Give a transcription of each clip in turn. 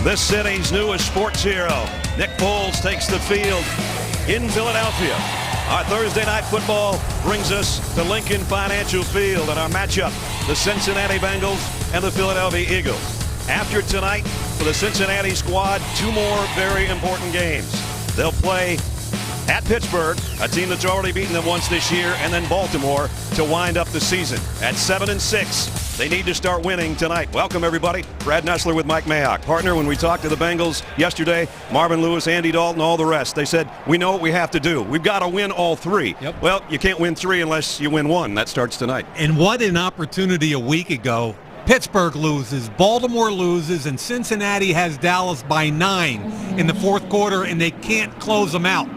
This city's newest sports hero, Nick Foles, takes the field in Philadelphia. Our Thursday night football brings us to Lincoln Financial Field and our matchup, the Cincinnati Bengals and the Philadelphia Eagles. After tonight, for the Cincinnati squad, two more very important games. They'll play at Pittsburgh, a team that's already beaten them once this year, and then Baltimore to wind up the season. At 7-6, they need to start winning tonight. Welcome, everybody. Brad Nessler with Mike Mayock. Partner, when we talked to the Bengals yesterday, Marvin Lewis, Andy Dalton, all the rest, they said, we know what we have to do. We've got to win all three. Yep. Well, you can't win three unless you win one. That starts tonight. And what an opportunity a week ago. Pittsburgh loses, Baltimore loses, and Cincinnati has Dallas by 9 in the fourth quarter, and they can't close them out.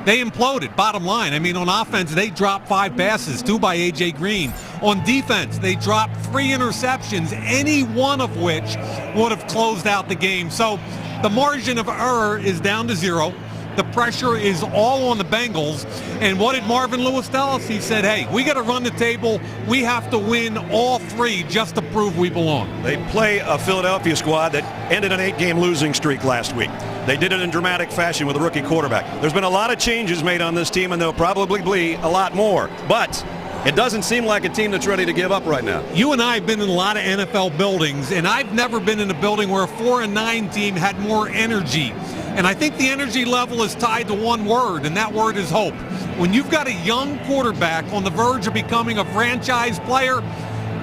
They imploded, bottom line. I mean, on offense, they dropped 5 passes, 2 by A.J. Green. On defense, they dropped 3 interceptions, any one of which would have closed out the game. So the margin of error is down to 0. The pressure is all on the Bengals. And what did Marvin Lewis tell us? He said, hey, we got to run the table. We have to win all 3 just to prove we belong. They play a Philadelphia squad that ended an 8-game losing streak last week. They did it in dramatic fashion with a rookie quarterback. There's been a lot of changes made on this team, and there'll probably be a lot more. But it doesn't seem like a team that's ready to give up right now. You and I have been in a lot of NFL buildings, and I've never been in a building where a 4-9 team had more energy. And I think the energy level is tied to one word, and that word is hope. When you've got a young quarterback on the verge of becoming a franchise player,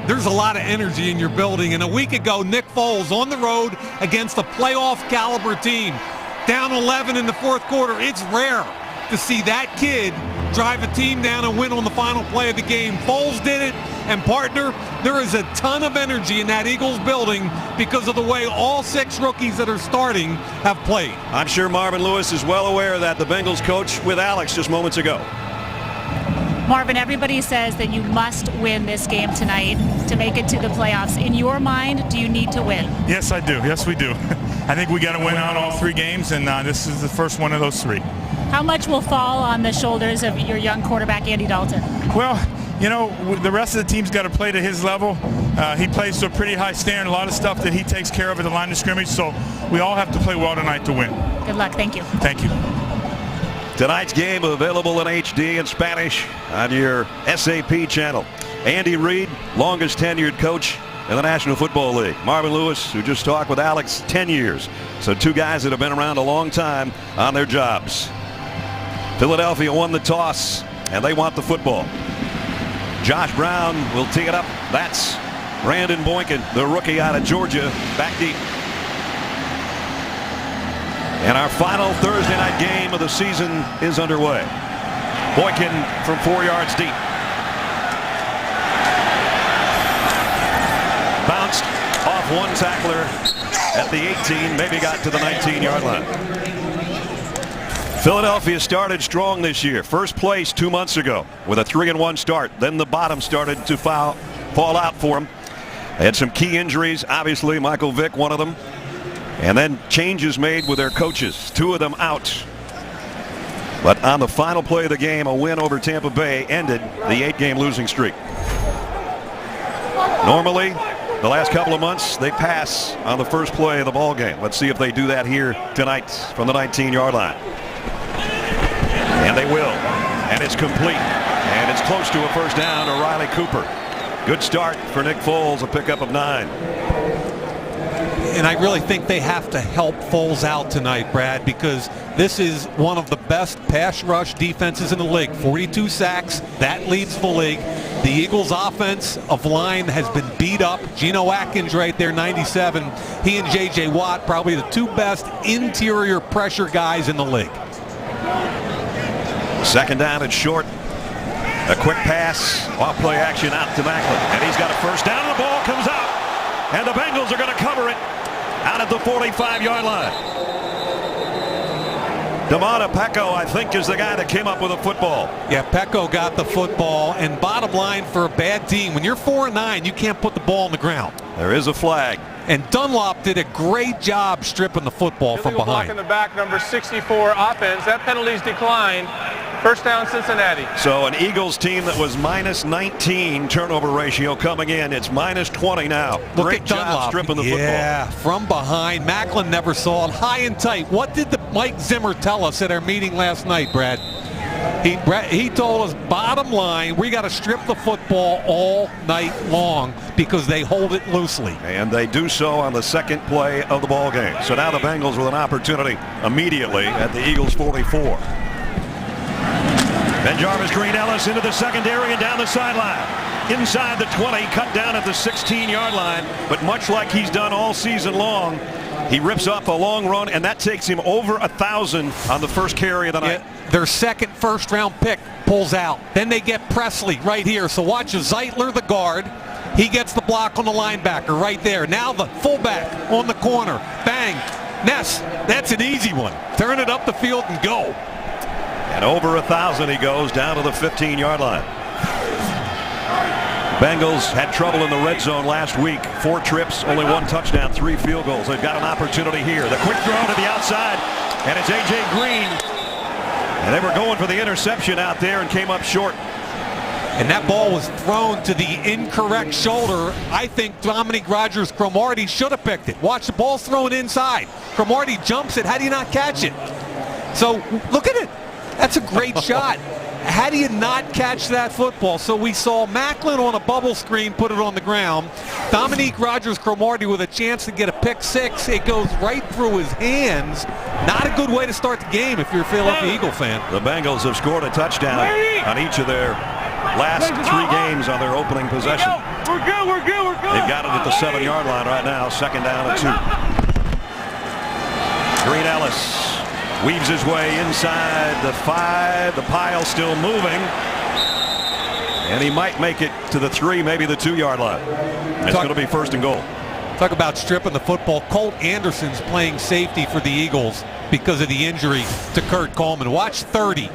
there's a lot of energy in your building. And a week ago, Nick Foles on the road against a playoff caliber team, down 11 in the fourth quarter. It's rare to see that kid drive a team down and win on the final play of the game. Foles did it, and partner, there is a ton of energy in that Eagles building because of the way all 6 rookies that are starting have played. I'm sure Marvin Lewis is well aware of that, the Bengals coach with Alex just moments ago. Marvin, everybody says that you must win this game tonight to make it to the playoffs. In your mind, do you need to win? Yes, I do. Yes, we do. I think we got to win out all 3 games, and this is the first one of those 3. How much will fall on the shoulders of your young quarterback, Andy Dalton? Well, you know, the rest of the team's got to play to his level. He plays to a pretty high standard, a lot of stuff that he takes care of at the line of scrimmage, so we all have to play well tonight to win. Good luck. Thank you. Thank you. Tonight's game available in HD and Spanish on your SAP channel. Andy Reid, longest tenured coach in the National Football League. Marvin Lewis, who just talked with Alex, 10 years. So 2 guys that have been around a long time on their jobs. Philadelphia won the toss, and they want the football. Josh Brown will tee it up. That's Brandon Boykin, the rookie out of Georgia, back deep. And our final Thursday night game of the season is underway. Boykin from 4 yards deep. Bounced off one tackler at the 18, maybe got to the 19-yard line. Philadelphia started strong this year. First place 2 months ago with a 3-1 start. Then the bottom started to fall out for them. They had some key injuries, obviously Michael Vick, one of them. And then changes made with their coaches, 2 of them out. But on the final play of the game, a win over Tampa Bay ended the 8-game losing streak. Normally, the last couple of months, they pass on the first play of the ball game. Let's see if they do that here tonight from the 19-yard line. And they will. And it's complete. And it's close to a first down to Riley Cooper. Good start for Nick Foles, a pickup of 9. And I really think they have to help Foles out tonight, Brad, because this is one of the best pass rush defenses in the league. 42 sacks, that leads the league. The Eagles' offensive line has been beat up. Geno Atkins right there, 97. He and J.J. Watt, probably the 2 best interior pressure guys in the league. Second down and short. A quick pass, off play action out to Macklin. And he's got a first down, and the ball comes out. And the Bengals are going to cover it out at the 45-yard line. Damona Pecco, I think, is the guy that came up with the football. Yeah, Pecco got the football. And bottom line for a bad team, when you're 4-9, you can't put the ball on the ground. There is a flag. And Dunlop did a great job stripping the football from behind. Block in the back, number 64 offense. That penalty's declined. First down, Cincinnati. So an Eagles team that was minus 19 turnover ratio coming in. It's minus 20 now. Look Great at job Dunlop. stripping the football. Yeah, from behind. Macklin never saw it. High and tight. What did the Mike Zimmer tell us at our meeting last night, Brad? He told us, bottom line, we got to strip the football all night long because they hold it loosely. And they do so on the second play of the ball game. So now the Bengals with an opportunity immediately at the Eagles 44. Benjarvis Green Ellis into the secondary and down the sideline. Inside the 20, cut down at the 16-yard line. But much like he's done all season long, he rips up a long run, and that takes him over 1,000 on the first carry of the night. Yeah, their second first-round pick pulls out. Then they get Presley right here. So watch Zeitler, the guard. He gets the block on the linebacker right there. Now the fullback on the corner. Bang. Ness, that's an easy one. Turn it up the field and go. And over 1,000 he goes down to the 15-yard line. Bengals had trouble in the red zone last week. 4 trips, only 1 touchdown, 3 field goals. They've got an opportunity here. The quick throw to the outside, and it's A.J. Green. And they were going for the interception out there and came up short. And that ball was thrown to the incorrect shoulder. I think Dominique Rodgers-Cromartie should have picked it. Watch, the ball's thrown inside. Cromartie jumps it. How do you not catch it? So look at it. That's a great shot. How do you not catch that football? So we saw Macklin on a bubble screen put it on the ground. Dominique Rodgers-Cromartie with a chance to get a pick 6. It goes right through his hands. Not a good way to start the game if you're a Philadelphia Eagle fan. The Bengals have scored a touchdown on each of their last 3 games on their opening possession. We're good. They've got it at the 7-yard line right now. Second down and 2. Green Ellis weaves his way inside the 5. The pile still moving. And he might make it to the 3, maybe the 2-yard line. It's going to be first and goal. Talk about stripping the football. Colt Anderson's playing safety for the Eagles because of the injury to Kurt Coleman. Watch 30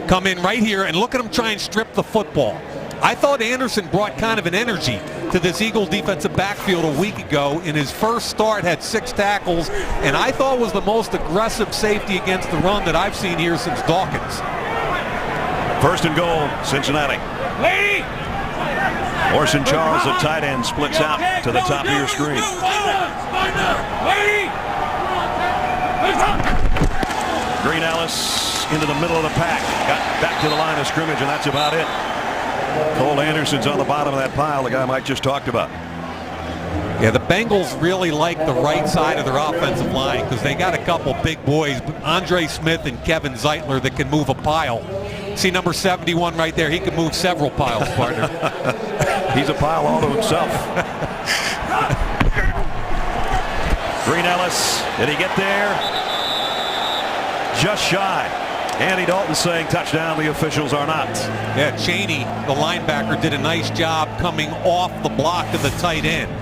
come in right here and look at him try and strip the football. I thought Anderson brought kind of an energy to this Eagles defensive backfield a week ago. In his first start, had 6 tackles, and I thought was the most aggressive safety against the run that I've seen here since Dawkins. First and goal, Cincinnati. Orson Charles, the tight end, splits out to the top of your screen. Green Ellis into the middle of the pack. Got back to the line of scrimmage, and that's about it. Cole Anderson's on the bottom of that pile, the guy Mike just talked about. Yeah, the Bengals really like the right side of their offensive line because they got a couple big boys, Andre Smith and Kevin Zeitler, that can move a pile. See number 71 right there? He can move several piles, partner. He's a pile all to himself. Green Ellis, did he get there? Just shy. Andy Dalton saying touchdown. The officials are not. Yeah, Chaney, the linebacker, did a nice job coming off the block of the tight end.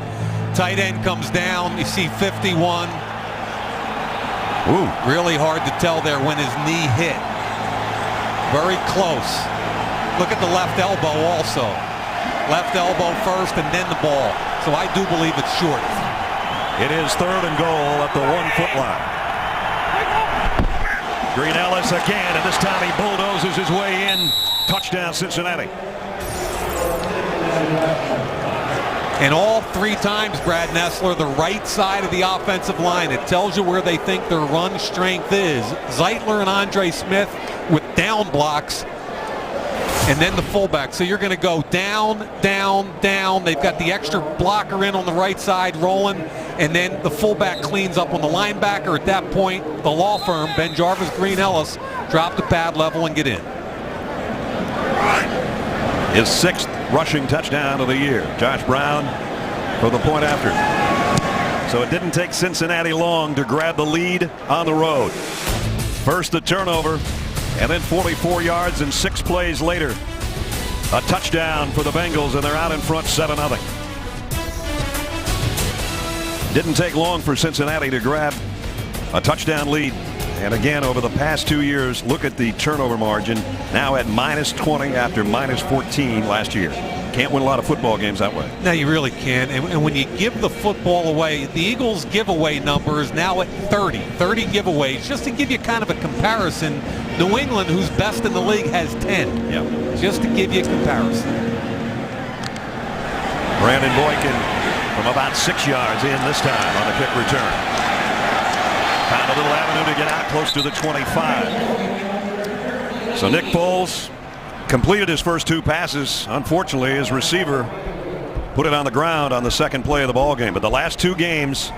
Tight end comes down. You see 51. Ooh, really hard to tell there when his knee hit. Very close. Look at the left elbow also. Left elbow first and then the ball. So I do believe it's short. It is third and goal at the 1-foot line. Green Ellis again, and this time he bulldozes his way in. Touchdown, Cincinnati. And all 3 times, Brad Nessler, the right side of the offensive line. It tells you where they think their run strength is. Zeitler and Andre Smith with down blocks. And then the fullback. So you're going to go down, down, down. They've got the extra blocker in on the right side rolling. And then the fullback cleans up on the linebacker. At that point, the law firm, Benjarvis Green Ellis, drop the pad level and get in. His 6th rushing touchdown of the year. Josh Brown for the point after. So it didn't take Cincinnati long to grab the lead on the road. First the turnover, and then 44 yards and 6 plays later, a touchdown for the Bengals, and they're out in front 7-0. Didn't take long for Cincinnati to grab a touchdown lead. And again, over the past 2 years, look at the turnover margin, now at -20 after -14 last year. Can't win a lot of football games that way. No, you really can. And when you give the football away, the Eagles' giveaway number is now at 30 giveaways. Just to give you kind of a comparison, New England, who's best in the league, has 10. Yep. Just to give you a comparison. Brandon Boykin from about 6 yards in this time on the kick return. Found a little avenue to get out close to the 25. So Nick Foles completed his first 2 passes. Unfortunately, his receiver put it on the ground on the second play of the ball game. But the last 2 games,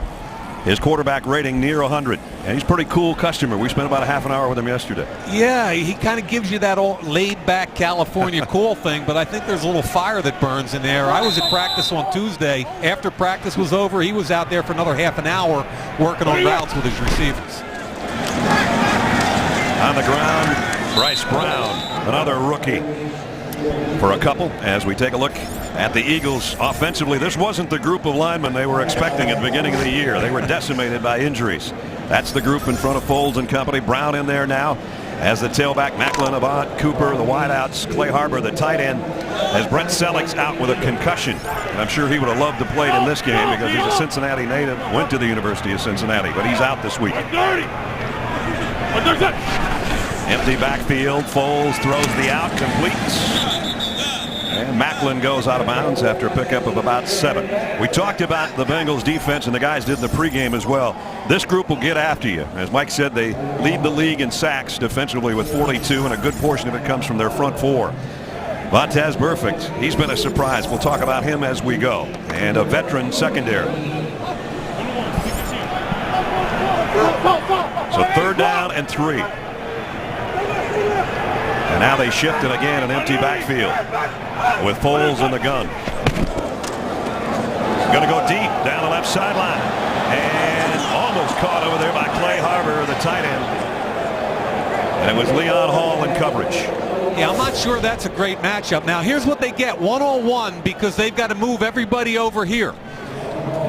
his quarterback rating near 100. And he's a pretty cool customer. We spent about a half an hour with him yesterday. Yeah, he kind of gives you that old laid-back California cool thing, but I think there's a little fire that burns in there. I was at practice on Tuesday. After practice was over, he was out there for another half an hour working on routes with his receivers. On the ground, Bryce Brown, another rookie for a couple. As we take a look at the Eagles offensively, this wasn't the group of linemen they were expecting at the beginning of the year. They were decimated by injuries. That's the group in front of Foles and company. Brown in there now as the tailback. Macklin, Avant, Cooper, the wideouts, Clay Harbor, the tight end, as Brent Selleck's out with a concussion. And I'm sure he would have loved to play in this game because he's a Cincinnati native, went to the University of Cincinnati, but he's out this week. Empty backfield. Foles throws the out, completes. And Macklin goes out of bounds after a pickup of about 7. We talked about the Bengals defense, and the guys did in the pregame as well. This group will get after you. As Mike said, they lead the league in sacks defensively with 42, and a good portion of it comes from their front 4. Vontaze Burfict, he's been a surprise. We'll talk about him as we go. And a veteran secondary. So 3rd down and 3. And now they shift it again, an empty backfield with Foles in the gun. Going to go deep down the left sideline and almost caught over there by Clay Harbor, the tight end. And it was Leon Hall in coverage. Yeah, I'm not sure that's a great matchup. Now, here's what they get, 1-on-1, because they've got to move everybody over here.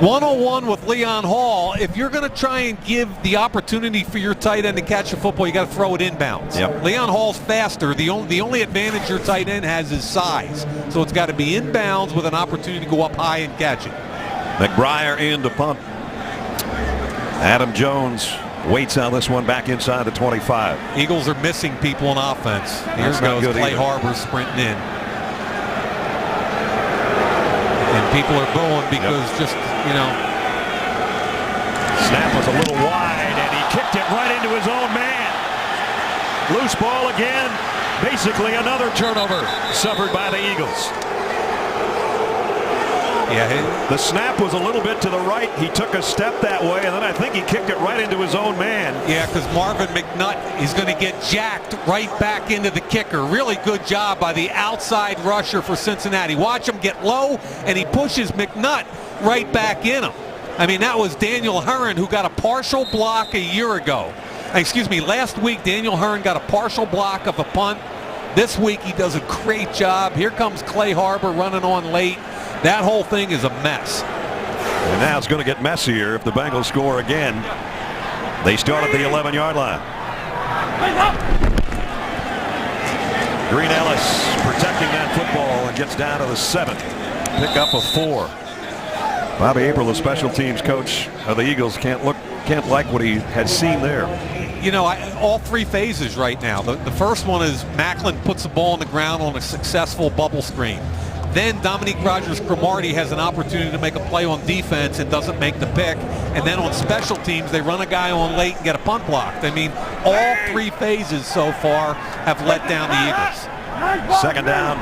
1-on-1 with Leon Hall. If you're going to try and give the opportunity for your tight end to catch a football, you got to throw it inbounds. Yep. Leon Hall's faster. The only advantage your tight end has is size. So it's got to be inbounds with an opportunity to go up high and catch it. McBriar in to punt. Adam Jones waits on this one back inside the 25. Eagles are missing people on offense. Here goes Clay Harbor sprinting in. And people are booing because just, you know. Snap was a little wide, and he kicked it right into his own man. Loose ball again. Basically another turnover suffered by the Eagles. Yeah, the snap was a little bit to the right. He took a step that way, and then I think he kicked it right into his own man. Yeah, because Marvin McNutt is going to get jacked right back into the kicker. Really good job by the outside rusher for Cincinnati. Watch him get low, and he pushes McNutt right back in him. I mean, that was Daniel Hearn, who got a partial block a year ago. Excuse me, last week Daniel Hearn got a partial block of a punt. This week he does a great job. Here comes Clay Harbor running on late. That whole thing is a mess. And now it's going to get messier if the Bengals score again. They start at the 11-yard line. Green Ellis protecting that football and gets down to the 7. Pick up a 4. Bobby April, the special teams coach of the Eagles, can't like what he had seen there. You know, all 3 phases right now. The first one is Macklin puts the ball on the ground on a successful bubble screen. Then Dominique Rodgers-Cromartie has an opportunity to make a play on defense and doesn't make the pick. And then on special teams, they run a guy on late and get a punt blocked. I mean, all 3 phases so far have let down the Eagles. 2nd down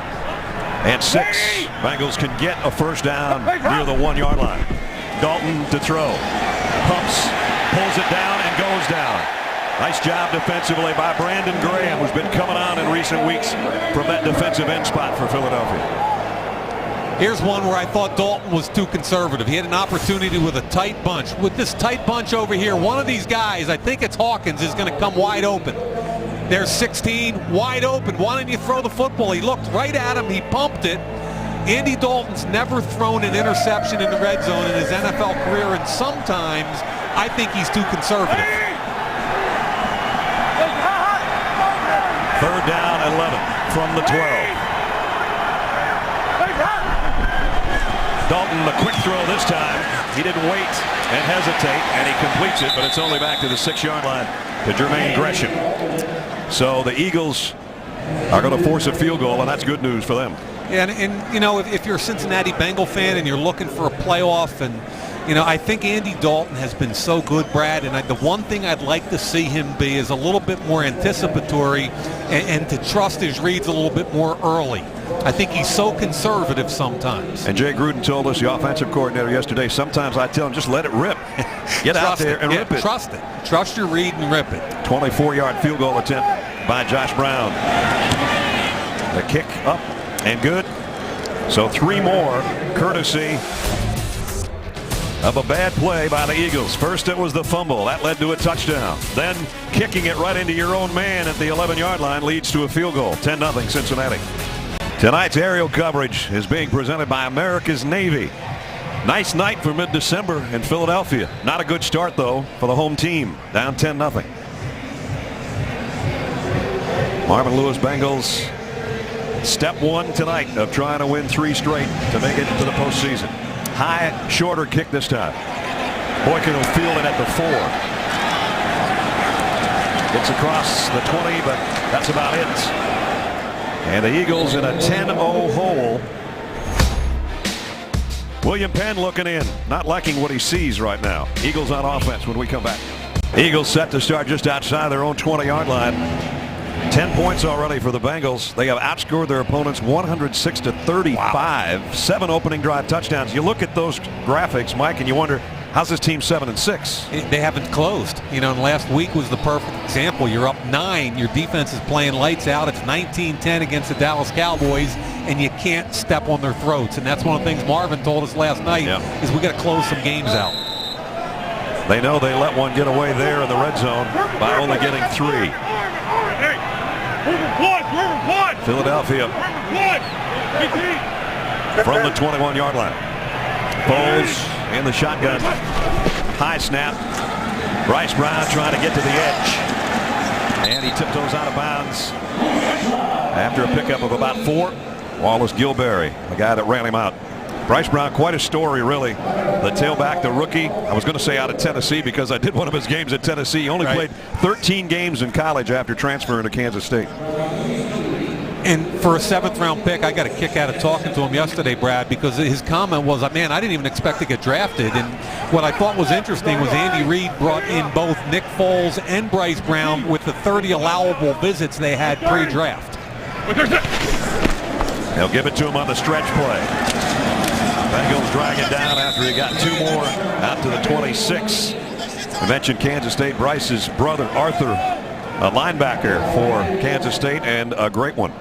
and 6. Bengals can get a first down near the 1-yard line. Dalton to throw. Pumps, pulls it down, and goes down. Nice job defensively by Brandon Graham, who's been coming on in recent weeks from that defensive end spot for Philadelphia. Here's one where I thought Dalton was too conservative. He had an opportunity with a tight bunch. With this tight bunch over here, one of these guys, I think it's Hawkins, is going to come wide open. There's 16, wide open. Why didn't you throw the football? He looked right at him. He pumped it. Andy Dalton's never thrown an interception in the red zone in his NFL career, and sometimes I think he's too conservative. 3rd down, 11 from the 12. Dalton, a quick throw this time. He didn't wait and hesitate, and he completes it, but it's only back to the 6-yard line to Jermaine Gresham. So the Eagles are going to force a field goal, and that's good news for them. Yeah, and you know, if you're a Cincinnati Bengal fan and you're looking for a playoff, and you know, I think Andy Dalton has been so good, Brad, and the one thing I'd like to see him be is a little bit more anticipatory and to trust his reads a little bit more early. I think he's so conservative sometimes. And Jay Gruden told us, the offensive coordinator, yesterday, sometimes I tell him, just let it rip. Get out there and rip it. Trust it. Trust your read and rip it. 24-yard field goal attempt by Josh Brown. The kick up and good. So 3 more, courtesy of a bad play by the Eagles. First it was the fumble. That led to a touchdown. Then kicking it right into your own man at the 11-yard line leads to a field goal. 10-0 Cincinnati. Tonight's aerial coverage is being presented by America's Navy. Nice night for mid-December in Philadelphia. Not a good start, though, for the home team. Down 10-0. Marvin Lewis Bengals, step 1 tonight of trying to win 3 straight to make it to the postseason. High, shorter kick this time. Boykin will field it at the 4. Gets across the 20, but that's about it. And the Eagles in a 10-0 hole. William Penn looking in, not liking what he sees right now. Eagles on offense when we come back. Eagles set to start just outside their own 20-yard line. 10 points already for the Bengals. They have outscored their opponents 106-35. Wow. 7 opening drive touchdowns. You look at those graphics, Mike, and you wonder, how's this team 7-6? They haven't closed. You know, and last week was the perfect example. You're up 9. Your defense is playing lights out. It's 19-10 against the Dallas Cowboys, and you can't step on their throats. And that's one of the things Marvin told us last night, is we got to close some games out. They know they let one get away there in the red zone by only getting 3. Philadelphia from the 21-yard line. Foles in the shotgun. High snap. Bryce Brown trying to get to the edge. And he tiptoes out of bounds after a pickup of about 4. Wallace Gilberry, the guy that ran him out. Bryce Brown, quite a story, really. The tailback, the rookie. I was going to say out of Tennessee because I did one of his games at Tennessee. He only played 13 games in college after transferring to Kansas State. And for a 7th-round pick, I got a kick out of talking to him yesterday, Brad, because his comment was, man, I didn't even expect to get drafted. And what I thought was interesting was Andy Reid brought in both Nick Foles and Bryce Brown with the 30 allowable visits they had pre-draft. They'll give it to him on the stretch play. Bengals drag it down after he got 2 more out to the 26. I mentioned Kansas State. Bryce's brother, Arthur, a linebacker for Kansas State, and a great one.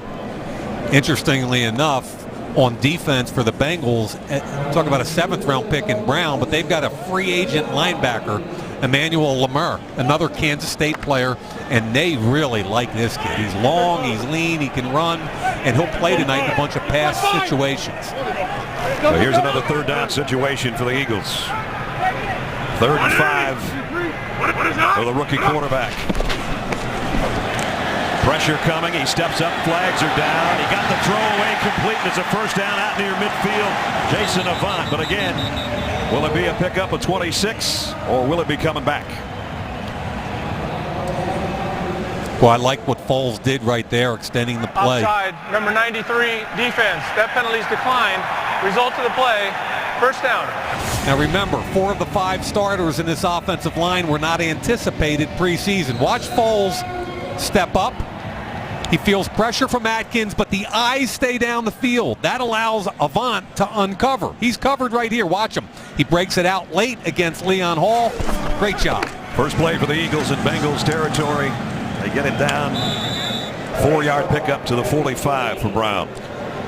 Interestingly enough, on defense for the Bengals, talk about a 7th-round pick in Brown, but they've got a free agent linebacker, Emmanuel Lemur, another Kansas State player, and they really like this kid. He's long, he's lean, he can run, and he'll play tonight in a bunch of pass situations. So here's another 3rd down situation for the Eagles. 3rd and 5 for the rookie quarterback. Pressure coming. He steps up. Flags are down. He got the throw away complete. It's a 1st down out near midfield. Jason Avant. But again, will it be a pickup of 26 or will it be coming back? Well, I like what Foles did right there, extending the play. Outside, number 93 defense. That penalty's declined. Result of the play, 1st down. Now remember, 4 of the 5 starters in this offensive line were not anticipated preseason. Watch Foles step up. He feels pressure from Atkins, but the eyes stay down the field. That allows Avant to uncover. He's covered right here. Watch him. He breaks it out late against Leon Hall. Great job. First play for the Eagles in Bengals territory. They get it down. 4-yard pickup to the 45 for Brown.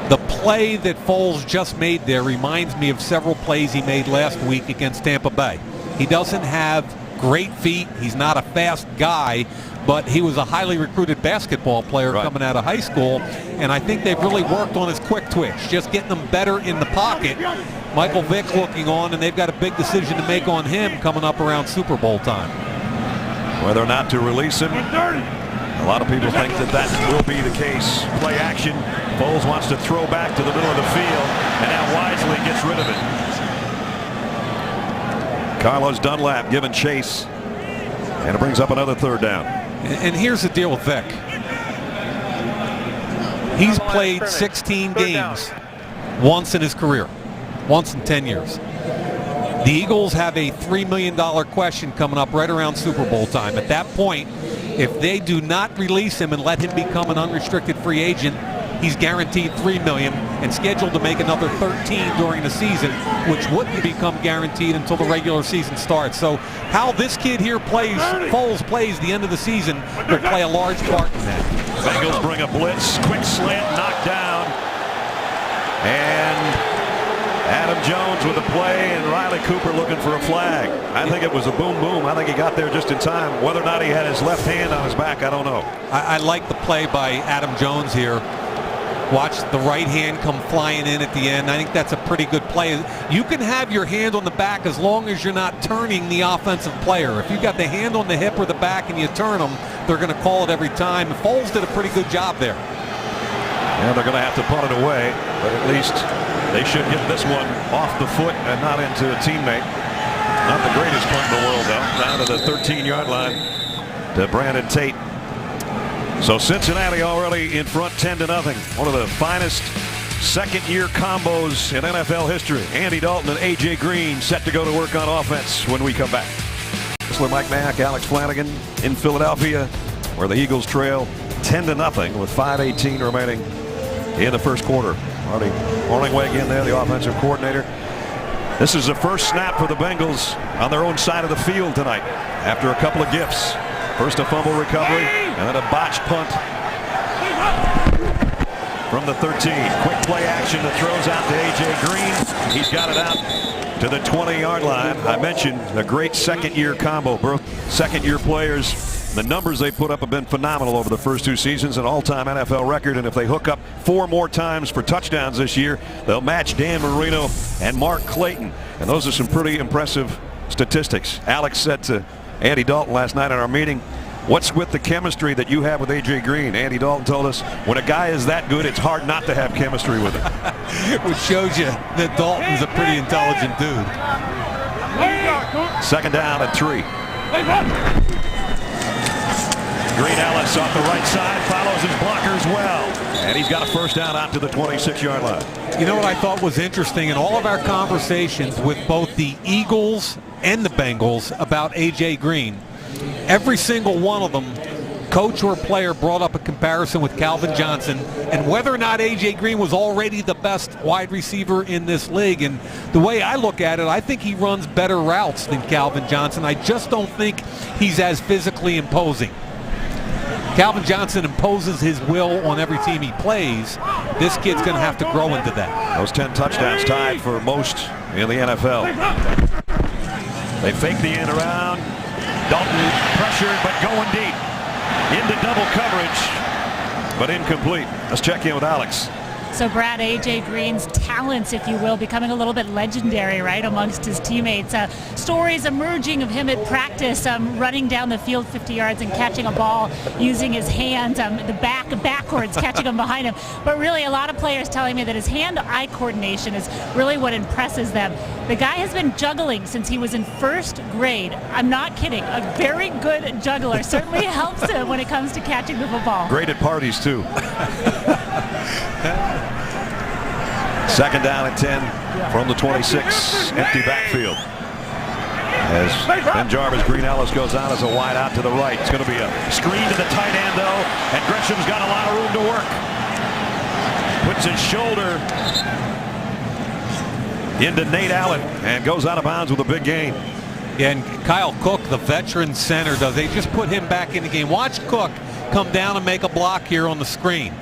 The play that Foles just made there reminds me of several plays he made last week against Tampa Bay. He doesn't have great feet. He's not a fast guy, but he was a highly recruited basketball player coming out of high school, and I think they've really worked on his quick twitch, just getting him better in the pocket. Michael Vick looking on, and they've got a big decision to make on him coming up around Super Bowl time. Whether or not to release him, a lot of people think that will be the case. Play action. Foles wants to throw back to the middle of the field, and now wisely gets rid of it. Carlos Dunlap giving chase, and it brings up another third down. And here's the deal with Vic. He's played 16 games once in his career, once in 10 years. The Eagles have a $3 million question coming up right around Super Bowl time. At that point, if they do not release him and let him become an unrestricted free agent, he's guaranteed $3 million and scheduled to make another 13 during the season, which wouldn't become guaranteed until the regular season starts. So how this kid here plays, Foles plays the end of the season, will play a large part in that. Bengals bring a blitz, quick slant, knocked down, and Adam Jones with a play, and Riley Cooper looking for a flag. I think it was a boom boom. I think he got there just in time. Whether or not he had his left hand on his back, I don't know. I like the play by Adam Jones here. Watch the right hand come flying in at the end. I think that's a pretty good play. You can have your hand on the back as long as you're not turning the offensive player. If you've got the hand on the hip or the back and you turn them, they're going to call it every time. Foles did a pretty good job there. Yeah, they're going to have to punt it away, but at least they should get this one off the foot and not into a teammate. Not the greatest punt in the world, though. Down to the 13-yard line to Brandon Tate. So Cincinnati already in front 10-0. One of the finest second-year combos in NFL history. Andy Dalton and A.J. Green set to go to work on offense when we come back. Whistler, Mike Mack, Alex Flanagan in Philadelphia, where the Eagles trail 10-0 with 5:18 remaining in the first quarter. Marty Morningway again there, the offensive coordinator. This is the first snap for the Bengals on their own side of the field tonight after a couple of gifts. First a fumble recovery and then a botched punt from the 13. Quick play action that throws out to A.J. Green. He's got it out to the 20-yard line. I mentioned the great second-year combo. Both second-year players. The numbers they put up have been phenomenal over the first two seasons, an all-time NFL record, and if they hook up 4 more times for touchdowns this year, they'll match Dan Marino and Mark Clayton, and those are some pretty impressive statistics. Alex said to Andy Dalton last night at our meeting, what's with the chemistry that you have with A.J. Green? Andy Dalton told us when a guy is that good, it's hard not to have chemistry with him. Which shows you that Dalton's a pretty intelligent dude. Second down and 3. Green Ellis off the right side, follows his blockers well, and he's got a first down out to the 26-yard line. You know what I thought was interesting in all of our conversations with both the Eagles and the Bengals about A.J. Green, every single one of them, coach or player, brought up a comparison with Calvin Johnson and whether or not A.J. Green was already the best wide receiver in this league. And the way I look at it, I think he runs better routes than Calvin Johnson. I just don't think he's as physically imposing. Calvin Johnson imposes his will on every team he plays. This kid's going to have to grow into that. Those 10 touchdowns tied for most in the NFL. They fake the end around. Dalton pressured but going deep into double coverage, but incomplete. Let's check in with Alex. So Brad, A.J. Green's talents, if you will, becoming a little bit legendary, right, amongst his teammates. Stories emerging of him at practice, running down the field 50 yards and catching a ball using his hands, backwards, catching him behind him. But really, a lot of players telling me that his hand-eye coordination is really what impresses them. The guy has been juggling since he was in first grade. I'm not kidding. A very good juggler. Certainly helps him when it comes to catching the football. Great at parties, too. Second down and 10 from the 26. Empty backfield. As Ben Jarvis, Green Ellis goes out as a wide out to the right. It's going to be a screen to the tight end, though, and Gresham's got a lot of room to work. Puts his shoulder into Nate Allen and goes out of bounds with a big gain. And Kyle Cook, the veteran center, they just put him back in the game. Watch Cook come down and make a block here on the screen.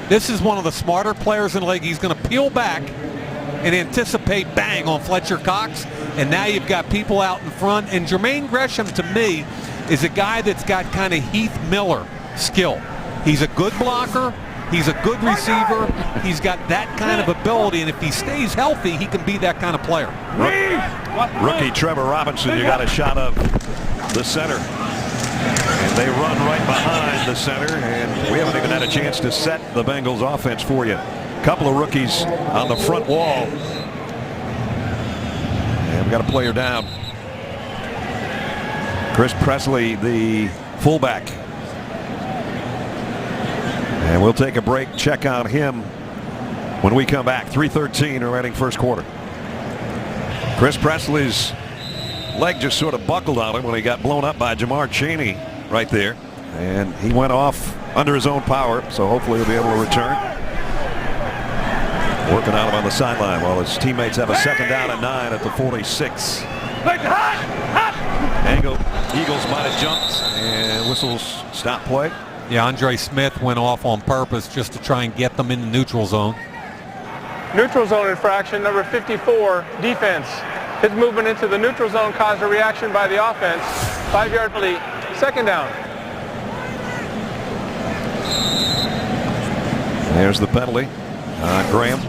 This is one of the smarter players in the league. He's going to peel back and anticipate bang on Fletcher Cox. And now you've got people out in front. And Jermaine Gresham, to me, is a guy that's got kind of Heath Miller skill. He's a good blocker. He's a good receiver. He's got that kind of ability. And if he stays healthy, he can be that kind of player. Rookie Trevor Robinson, you got a shot of the center. And They run right behind the center, and we haven't even had a chance to set the Bengals offense for you. A couple of rookies on the front wall. And we've got a player down. Chris Presley, the fullback. And we'll take a break, check on him when we come back. 3:13 remaining first quarter. Chris Presley's leg just sort of buckled on him when he got blown up by Jamar Chaney right there. And he went off under his own power, so hopefully he'll be able to return. Working on him on the sideline while his teammates have a second down and 9 at the 46. Eagles might have jumped, and whistles stop play. Yeah, Andre Smith went off on purpose just to try and get them in the neutral zone. Neutral zone infraction, number 54, defense. His movement into the neutral zone caused a reaction by the offense. 5-yard penalty, second down. There's the penalty. Graham.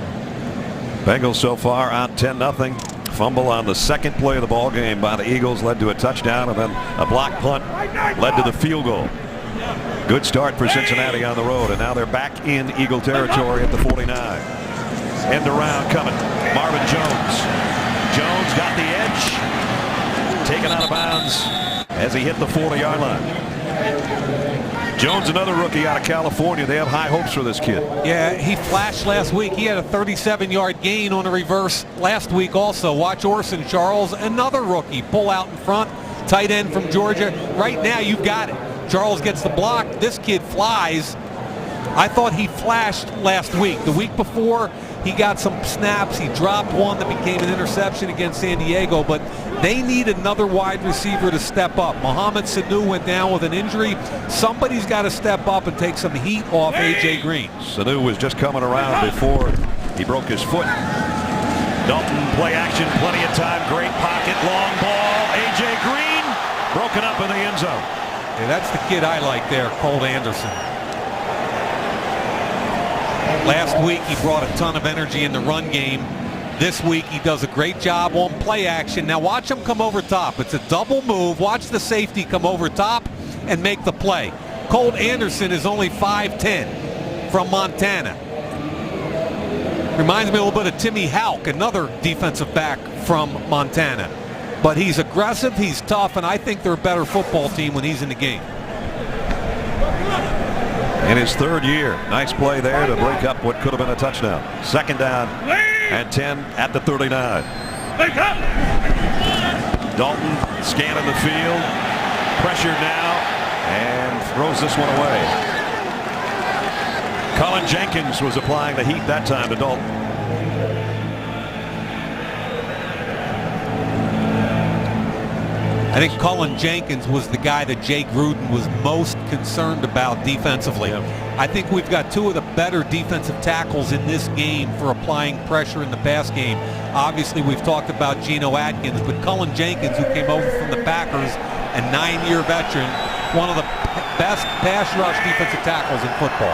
Bengals so far out 10-0. Fumble on the second play of the ball game by the Eagles led to a touchdown, and then a block punt led to the field goal. Good start for Cincinnati on the road, and now they're back in Eagle territory at the 49. End around coming. Marvin Jones. Jones got the edge. Taken out of bounds as he hit the 40-yard line. Jones, another rookie out of California. They have high hopes for this kid. Yeah, he flashed last week. He had a 37-yard gain on a reverse last week also. Watch Orson Charles, another rookie, pull out in front. Tight end from Georgia. Right now, you've got it. Charles gets the block. This kid flies. I thought he flashed last week. The week before, he got some snaps. He dropped one that became an interception against San Diego, but they need another wide receiver to step up. Mohamed Sanu went down with an injury. Somebody's got to step up and take some heat off A.J. Green. Sanu was just coming around before he broke his foot. Dalton, play action, plenty of time, great pocket, long ball. A.J. Green broken up in the end zone. Yeah, that's the kid I like there, Colt Anderson. Last week he brought a ton of energy in the run game. This week he does a great job on play action. Now watch him come over top. It's a double move. Watch the safety come over top and make the play. Colt Anderson is only 5'10" from Montana. Reminds me a little bit of Timmy Houck, another defensive back from Montana. But he's aggressive, he's tough, and I think they're a better football team when he's in the game. In his third year, nice play there to break up what could have been a touchdown. Second down and 10 at the 39. Dalton scanning the field, pressured now, and throws this one away. Colin Jenkins was applying the heat that time to Dalton. I think Colin Jenkins was the guy that Jay Gruden was most concerned about defensively. I think we've got two of the better defensive tackles in this game for applying pressure in the pass game. Obviously, we've talked about Geno Atkins, but Colin Jenkins, who came over from the Packers, a 9-year veteran, one of the best pass rush defensive tackles in football.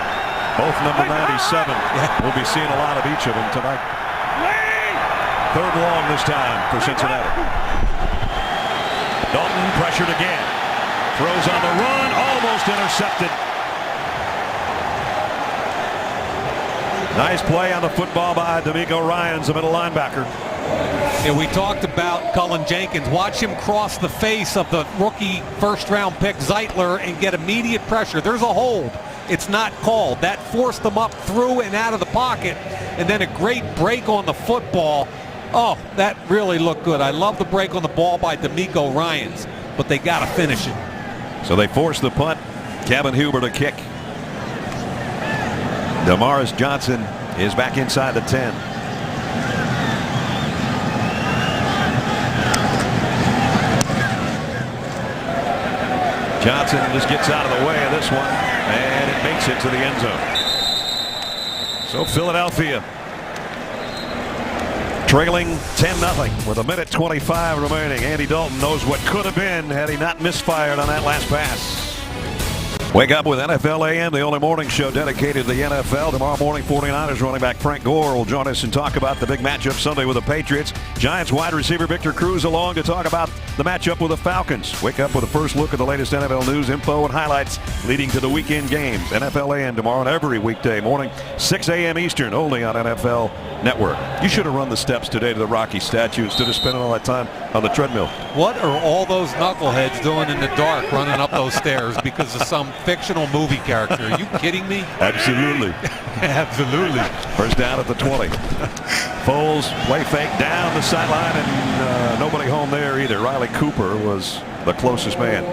Both number 97. We'll be seeing a lot of each of them tonight. Third long this time for Cincinnati. Dalton pressured again. Throws on the run, almost intercepted. Nice play on the football by D'Amico Ryans, the middle linebacker. Yeah, we talked about Colin Jenkins. Watch him cross the face of the rookie first-round pick Zeitler and get immediate pressure. There's a hold. It's not called. That forced them up through and out of the pocket, and then a great break on the football. Oh, that really looked good. I love the break on the ball by D'Amico Ryans, but they got to finish it. So they force the punt. Kevin Huber to kick. Damaris Johnson is back inside the 10. Johnson just gets out of the way of this one, and it makes it to the end zone. So Philadelphia trailing 10-0 with 1:25 remaining. Andy Dalton knows what could have been had he not misfired on that last pass. Wake up with NFL AM, the only morning show dedicated to the NFL. Tomorrow morning, 49ers running back Frank Gore will join us and talk about the big matchup Sunday with the Patriots. Giants wide receiver Victor Cruz along to talk about the matchup with the Falcons. Wake up with a first look at the latest NFL news, info, and highlights leading to the weekend games. NFL AM tomorrow and every weekday morning, 6 a.m. Eastern, only on NFL Network. You should have run the steps today to the Rocky statue instead of spending all that time on the treadmill. What are all those knuckleheads doing in the dark running up those stairs because of some fictional movie character? Are you kidding me? Absolutely. Absolutely. First down at the 20. Foles play fake down the sideline, and nobody home there either. Riley Cooper was the closest man.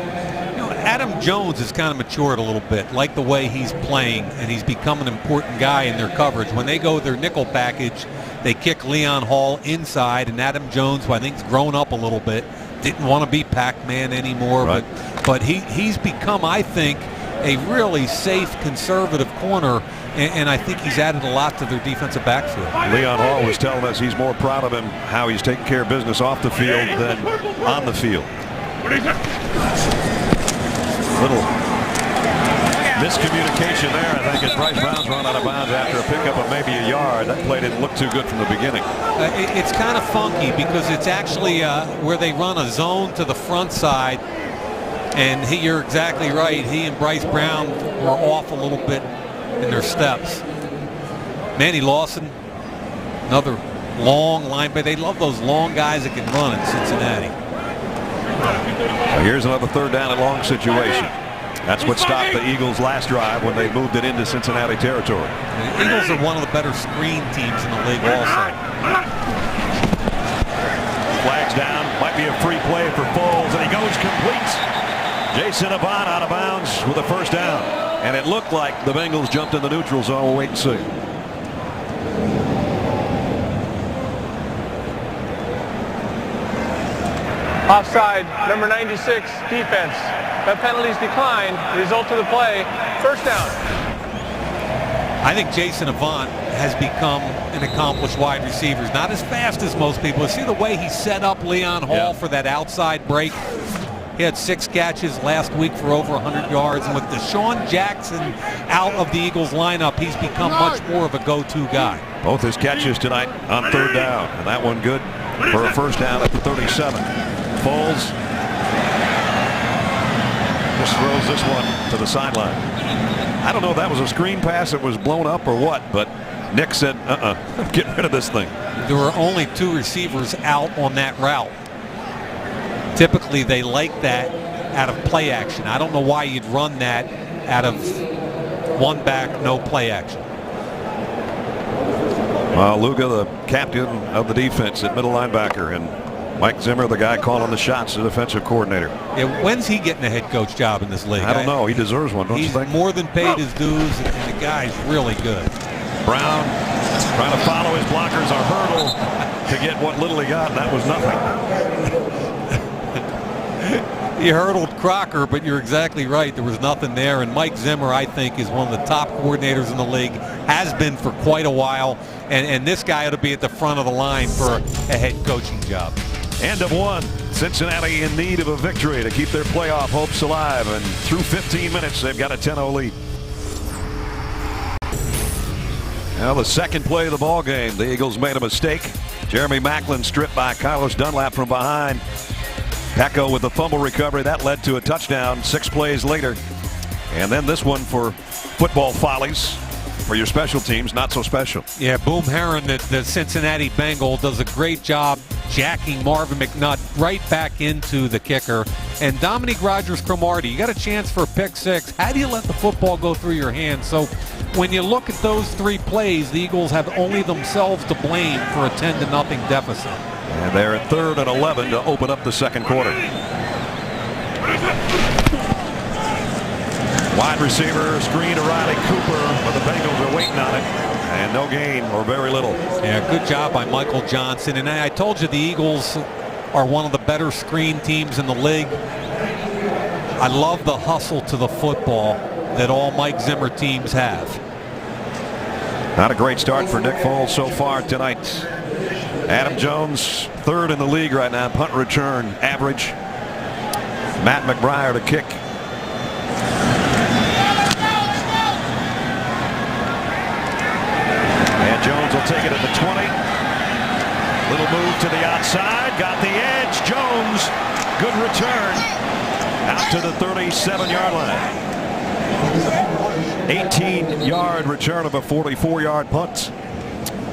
You know, Adam Jones has kind of matured a little bit, like the way he's playing, and he's become an important guy in their coverage. When they go their nickel package, they kick Leon Hall inside, and Adam Jones, who I think has grown up a little bit, didn't want to be Pac-Man anymore. Right. But he's become, I think, a really safe, conservative corner, and I think he's added a lot to their defensive backfield. Leon Hall was telling us he's more proud of him how he's taking care of business off the field than on the field. Little miscommunication there, I think, as Bryce Brown's run out of bounds after a pickup of maybe a yard. That play didn't look too good from the beginning. It's kind of funky because it's actually where they run a zone to the front side, and you're exactly right. He and Bryce Brown were off a little bit in their steps. Manny Lawson, another long line, but they love those long guys that can run in Cincinnati. Well, here's another third down and long situation. That's what stopped the Eagles last drive when they moved it into Cincinnati territory. The Eagles are one of the better screen teams in the league also. Flags down, might be a free play for Foles, and he goes complete. Jason Avant out of bounds with a first down. And it looked like the Bengals jumped in the neutral zone. We'll wait and see. Offside, number 96, defense. The penalties declined. Result of the play, first down. I think Jason Avant has become an accomplished wide receiver. He's not as fast as most people. See the way he set up Leon Hall for that outside break? He had 6 catches last week for over 100 yards. And with Deshaun Jackson out of the Eagles lineup, he's become much more of a go-to guy. Both his catches tonight on third down. And that one good for a first down at the 37. Foles just throws this one to the sideline. I don't know if that was a screen pass that was blown up or what, but Nick said, get rid of this thing. There were only 2 receivers out on that route. Typically, they like that out of play action. I don't know why you'd run that out of one back, no play action. Well, Luga, the captain of the defense at middle linebacker, and Mike Zimmer, the guy calling the shots, the defensive coordinator. Yeah, when's he getting a head coach job in this league? I don't know. He deserves one, don't you think? He's more than paid his dues, and the guy's really good. Brown trying to follow his blockers, a hurdle to get what little he got, and that was nothing. He hurdled Crocker, but you're exactly right. There was nothing there. And Mike Zimmer, I think, is one of the top coordinators in the league, has been for quite a while. And this guy ought to be at the front of the line for a head coaching job. End of one. Cincinnati in need of a victory to keep their playoff hopes alive. And through 15 minutes, they've got a 10-0 lead. Now the second play of the ball game, the Eagles made a mistake. Jeremy Maclin stripped by Carlos Dunlap from behind. Pecco with the fumble recovery. That led to a touchdown 6 plays later. And then this one for football follies for your special teams, not so special. Yeah, Boom Herron, the Cincinnati Bengal, does a great job jacking Marvin McNutt right back into the kicker. And Dominique Rodgers-Cromartie, you got a chance for a pick 6. How do you let the football go through your hands? So when you look at those 3 plays, the Eagles have only themselves to blame for a 10-0 deficit. And they're at 3rd and 11 to open up the second quarter. Wide receiver screen to Riley Cooper, but the Bengals are waiting on it. And no gain or very little. Yeah, good job by Michael Johnson. And I told you the Eagles are one of the better screen teams in the league. I love the hustle to the football that all Mike Zimmer teams have. Not a great start for Nick Foles so far tonight. Adam Jones, 3rd in the league right now, punt return average. Matt McBriar to kick. And Jones will take it at the 20. Little move to the outside, got the edge. Jones good return out to the 37-yard line. 18-yard return of a 44-yard punt.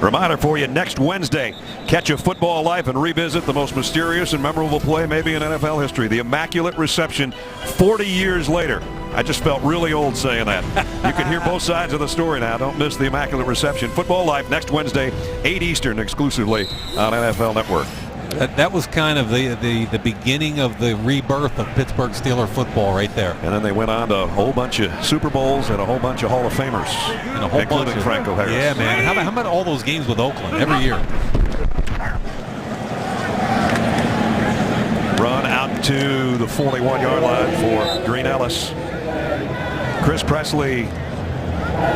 Reminder for you, next Wednesday, catch a football life and revisit the most mysterious and memorable play maybe in NFL history. The Immaculate Reception 40 years later. I just felt really old saying that. You can hear both sides of the story now. Don't miss the Immaculate Reception. Football Life next Wednesday, 8 Eastern, exclusively on NFL Network. That was kind of the beginning of the rebirth of Pittsburgh Steelers football right there. And then they went on to a whole bunch of Super Bowls and a whole bunch of Hall of Famers, and a whole including bunch of Franco Harris. Yeah, man. How about all those games with Oakland every year? Run out to the 41-yard line for Green Ellis. Chris Presley,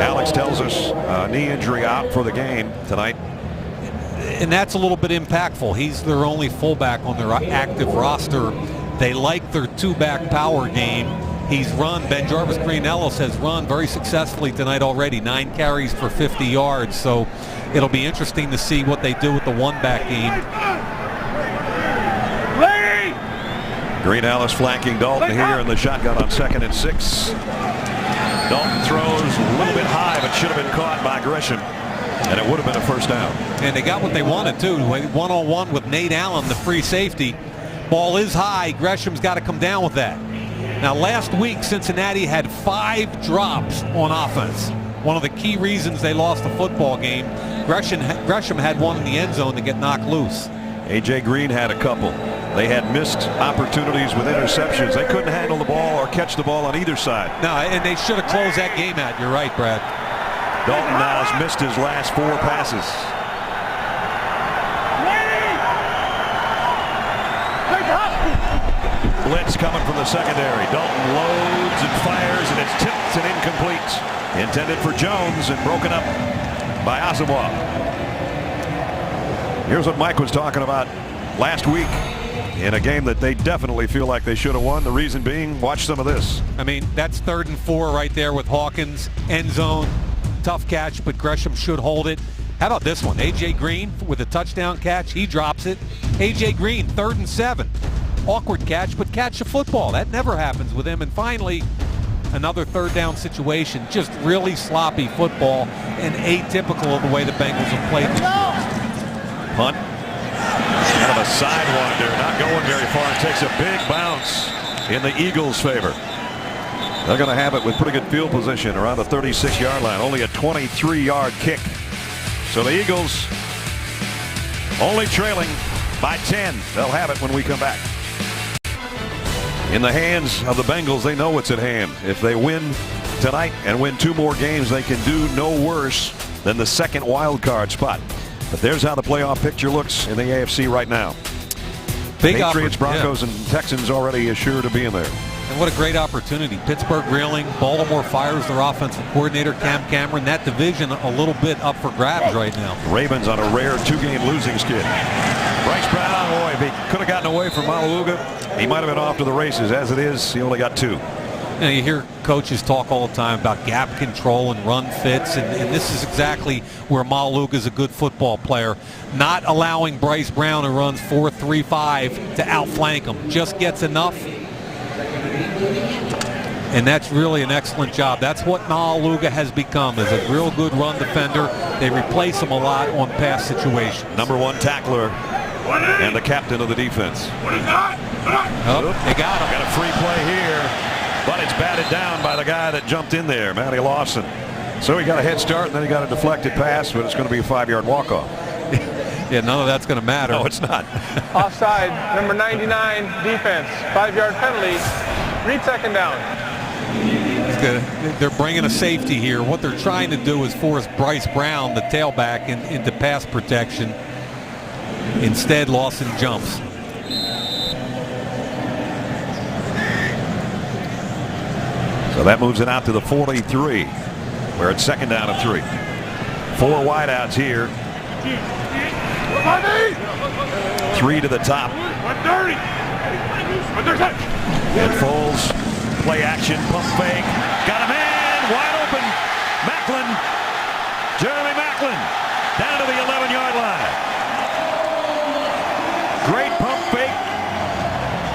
Alex tells us, knee injury out for the game tonight. And that's a little bit impactful. He's their only fullback on their active roster. They like their two-back power game. He's run, Ben Jarvis Green Ellis has run very successfully tonight already, 9 carries for 50 yards. So it'll be interesting to see what they do with the one-back game. Green Ellis flanking Dalton here in the shotgun on 2nd and 6. Dalton throws a little bit high, but should have been caught by Gresham. And it would have been a first down. And they got what they wanted, too. One-on-one with Nate Allen, the free safety. Ball is high. Gresham's got to come down with that. Now, last week, Cincinnati had 5 drops on offense. One of the key reasons they lost the football game. Gresham had one in the end zone to get knocked loose. A.J. Green had a couple. They had missed opportunities with interceptions. They couldn't handle the ball or catch the ball on either side. No, and they should have closed that game out. You're right, Brad. Dalton now has missed his last 4 passes. Blitz coming from the secondary. Dalton loads and fires, and it's tipped and incomplete. Intended for Jones and broken up by Asamoah. Here's what Mike was talking about last week in a game that they definitely feel like they should have won. The reason being, watch some of this. I mean, that's 3rd and 4 right there with Hawkins. End zone. Tough catch, but Gresham should hold it. How about this one? A.J. Green with a touchdown catch. He drops it. A.J. Green, 3rd and 7. Awkward catch, but catch the football. That never happens with him. And finally, another 3rd down situation. Just really sloppy football and atypical of the way the Bengals have played this year. Punt. Kind of a sidewinder, not going very far. It takes a big bounce in the Eagles' favor. They're going to have it with pretty good field position around the 36-yard line. Only a 23-yard kick. So the Eagles only trailing by 10. They'll have it when we come back. In the hands of the Bengals, they know what's at hand. If they win tonight and win 2 more games, they can do no worse than the 2nd wild card spot. But there's how the playoff picture looks in the AFC right now. Big Patriots, Broncos, and Texans already assured of being there. And what a great opportunity. Pittsburgh reeling. Baltimore fires their offensive coordinator, Cam Cameron. That division a little bit up for grabs right now. Ravens on a rare 2-game losing skid. Bryce Brown, boy, if he could have gotten away from Malaluga, he might have been off to the races. As it is, he only got 2. You know, you hear coaches talk all the time about gap control and run fits, and this is exactly where Malaluga is a good football player. Not allowing Bryce Brown, who runs 4.35, to outflank him. Just gets enough. And that's really an excellent job. That's what Malaluga has become, is a real good run defender. They replace him a lot on pass situations. Number 1 tackler and the captain of the defense. Oh, they got him. Got a free play here, but it's batted down by the guy that jumped in there, Matty Lawson. So he got a head start, and then he got a deflected pass, but it's going to be a 5-yard walk-off. Yeah, none of that's going to matter. No, it's not. Offside, number 99, defense. 5-yard penalty. Read 2nd down. They're bringing a safety here. What they're trying to do is force Bryce Brown, the tailback, into pass protection. Instead, Lawson jumps. So that moves it out to the 43, where it's 2nd down and 3. 4 wideouts here. 3 to the top. And Foles, play action, pump fake. Got a man, wide open. Macklin, Jeremy Macklin, down to the 11-yard line. Great pump fake.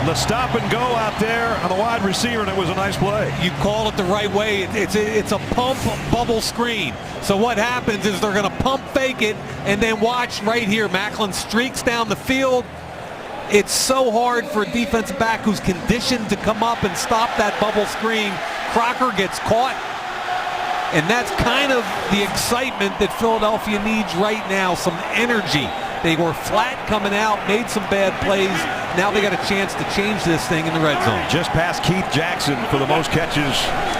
the stop and go out there on the wide receiver, and it was a nice play. You call it the right way. It's a pump bubble screen. So what happens is they're going to pump fake it, and then watch right here. Macklin streaks down the field. It's so hard for a defensive back who's conditioned to come up and stop that bubble screen. Crocker gets caught, and that's kind of the excitement that Philadelphia needs right now, some energy. They were flat coming out, made some bad plays. Now they got a chance to change this thing in the red zone. Just past Keith Jackson for the most catches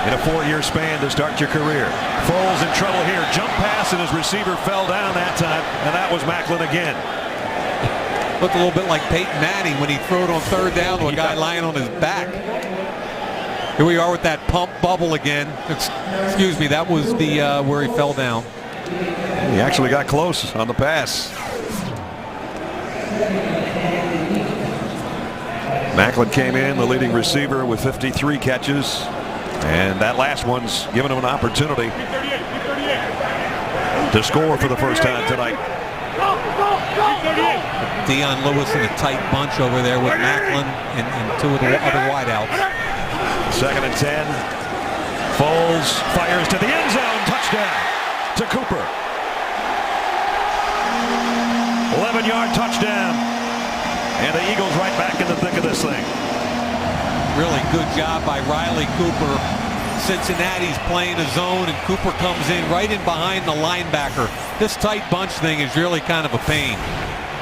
in a 4-year span to start your career. Foles in trouble here. Jump pass, and his receiver fell down that time, and that was Macklin again. Looked a little bit like Peyton Manning when he threw it on third down to a guy lying on his back. Here we are with that pump bubble again. Excuse me, that was the where he fell down. He actually got close on the pass. Macklin came in, the leading receiver, with 53 catches, and that last one's given him an opportunity to score for the first time tonight. Dion Lewis in a tight bunch over there with Macklin and two of the other wideouts. 2nd and 10. Foles fires to the end zone. Touchdown to Cooper. 11-yard touchdown. And the Eagles right back in the thick of this thing. Really good job by Riley Cooper. Cincinnati's playing a zone, and Cooper comes in right in behind the linebacker. This tight bunch thing is really kind of a pain.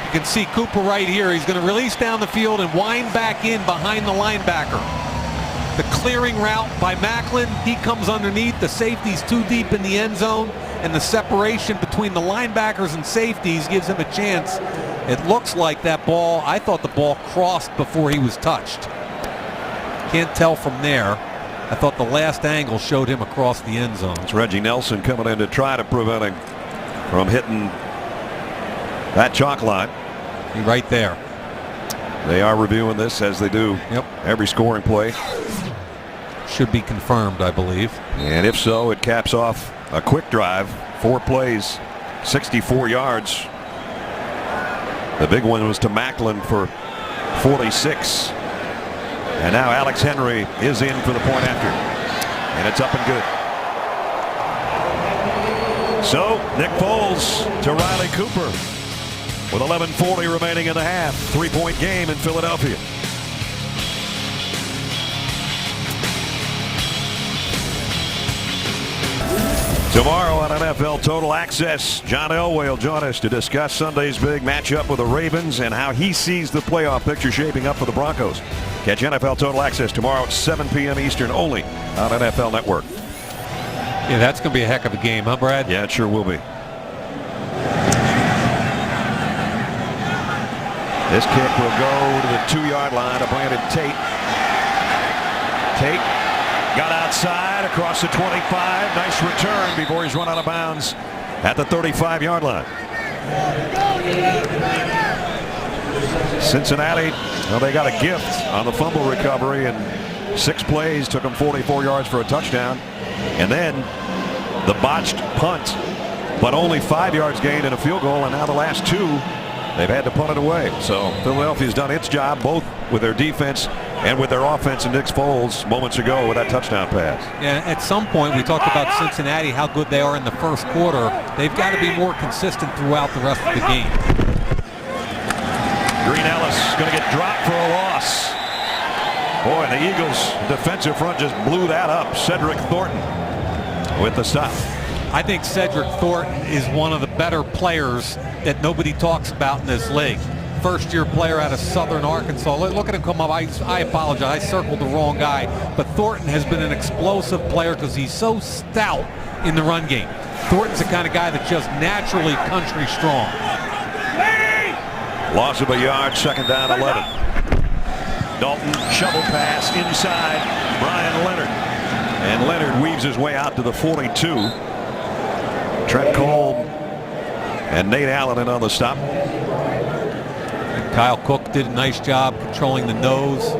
You can see Cooper right here. He's going to release down the field and wind back in behind the linebacker. The clearing route by Macklin, he comes underneath. The safety's too deep in the end zone, and the separation between the linebackers and safeties gives him a chance. It looks like that ball, I thought the ball crossed before he was touched. Can't tell from there. I thought the last angle showed him across the end zone. It's Reggie Nelson coming in to try to prevent him from hitting that chalk line. Right there. They are reviewing this as they do every scoring play. Should be confirmed, I believe. And if so, it caps off a quick drive. 4 plays, 64 yards. The big one was to Macklin for 46. And now Alex Henry is in for the point after. And it's up and good. So Nick Foles to Riley Cooper with 11:40 remaining in the half. 3-point game in Philadelphia. Tomorrow on NFL Total Access, John Elway will join us to discuss Sunday's big matchup with the Ravens and how he sees the playoff picture shaping up for the Broncos. Catch NFL Total Access tomorrow at 7 p.m. Eastern only on NFL Network. Yeah, that's going to be a heck of a game, huh, Brad? Yeah, it sure will be. This kick will go to the 2-yard line to Brandon Tate. Tate got outside across the 25. Nice return before he's run out of bounds at the 35-yard line. Cincinnati, well, they got a gift on the fumble recovery, and 6 plays took them 44 yards for a touchdown. And then the botched punt, but only 5 yards gained and a field goal, and now the last 2 they've had to punt it away. So Philadelphia's done its job both with their defense and with their offense, and Nick Foles moments ago with that touchdown pass. Yeah, at some point we talked about Cincinnati, how good they are in the first quarter. They've got to be more consistent throughout the rest of the game. Green Ellis going to get dropped for a loss. Boy, the Eagles defensive front just blew that up. Cedric Thornton with the stop. I think Cedric Thornton is one of the better players that nobody talks about in this league. First-year player out of Southern Arkansas. Look at him come up. I apologize. I circled the wrong guy. But Thornton has been an explosive player because he's so stout in the run game. Thornton's the kind of guy that's just naturally country strong. Loss of a yard, 2nd down, 11. Dalton shovel pass inside Brian Leonard. And Leonard weaves his way out to the 42. Trent Cole and Nate Allen in on the stop. Kyle Cook did a nice job controlling the nose.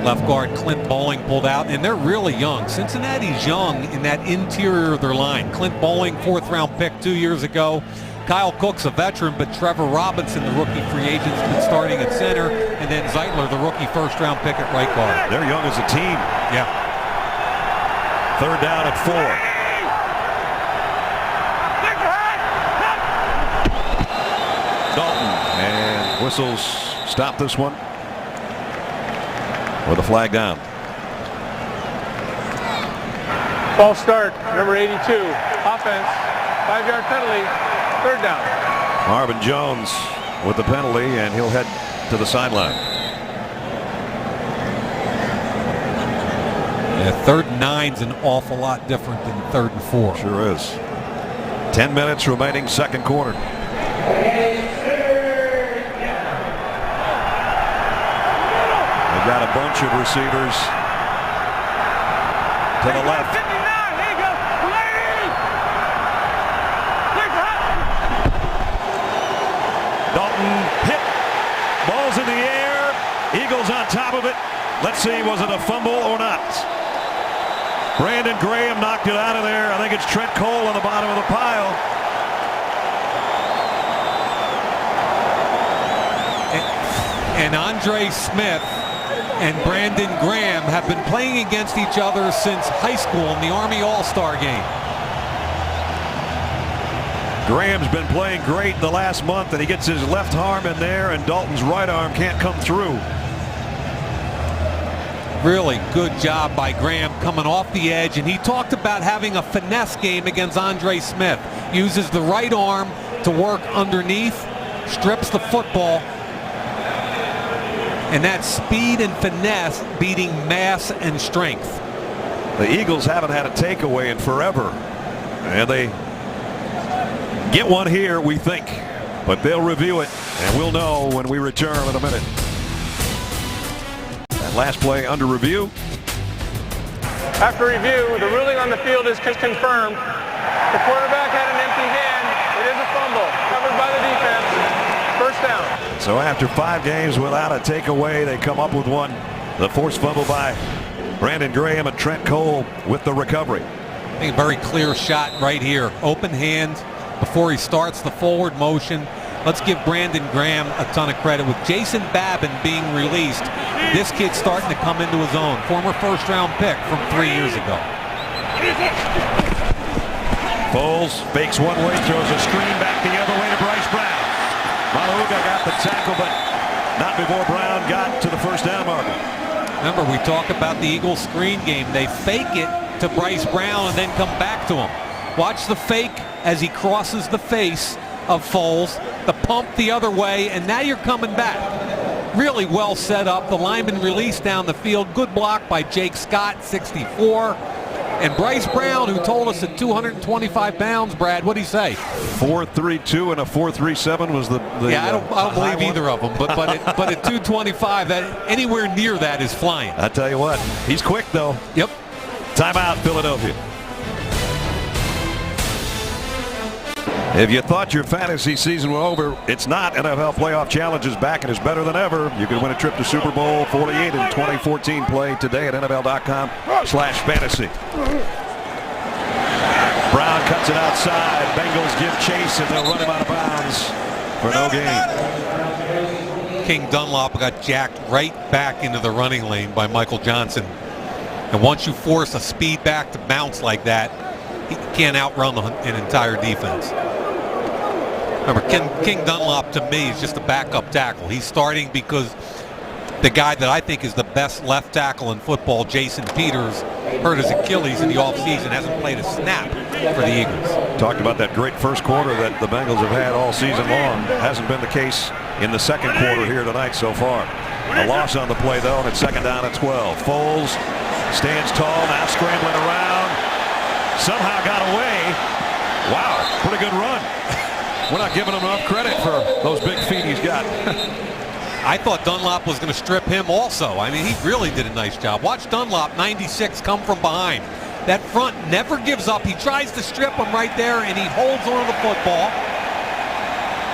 Left guard Clint Bowling pulled out, and they're really young. Cincinnati's young in that interior of their line. Clint Bowling, 4th round pick 2 years ago. Kyle Cook's a veteran, but Trevor Robinson, the rookie free agent, has been starting at center, and then Zeitler, the rookie first-round pick at right guard. They're young as a team. Yeah. 3rd down and 4. Dalton, and whistles stop this one with a flag down. False start, number 82. Offense, 5-yard penalty, 3rd down. Marvin Jones with the penalty, and he'll head to the sideline. Yeah, 3rd and 9's an awful lot different than 3rd and 4. Sure is. 10 minutes remaining, second quarter. They've got a bunch of receivers to the left. Dalton hit. Ball's in the air. Eagles on top of it. Let's see, was it a fumble or not? Brandon Graham knocked it out of there. I think it's Trent Cole on the bottom of the pile. And Andre Smith and Brandon Graham have been playing against each other since high school in the Army All-Star game. Graham's been playing great the last month, and he gets his left arm in there, and Dalton's right arm can't come through. Really good job by Graham coming off the edge, and he talked about having a finesse game against Andre Smith. Uses the right arm to work underneath, strips the football, and that speed and finesse beating mass and strength. The Eagles haven't had a takeaway in forever, and they get one here, we think, but they'll review it, and we'll know when we return in a minute. That last play under review. After review, the ruling on the field is confirmed. The quarterback had an empty hand. It is a fumble covered by the defense. First down. So after 5 games without a takeaway, they come up with one. The forced fumble by Brandon Graham, and Trent Cole with the recovery. I think a very clear shot right here. Open hand before he starts the forward motion. Let's give Brandon Graham a ton of credit. With Jason Babin being released, this kid's starting to come into his own. Former first-round pick from 3 years ago. Foles fakes one way, throws a screen back the other way to Bryce Brown. Maluga got the tackle, but not before Brown got to the first down marker. Remember, we talk about the Eagles screen game. They fake it to Bryce Brown and then come back to him. Watch the fake as he crosses the face of Foles, the pump the other way, and now you're coming back. Really well set up. The lineman released down the field. Good block by Jake Scott, 64. And Bryce Brown, who told us at 225 pounds, Brad, what'd he say? 4.32 and a 4.37 was the yeah, I don't believe either of them, but at 225, that anywhere near that is flying. I tell you what, he's quick though. Yep. Timeout, Philadelphia. If you thought your fantasy season was over, it's not. NFL Playoff Challenge is back and is better than ever. You can win a trip to Super Bowl 48 in 2014. Play today at NFL.com/fantasy. Brown cuts it outside. Bengals give chase, and they'll run him out of bounds for no gain. King Dunlop got jacked right back into the running lane by Michael Johnson. And once you force a speed back to bounce like that, he can't outrun an entire defense. Remember, King Dunlop to me is just a backup tackle. He's starting because the guy that I think is the best left tackle in football, Jason Peters, hurt his Achilles in the offseason, hasn't played a snap for the Eagles. Talked about that great first quarter that the Bengals have had all season long. Hasn't been the case in the second quarter here tonight so far. A loss on the play, though, and it's second down at 12. Foles stands tall, now scrambling around. Somehow got away. Wow, pretty good run. We're not giving him enough credit for those big feet he's got. I thought Dunlop was going to strip him also. I mean, he really did a nice job. Watch Dunlop, 96, come from behind. That front never gives up. He tries to strip him right there, and he holds on to the football.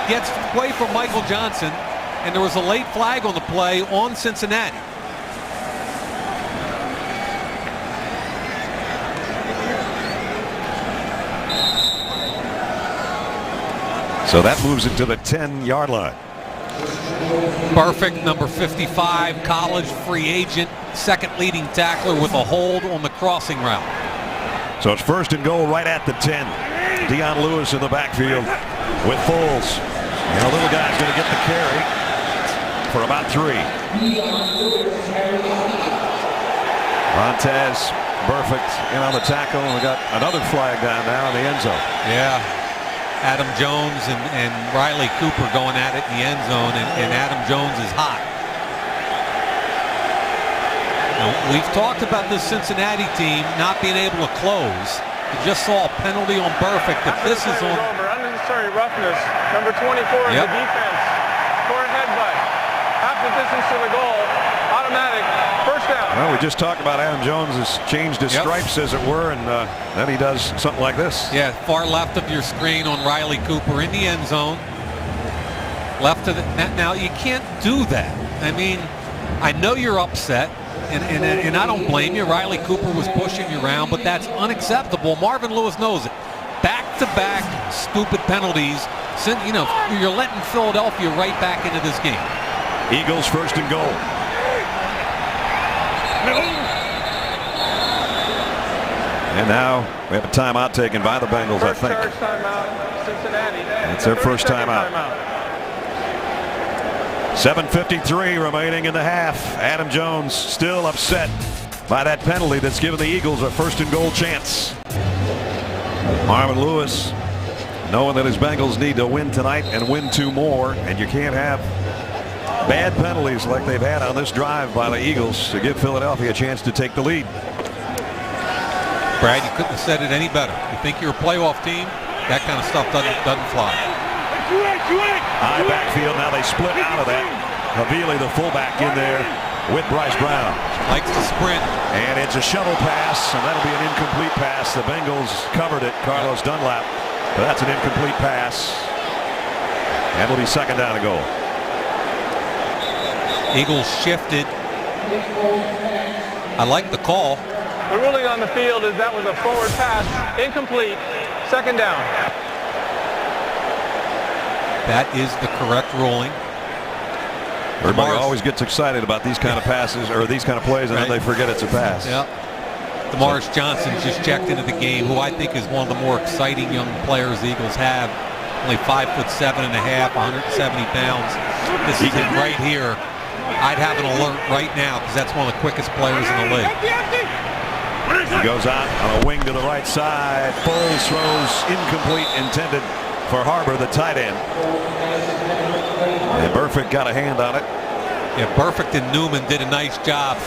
Gets away from Michael Johnson, and there was a late flag on the play on Cincinnati. So that moves it to the 10-yard line. Perfect, number 55, college free agent, second leading tackler with a hold on the crossing route. So it's first and goal right at the 10. Dion Lewis in the backfield with Foles. And the little guy's going to get the carry for about 3. Montez perfect in on the tackle, and we got another flag down now in the end zone. Yeah. Adam Jones and Riley Cooper going at it in the end zone, and Adam Jones is hot. Now, we've talked about this Cincinnati team not being able to close. You just saw a penalty on Perfect. If this is on unnecessary roughness, number 24 in the defense for a headbutt. Half the distance to the goal, automatic, first down. Well, we just talked about Adam Jones has changed his stripes, as it were, and then he does something like this. Yeah, far left of your screen on Riley Cooper in the end zone. Left of the now you can't do that. I mean, I know you're upset, and I don't blame you. Riley Cooper was pushing you around, but that's unacceptable. Marvin Lewis knows it. Back-to-back stupid penalties. You know, you're letting Philadelphia right back into this game. Eagles first and goal. And now we have a timeout taken by the Bengals, I think. First timeout, Cincinnati. That's their first timeout. 7:53 remaining in the half. Adam Jones still upset by that penalty that's given the Eagles a first and goal chance. Marvin Lewis, knowing that his Bengals need to win tonight and win 2 more, and you can't have bad penalties like they've had on this drive by the Eagles to give Philadelphia a chance to take the lead. Brad, you couldn't have said it any better. You think you're a playoff team? That kind of stuff doesn't fly. High backfield. Now they split out of that. Havili, the fullback, in there with Bryce Brown. Likes to sprint. And it's a shovel pass, and that'll be an incomplete pass. The Bengals covered it. Carlos Dunlap. But that's an incomplete pass. And it'll be second down and goal. Eagles shifted. I like the call. The ruling on the field is that was a forward pass, incomplete, second down. That is the correct ruling. Everybody always gets excited about these kind of passes or these kind of plays, and then they forget it's a pass. Yeah. Damaris Johnson just checked into the game, who I think is one of the more exciting young players the Eagles have. Only 5'7.5", 170 pounds. This is him right here. I'd have an alert right now because that's one of the quickest players in the league. He goes out on a wing to the right side. Foles throws incomplete, intended for Harbor, the tight end. And Burfict got a hand on it. Yeah, Burfict and Newman did a nice job.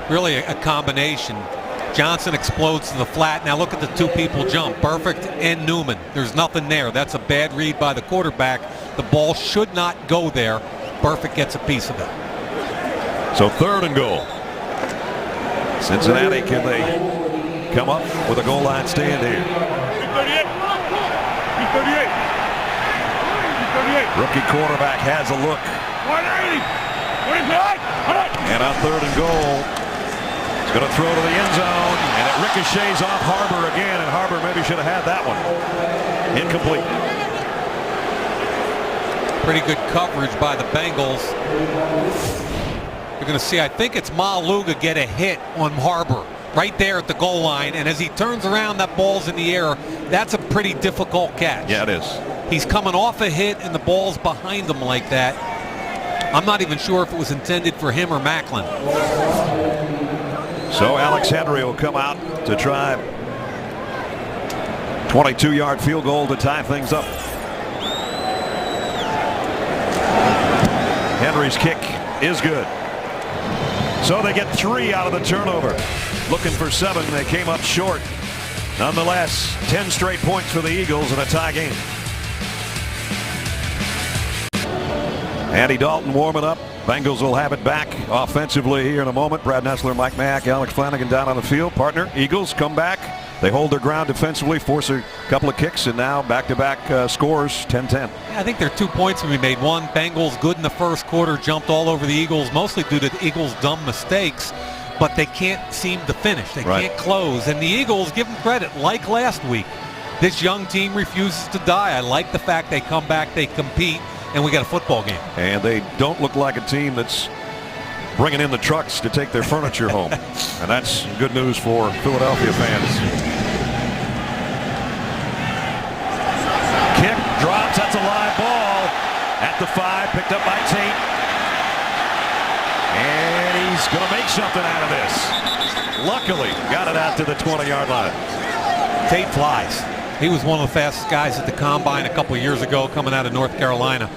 Really a combination. Johnson explodes to the flat. Now look at the 2 people jump. Burfict and Newman. There's nothing there. That's a bad read by the quarterback. The ball should not go there. Burfict gets a piece of it. So third and goal. Cincinnati, can they come up with a goal line stand here? Rookie quarterback has a look. And on third and goal, he's going to throw to the end zone, and it ricochets off Harbor again, and Harbor maybe should have had that one. Incomplete. Pretty good coverage by the Bengals. You're going to see, I think it's Maluga get a hit on Harbor right there at the goal line, and as he turns around, that ball's in the air. That's a pretty difficult catch. Yeah, it is. He's coming off a hit, and the ball's behind him like that. I'm not even sure if it was intended for him or Macklin. So Alex Henry will come out to try 22-yard field goal to tie things up. Henry's kick is good. So they get 3 out of the turnover. Looking for 7. They came up short. Nonetheless, 10 straight points for the Eagles in a tie game. Andy Dalton warming up. Bengals will have it back offensively here in a moment. Brad Nessler, Mike Mack, Alex Flanagan down on the field. Partner, Eagles come back. They hold their ground defensively, force a couple of kicks, and now back-to-back scores, 10-10. Yeah, I think there are 2 points to be made. One, Bengals good in the first quarter, jumped all over the Eagles, mostly due to the Eagles' dumb mistakes, but they can't seem to finish. They can't close. And the Eagles, give them credit, like last week, this young team refuses to die. I like the fact they come back, they compete, and we got a football game. And they don't look like a team that's bringing in the trucks to take their furniture home. And that's good news for Philadelphia fans. Kick drops. That's a live ball at the 5, picked up by Tate. And he's going to make something out of this. Luckily, got it out to the 20-yard line. Tate flies. He was one of the fastest guys at the combine a couple years ago coming out of North Carolina.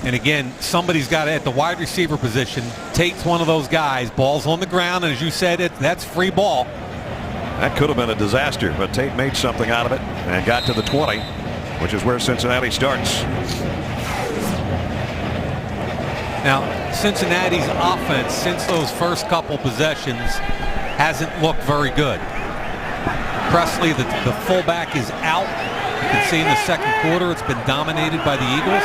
And again, somebody's got it at the wide receiver position. Tate's one of those guys. Ball's on the ground, and as you said, that's free ball. That could have been a disaster, but Tate made something out of it and got to the 20, which is where Cincinnati starts. Now, Cincinnati's offense, since those first couple possessions, hasn't looked very good. Presley, the fullback, is out. You can see in the second quarter it's been dominated by the Eagles.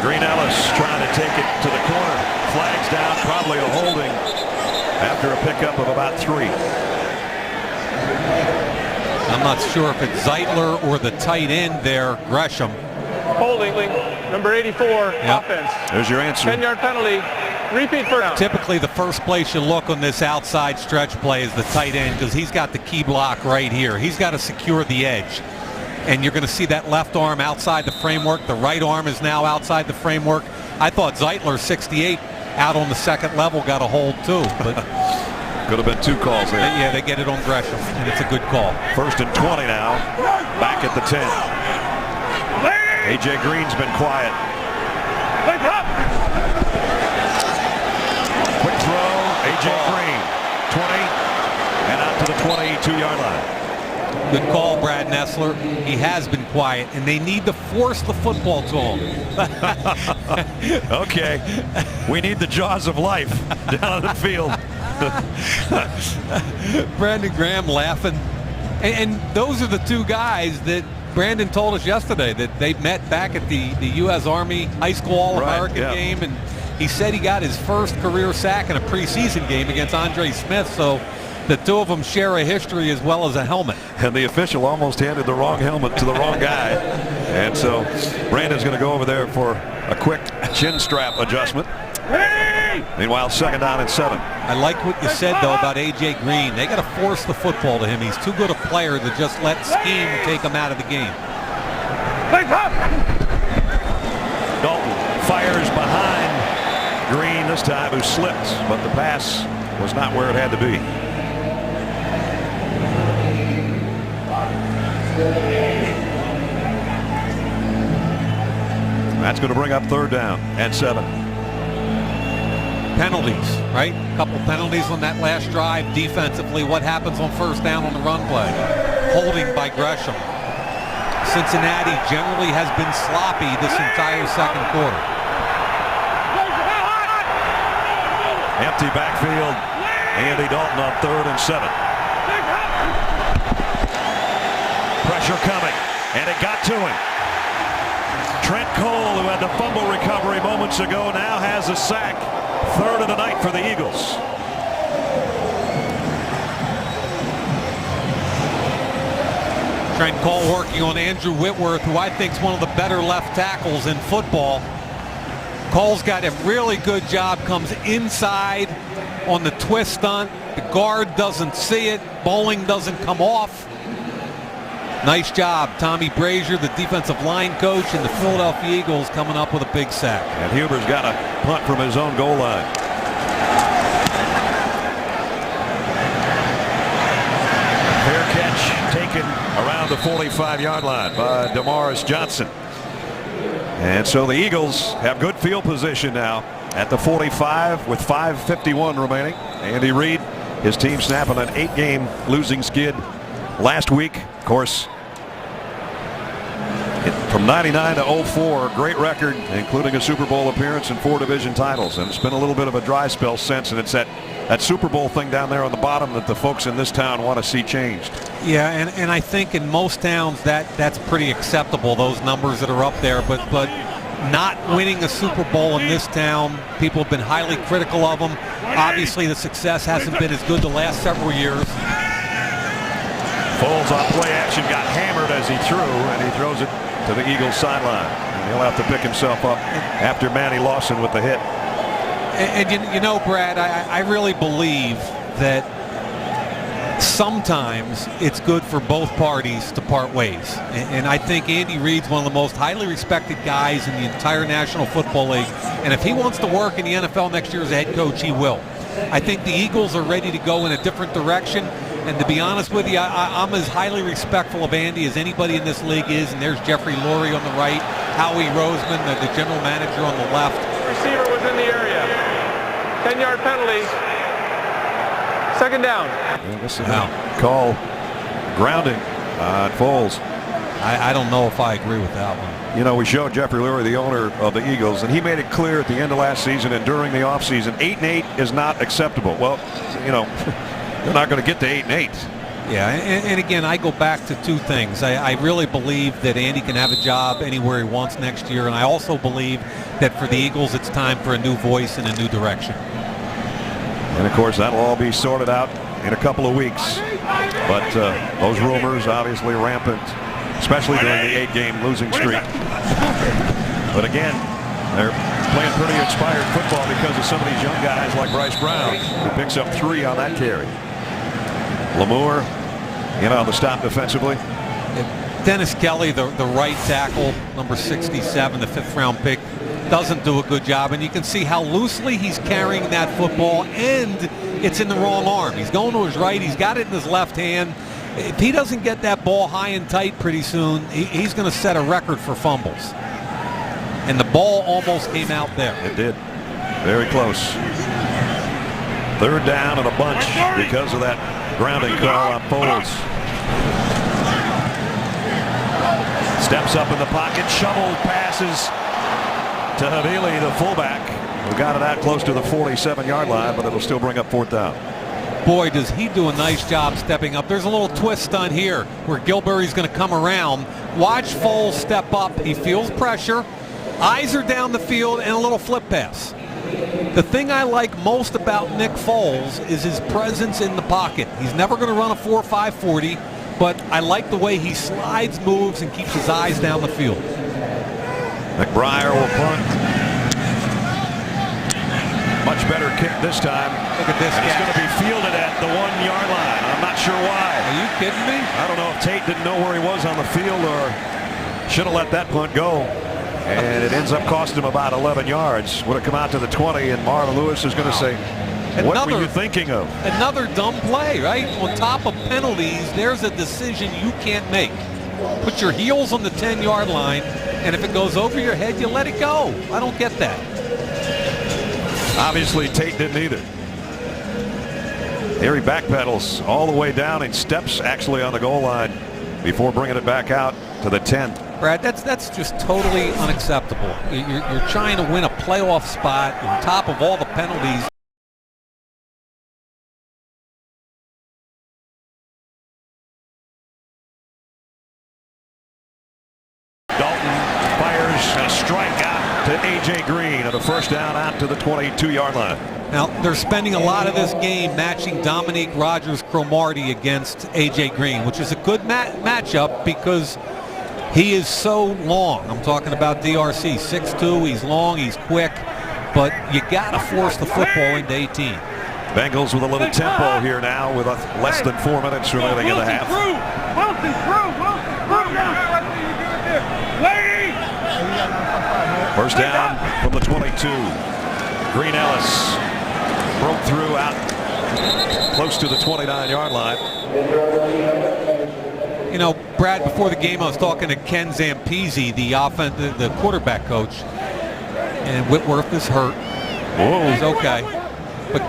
Green Ellis trying to take it to the corner. Flags down, probably a holding after a pickup of about 3. I'm not sure if it's Zeitler or the tight end there, Gresham. Holding, number 84, offense. There's your answer. 10-yard penalty. Repeat first down. Typically the first place you look on this outside stretch play is the tight end because he's got the key block right here. He's got to secure the edge. And you're going to see that left arm outside the framework. The right arm is now outside the framework. I thought Zeitler, 68, out on the second level, got a hold too. But could have been 2 calls there. Yeah, they get it on Gresham, and it's a good call. 1st and 20 now. Back at the 10. A.J. Green's been quiet. Quick throw. A.J. Green. 20. And out to the 22-yard line. Good call, Brad Nessler. He has been quiet, and they need to force the football to him. Okay. We need the jaws of life down the field. Brandon Graham laughing. And those are the 2 guys that Brandon told us yesterday that they met back at the U.S. Army High School All-American game, and he said he got his first career sack in a preseason game against Andre Smith, so the 2 of them share a history as well as a helmet. And the official almost handed the wrong helmet to the wrong guy. And so Brandon's going to go over there for a quick chin strap adjustment. Meanwhile, 2nd down and 7. I like what you said, though, about A.J. Green. They got to force the football to him. He's too good a player to just let scheme take him out of the game. Dalton fires behind Green this time, who slipped, but the pass was not where it had to be. That's going to bring up 3rd down and 7. Penalties, right? A couple penalties on that last drive. Defensively, what happens on 1st down on the run play? Holding by Gresham. Cincinnati generally has been sloppy this entire second quarter. Empty backfield. Andy Dalton on 3rd and 7. Pressure coming, and it got to him. Trent Cole, who had the fumble recovery moments ago, now has a sack. 3rd of the night for the Eagles. Trent Cole working on Andrew Whitworth, who I think is one of the better left tackles in football. Cole's got a really good job, comes inside on the twist stunt. The guard doesn't see it. Bowling doesn't come off. Nice job. Tommy Brazier, the defensive line coach, and the Philadelphia Eagles coming up with a big sack. And Huber's got a punt from his own goal line. Fair catch taken around the 45-yard line by Damaris Johnson. And so the Eagles have good field position now at the 45 with 5:51 remaining. Andy Reid, his team snapping an 8-game losing skid last week. Of course, from 99 to 04, great record, including a Super Bowl appearance and 4 division titles. And it's been a little bit of a dry spell since, and it's that Super Bowl thing down there on the bottom that the folks in this town want to see changed. Yeah, and I think in most towns that's pretty acceptable, those numbers that are up there. But not winning a Super Bowl in this town. People have been highly critical of him. Obviously, the success hasn't been as good the last several years. Foles on play action got hammered as he threw, and he throws it to the Eagles sideline. And he'll have to pick himself up after Manny Lawson with the hit. And you know, Brad, I really believe that sometimes it's good for both parties to part ways. And I think Andy Reid's one of the most highly respected guys in the entire National Football League. And if he wants to work in the NFL next year as a head coach, he will. I think the Eagles are ready to go in a different direction. And to be honest with you, I'm as highly respectful of Andy as anybody in this league is. And there's Jeffrey Lurie on the right, Howie Roseman, the general manager, on the left. Receiver was in the area. 10-yard penalty. Second down. This is call grounding on Foles. I don't know if I agree with that one. You know, we showed Jeffrey Lurie, the owner of the Eagles, and he made it clear at the end of last season and during the offseason, 8-8 is not acceptable. Well, you know, they're not going to get to 8-8. Yeah, and again, I go back to two things. I really believe that Andy can have a job anywhere he wants next year, and I also believe that for the Eagles, it's time for a new voice and a new direction. And, of course, that'll all be sorted out in a couple of weeks. But those rumors obviously rampant, especially during the 8-game losing streak. But, again, they're playing pretty inspired football because of some of these young guys like Bryce Brown, who picks up 3 on that carry. Lamour, you know, the stop defensively. Dennis Kelly, the right tackle, number 67, the 5th-round pick, doesn't do a good job, and you can see how loosely he's carrying that football, and it's in the wrong arm. He's going to his right. He's got it in his left hand. If he doesn't get that ball high and tight pretty soon, he's going to set a record for fumbles. And the ball almost came out there. It did. Very close. 3rd down and a bunch because of that grounding call on Foles. Steps up in the pocket, shoveled passes to Havili, the fullback, who got it out close to the 47-yard line, but it'll still bring up 4th down. Boy, does he do a nice job stepping up. There's a little twist on here where Gilberry's going to come around. Watch Foles step up. He feels pressure. Eyes are down the field and a little flip pass. The thing I like most about Nick Foles is his presence in the pocket. He's never going to run a 4.5 40, but I like the way he slides, moves, and keeps his eyes down the field. McBriar will punt. Much better kick this time. Look at this. It's going to be fielded at the 1-yard line. I'm not sure why. Are you kidding me? I don't know if Tate didn't know where he was on the field or should have let that punt go. And it ends up costing him about 11 yards. Would have come out to the 20, and Marvin Lewis is going to say, what were you thinking of? Another dumb play, right? On top of penalties, there's a decision you can't make. Put your heels on the 10-yard line, and if it goes over your head, you let it go. I don't get that. Obviously, Tate didn't either. Here he backpedals all the way down and steps actually on the goal line before bringing it back out to the 10. Brad, that's just totally unacceptable. You're trying to win a playoff spot on top of all the penalties. Dalton fires a strike out to A.J. Green at a 1st down out to the 22-yard line. Now, they're spending a lot of this game matching Dominique Rodgers-Cromartie against A.J. Green, which is a good matchup because he is so long. I'm talking about DRC, 6'2", he's long, he's quick, but you got to force the football into 18. Bengals with a little tempo here now with less than 4 minutes remaining in the half. First down from the 22. Green Ellis broke through out close to the 29-yard line. You know, Brad, before the game I was talking to Ken Zampese, the quarterback coach, and Whitworth is hurt. Whoa. He's okay. But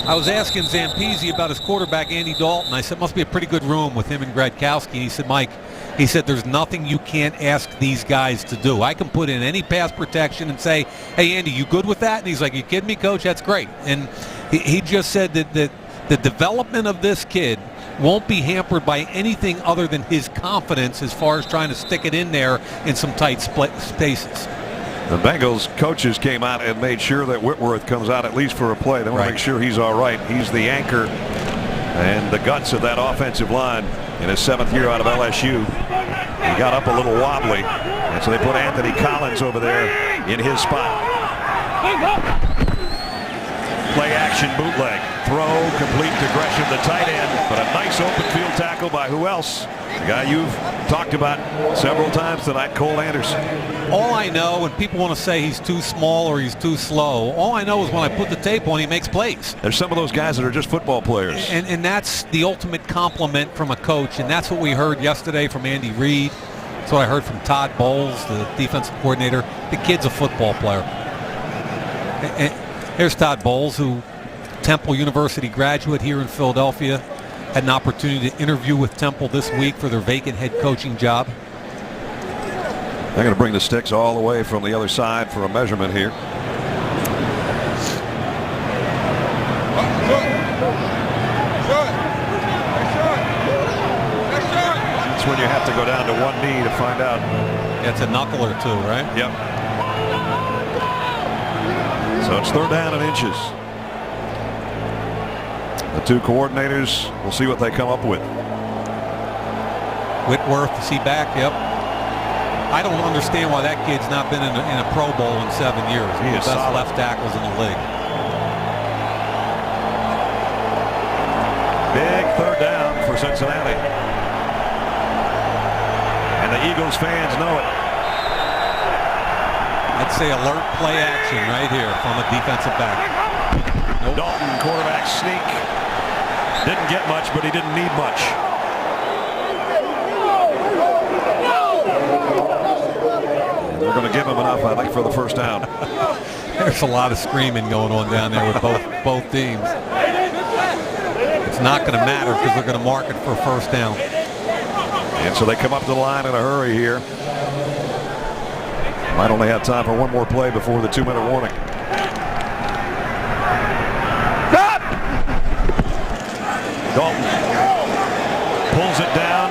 I was asking Zampese about his quarterback, Andy Dalton. I said, must be a pretty good room with him and Gradkowski. He said, Mike, he said, there's nothing you can't ask these guys to do. I can put in any pass protection and say, hey, Andy, you good with that? And he's like, you kidding me, Coach? That's great. And he just said that the development of this kid won't be hampered by anything other than his confidence as far as trying to stick it in there in some tight spaces. The Bengals coaches came out and made sure that Whitworth comes out at least for a play. They want to make sure he's all right. He's the anchor and the guts of that offensive line in his 7th year out of LSU. He got up a little wobbly, and so they put Anthony Collins over there in his spot. Play action bootleg. Throw complete to Gresham, the tight end, but a nice open field tackle by who else? The guy you've talked about several times tonight, Cole Anderson. All I know, when people want to say he's too small or he's too slow, all I know is when I put the tape on, he makes plays. There's some of those guys that are just football players. And that's the ultimate compliment from a coach, and that's what we heard yesterday from Andy Reid. That's what I heard from Todd Bowles, the defensive coordinator. The kid's a football player. And here's Todd Bowles, who Temple University graduate here in Philadelphia. Had an opportunity to interview with Temple this week for their vacant head coaching job. They're going to bring the sticks all the way from the other side for a measurement here. That's when you have to go down to one knee to find out. It's a knuckle or two, right? Yep. So it's 3rd down and inches. The two coordinators, we'll see what they come up with. Whitworth, is he back? Yep. I don't understand why that kid's not been in a Pro Bowl in 7 years. He is the best solid. left tackles in the league. Big 3rd down for Cincinnati. And the Eagles fans know it. I'd say alert play action right here from a defensive back. Nope. Dalton, quarterback sneak. Didn't get much, but he didn't need much. And they're going to give him enough, I think, for the 1st down. There's a lot of screaming going on down there with both teams. It's not going to matter because they're going to mark it for 1st down. And so they come up to the line in a hurry here. Might only have time for one more play before the 2-minute warning. Dalton pulls it down.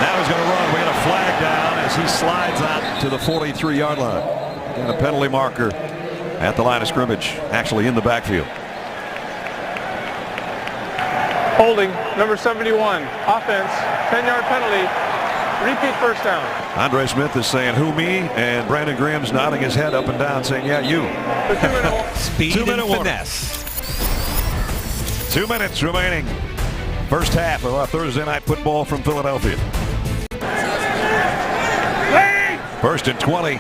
Now he's going to run. We got a flag down as he slides out to the 43-yard line. And a penalty marker at the line of scrimmage, actually in the backfield. Holding, number 71. Offense, 10-yard penalty. Repeat 1st down. Andre Smith is saying, who me? And Brandon Graham's nodding his head up and down saying, yeah, you. Speed and finesse. 2 minutes remaining. 1st half of our Thursday night football from Philadelphia. 1st and 20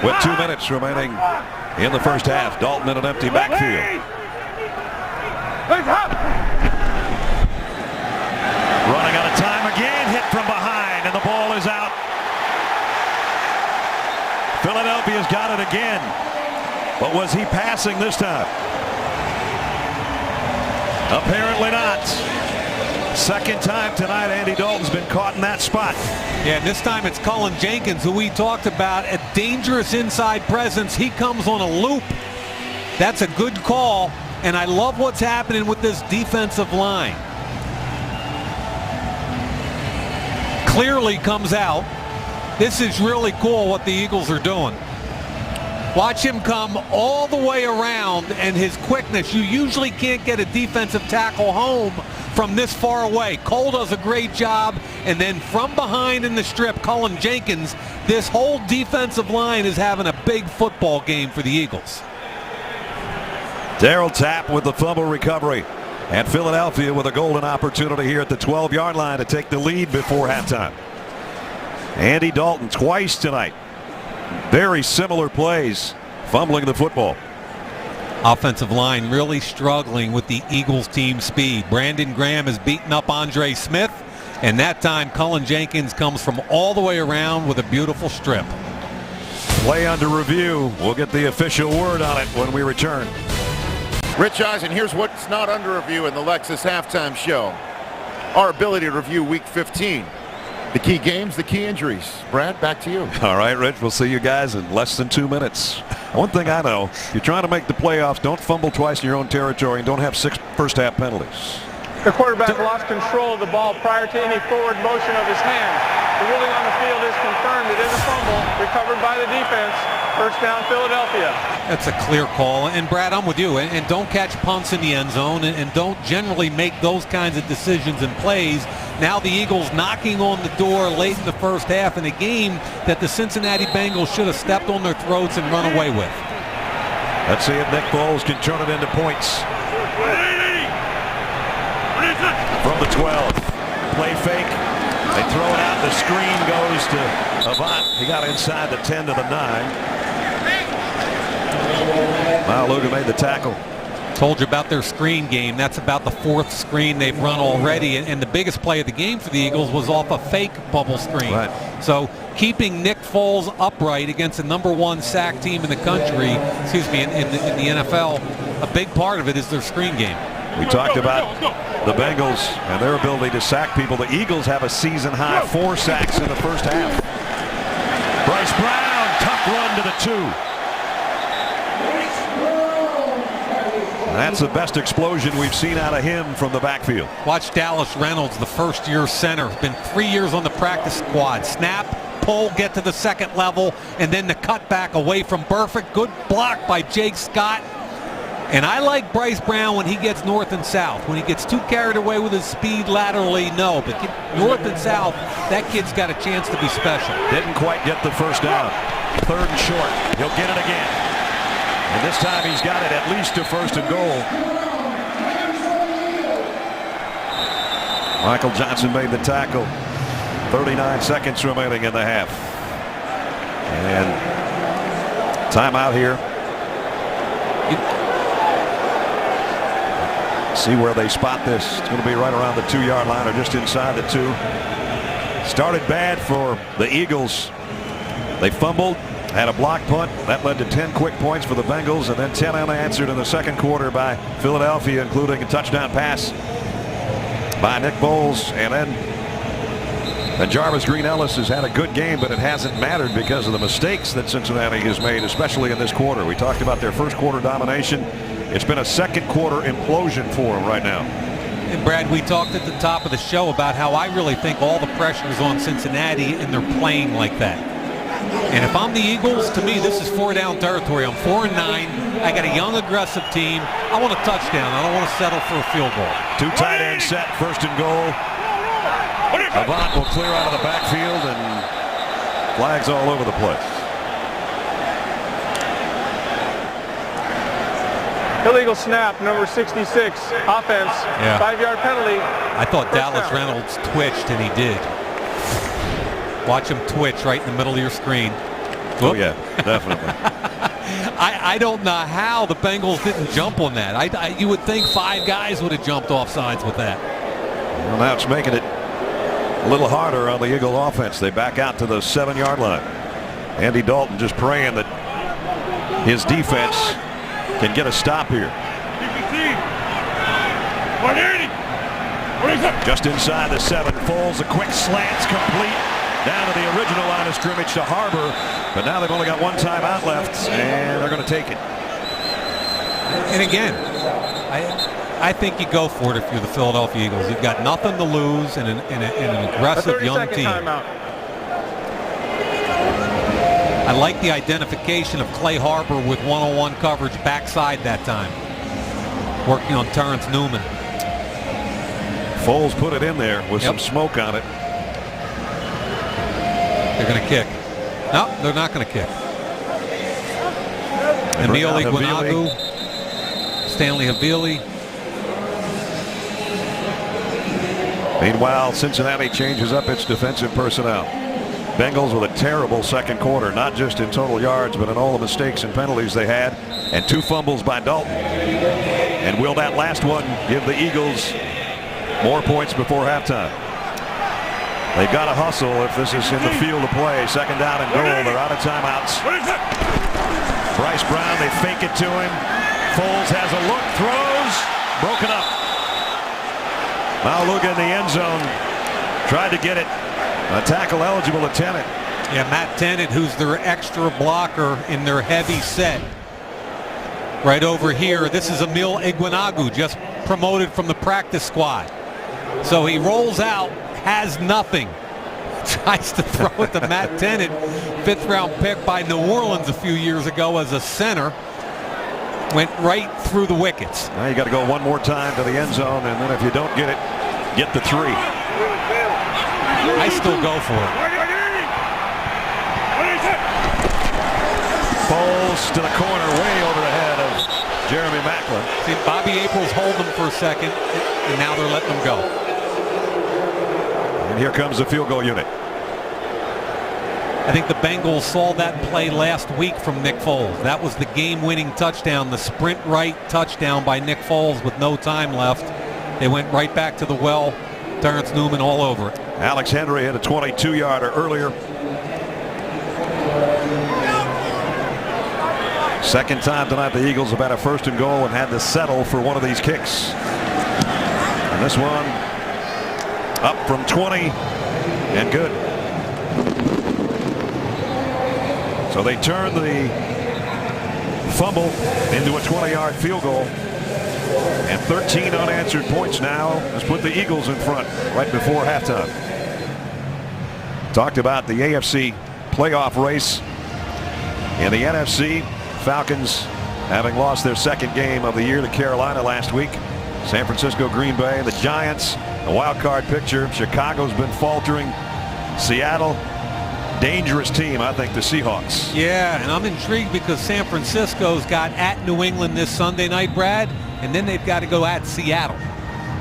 with 2 minutes remaining in the 1st half. Dalton in an empty backfield. Running out of time again, hit from behind, and the ball is out. Philadelphia's got it again. But was he passing this time? Apparently not. 2nd time tonight, Andy Dalton's been caught in that spot. Yeah, and this time it's Cullen Jenkins, who we talked about, a dangerous inside presence. He comes on a loop. That's a good call, and I love what's happening with this defensive line. Clearly comes out. This is really cool what the Eagles are doing. Watch him come all the way around, and his quickness. You usually can't get a defensive tackle home from this far away. Cole does a great job, and then from behind in the strip, Cullen Jenkins. This whole defensive line is having a big football game for the Eagles. Darryl Tapp with the fumble recovery. And Philadelphia with a golden opportunity here at the 12-yard line to take the lead before halftime. Andy Dalton twice tonight. Very similar plays, fumbling the football. Offensive line really struggling with the Eagles team speed. Brandon Graham has beaten up Andre Smith, and that time Cullen Jenkins comes from all the way around with a beautiful strip. Play under review. We'll get the official word on it when we return. Rich Eisen, here's what's not under review in the Lexus halftime show. Our ability to review week 15. The key games, the key injuries. Brad, back to you. All right, Rich, we'll see you guys in less than 2 minutes. One thing I know, you're trying to make the playoffs, don't fumble twice in your own territory, and don't have 6 first-half penalties. The quarterback lost control of the ball prior to any forward motion of his hand. The ruling on the field is confirmed. It is a fumble recovered by the defense. First down, Philadelphia. That's a clear call. And Brad, I'm with you. And don't catch punts in the end zone, and don't generally make those kinds of decisions and plays. Now the Eagles knocking on the door late in the first half in a game that the Cincinnati Bengals should have stepped on their throats and run away with. Let's see if Nick Foles can turn it into points. From the 12. Play fake. They throw it out. The screen goes to Avant. He got inside the 10 to the 9. Luga made the tackle. Told you about their screen game. That's about the fourth screen they've run already. And the biggest play of the game for the Eagles was off a fake bubble screen. Right. So keeping Nick Foles upright against the #1 sack team in the country, in the NFL, a big part of it is their screen game. We talked about the Bengals and their ability to sack people. The Eagles have a season-high 4 sacks in the first half. Bryce Brown, tough run to the 2. That's the best explosion we've seen out of him from the backfield. Watch Dallas Reynolds, the first-year center. Been 3 years on the practice squad. Snap, pull, get to the second level, and then the cutback away from Burfict. Good block by Jake Scott. And I like Bryce Brown when he gets north and south. When he gets too carried away with his speed laterally, no. But north and south, that kid's got a chance to be special. Didn't quite get the first down. 3rd and short. He'll get it again. And this time he's got it at least to 1st and goal. Michael Johnson made the tackle. 39 seconds remaining in the half. And timeout here. See where they spot this. It's going to be right around the 2-yard line or just inside the 2. Started bad for the Eagles. They fumbled, had a block punt. That led to 10 quick points for the Bengals, and then 10 unanswered in the second quarter by Philadelphia, including a touchdown pass by Nick Foles. And Jarvis Green-Ellis has had a good game, but it hasn't mattered because of the mistakes that Cincinnati has made, especially in this quarter. We talked about their first quarter domination. It's been a second quarter implosion for them right now. And Brad, we talked at the top of the show about how I really think all the pressure is on Cincinnati, and they're playing like that. And if I'm the Eagles, to me, this is 4-down territory. I'm 4-9. I got a young, aggressive team. I want a touchdown. I don't want to settle for a field goal. 2 tight ends set, 1st and goal. Avant will clear out of the backfield, and flags all over the place. Illegal snap, number 66, offense, 5-yard penalty. I thought Dallas Reynolds twitched, and he did. Watch him twitch right in the middle of your screen. Oh, yeah, definitely. I don't know how the Bengals didn't jump on that. You would think 5 guys would have jumped off sides with that. Well, now it's making it a little harder on the Eagle offense. They back out to the 7-yard line. Andy Dalton just praying that his defense can get a stop here. Just inside the 7. Foles, a quick slant's complete down to the original line of scrimmage to Harbor. But now they've only got 1 timeout left, and they're going to take it. And again, I think you go for it if you're the Philadelphia Eagles. You've got nothing to lose and an aggressive young team. Timeout. I like the identification of Clay Harbor with one-on-one coverage backside that time, working on Terrence Newman. Foles put it in there with some smoke on it. They're going to kick. No, they're not going to kick. Emil Iguanagu, Stanley Havili. Meanwhile, Cincinnati changes up its defensive personnel. Bengals with a terrible second quarter, not just in total yards, but in all the mistakes and penalties they had, and 2 fumbles by Dalton. And will that last one give the Eagles more points before halftime? They've got to hustle if this is in the field of play. 2nd down and goal. They're out of timeouts. Bryce Brown, they fake it to him. Foles has a look, throws, broken up. Luga in the end zone, tried to get it. A tackle eligible at Tennant. Yeah, Matt Tennant, who's their extra blocker in their heavy set. Right over here, this is Emil Iguanagu, just promoted from the practice squad. So he rolls out, has nothing. tries to throw it to Matt Tennant, 5th round pick by New Orleans a few years ago as a center. Went right through the wickets. Now you got to go one more time to the end zone, and then if you don't get it, get the 3. I still go for it. Foles to the corner, way over the head of Jeremy Maclin. See, Bobby April's holding them for a second, and now they're letting them go. And here comes the field goal unit. I think the Bengals saw that play last week from Nick Foles. That was the game-winning touchdown, the sprint right touchdown by Nick Foles with no time left. They went right back to the well. Terrence Newman all over it. Alex Henry hit a 22-yarder earlier. Second time tonight the Eagles have had a 1st and goal and had to settle for one of these kicks. And this one up from 20 and good. So they turn the fumble into a 20-yard field goal. And 13 unanswered points now has put the Eagles in front right before halftime. Talked about the AFC playoff race. In the NFC, Falcons having lost their 2nd game of the year to Carolina last week. San Francisco, Green Bay, the Giants, a wild card picture. Chicago's been faltering. Seattle, dangerous team, I think, the Seahawks. Yeah, and I'm intrigued because San Francisco's got at New England this Sunday night, Brad, and then they've got to go at Seattle.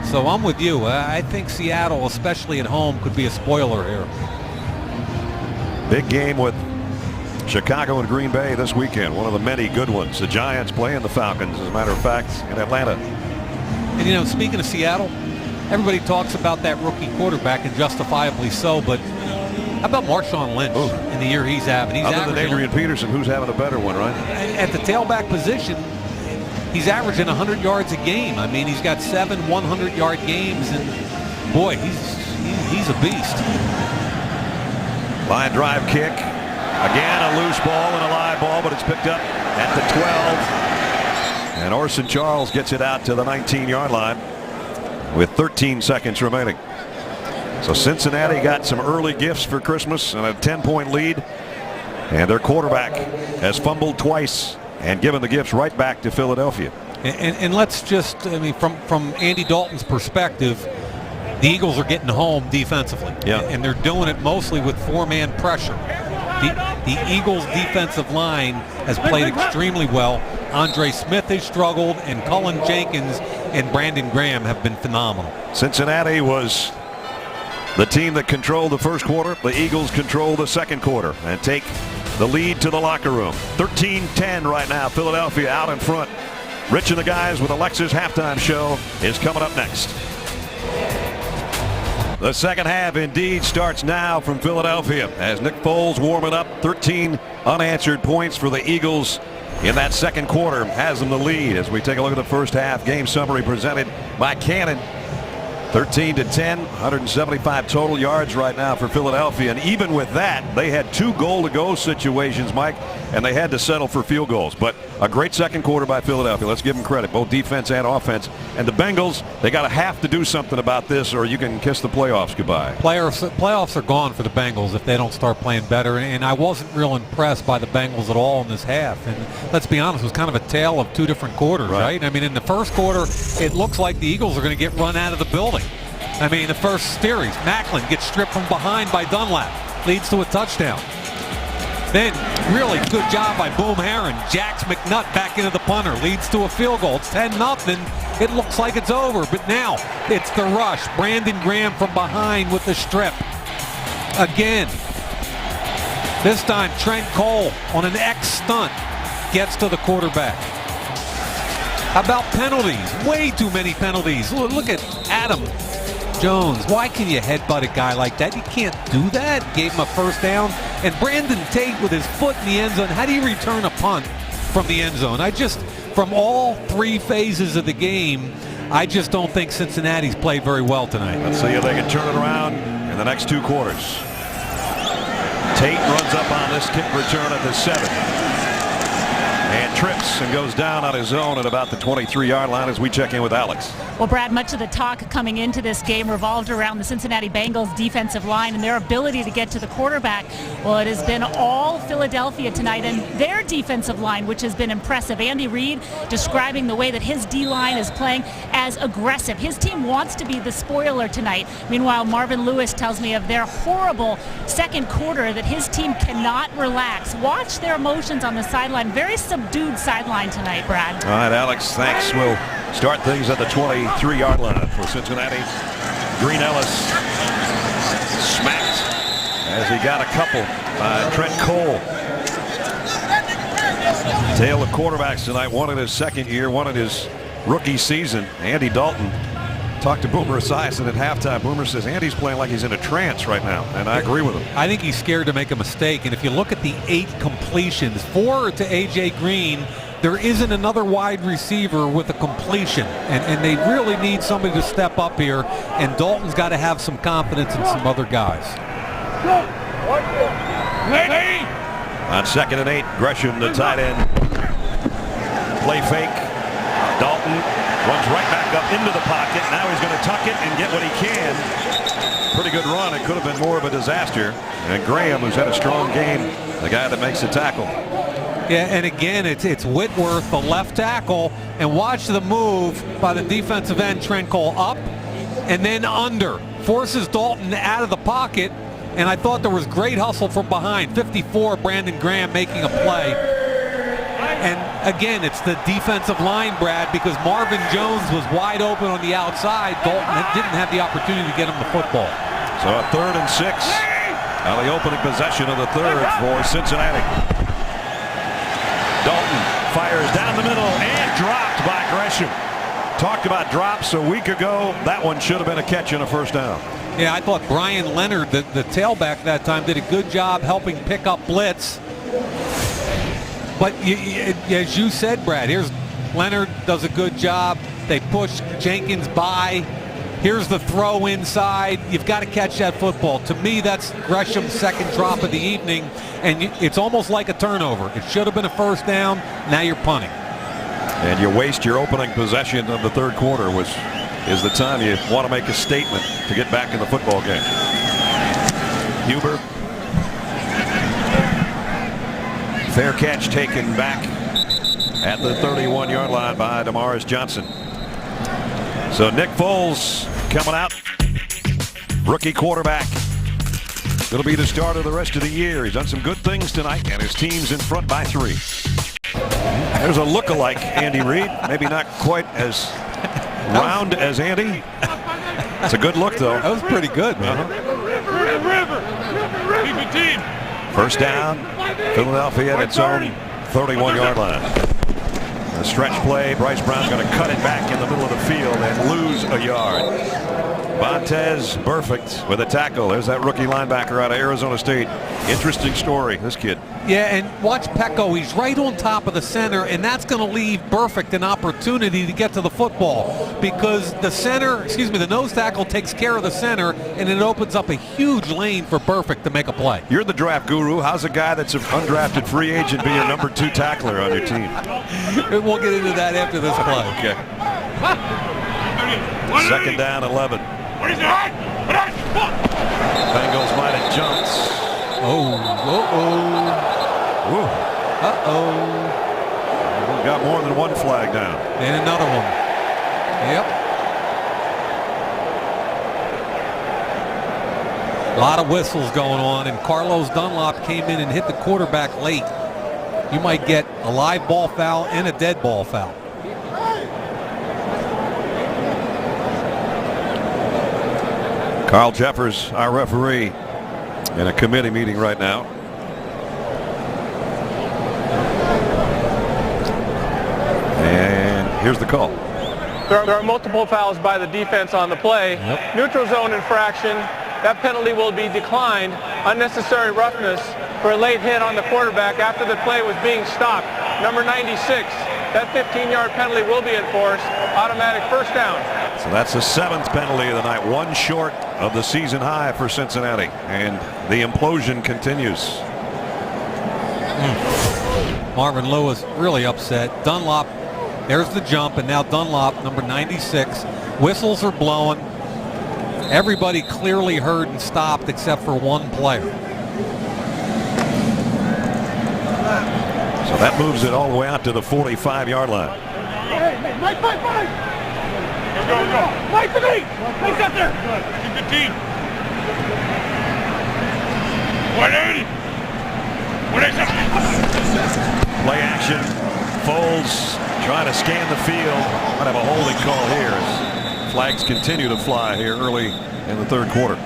So I'm with you. I think Seattle, especially at home, could be a spoiler here. Big game with Chicago and Green Bay this weekend. One of the many good ones. The Giants playing the Falcons, as a matter of fact, in Atlanta. And, you know, speaking of Seattle, everybody talks about that rookie quarterback, and justifiably so, but how about Marshawn Lynch in the year he's having? He's other than Adrian Peterson, who's having a better one, right? At the tailback position, he's averaging 100 yards a game. I mean, he's got 7 100-yard games, and boy, he's a beast. Line drive kick. Again, a loose ball and a live ball, but it's picked up at the 12. And Orson Charles gets it out to the 19-yard line with 13 seconds remaining. So Cincinnati got some early gifts for Christmas and a 10-point lead. And their quarterback has fumbled twice and given the gifts right back to Philadelphia. And let's just, I mean, from Andy Dalton's perspective, the Eagles are getting home defensively. Yeah. And they're doing it mostly with 4-man pressure. The Eagles' defensive line has played extremely well. Andre Smith has struggled, and Cullen Jenkins and Brandon Graham have been phenomenal. Cincinnati was the team that controlled the first quarter. The Eagles control the second quarter and take the lead to the locker room. 13-10 right now. Philadelphia out in front. Rich and the guys with Alexa's halftime show is coming up next. The second half indeed starts now from Philadelphia as Nick Foles warming up. 13 unanswered points for the Eagles in that second quarter. Has them the lead as we take a look at the first half. Game summary presented by Cannon. 13-10, 175 total yards right now for Philadelphia. And even with that, they had 2 goal-to-go situations, Mike, and they had to settle for field goals. But a great second quarter by Philadelphia. Let's give them credit, both defense and offense. And the Bengals, they got to have to do something about this or you can kiss the playoffs goodbye. Playoffs are gone for the Bengals if they don't start playing better. And I wasn't real impressed by the Bengals at all in this half. And let's be honest, it was kind of a tale of 2 different quarters, right? I mean, in the first quarter, it looks like the Eagles are going to get run out of the building. I mean, the first series, Maclin gets stripped from behind by Dunlap, leads to a touchdown. Then, really good job by Boom Herron. Jacks McNutt back into the punter, leads to a field goal. It's 10-0. It looks like it's over, but now it's the rush. Brandon Graham from behind with the strip. Again. This time, Trent Cole on an X stunt gets to the quarterback. How about penalties? Way too many penalties. Look at Adam Jones. Why can you headbutt a guy like that? You can't do that. Gave him a first down. And Brandon Tate with his foot in the end zone. How do you return a punt from the end zone? From all 3 phases of the game, I just don't think Cincinnati's played very well tonight. Let's see if they can turn it around in the next 2 quarters. Tate runs up on this kick return at the 7. and trips and goes down on his own at about the 23-yard line as we check in with Alex. Well, Brad, much of the talk coming into this game revolved around the Cincinnati Bengals defensive line and their ability to get to the quarterback. Well, it has been all Philadelphia tonight and their defensive line, which has been impressive. Andy Reid describing the way that his D-line is playing as aggressive. His team wants to be the spoiler tonight. Meanwhile, Marvin Lewis tells me of their horrible second quarter that his team cannot relax. Watch their emotions on the sideline. Very subdued sideline tonight, Brad. All right, Alex, thanks. We'll start things at the 23-yard line for Cincinnati. Green Ellis smacked as he got a couple by Trent Cole. Tale of quarterbacks tonight. One in his second year, one in his rookie season. Andy Dalton talked to Boomer Esiason at halftime. Boomer says Andy's playing like he's in a trance right now, and I agree with him. I think he's scared to make a mistake, and if you look at the 8 completions, 4 to A.J. Green, there isn't another wide receiver with a completion, and they really need somebody to step up here, and Dalton's got to have some confidence in some other guys. On 2nd and 8, Gresham, the tight end. Play fake. Dalton runs right back up into the pocket. Now he's going to tuck it and get what he can. Pretty good run. It could have been more of a disaster. And Graham, who's had a strong game, the guy that makes the tackle. Yeah, and again, it's Whitworth, the left tackle, and watch the move by the defensive end, Trent Cole, up and then under. Forces Dalton out of the pocket, and I thought there was great hustle from behind. 54, Brandon Graham making a play. And again, it's the defensive line, Brad, because Marvin Jones was wide open on the outside. Dalton didn't have the opportunity to get him the football. So a 3rd and 6 on the opening possession of the 3rd for Cincinnati. Dalton fires down the middle and dropped by Gresham. Talked about drops a week ago. That one should have been a catch and a first down. Yeah, I thought Brian Leonard, the tailback that time, did a good job helping pick up blitz. But as you said, Brad, here's Leonard does a good job. They push Jenkins by. Here's the throw inside. You've got to catch that football. To me, that's Gresham's second drop of the evening, and it's almost like a turnover. It should have been a first down. Now you're punting. And you waste your opening possession of the 3rd quarter, which is the time you want to make a statement to get back in the football game. Huber. Fair catch taken back at the 31-yard line by Demarcus Johnson. So Nick Foles coming out, rookie quarterback. It'll be the start of the rest of the year. He's done some good things tonight, and his team's in front by 3. There's a look-alike Andy Reid. Maybe not quite as round as Andy. It's a good look, though. That was pretty good, man. First down, Philadelphia at its own 31-yard line. A stretch play. Bryce Brown's going to cut it back in the middle of the field and lose a yard. Montez Burfict with a tackle. There's that rookie linebacker out of Arizona State. Interesting story, this kid. Yeah, and watch Pecco. He's right on top of the center, and that's going to leave Burfict an opportunity to get to the football because the nose tackle takes care of the center, and it opens up a huge lane for Burfict to make a play. You're the draft guru. How's a guy that's an undrafted free agent be your number 2 tackler on your team? We'll get into that after this play. Okay. 2nd down, 11. Bengals might have jumped. We've got more than one flag down. And another one. Yep. A lot of whistles going on, and Carlos Dunlop came in and hit the quarterback late. You might get a live ball foul and a dead ball foul. Carl Jeffers, our referee, in a committee meeting right now. And here's the call. There are multiple fouls by the defense on the play. Yep. Neutral zone infraction. That penalty will be declined. Unnecessary roughness for a late hit on the quarterback after the play was being stopped. Number 96. That 15-yard penalty will be enforced. Automatic first down. So that's the 7th penalty of the night. One short of the season high for Cincinnati. And the implosion continues. Marvin Lewis really upset. Dunlop, there's the jump, and now Dunlop, number 96. Whistles are blowing. Everybody clearly heard and stopped except for one player. So that moves it all the way out to the 45-yard line. Hey, Mike! Go. Mike, the knee! Mike's out there! Keep the team. 180! Play action. Foles trying to scan the field. Might have a holding call here as flags continue to fly here early in the third quarter.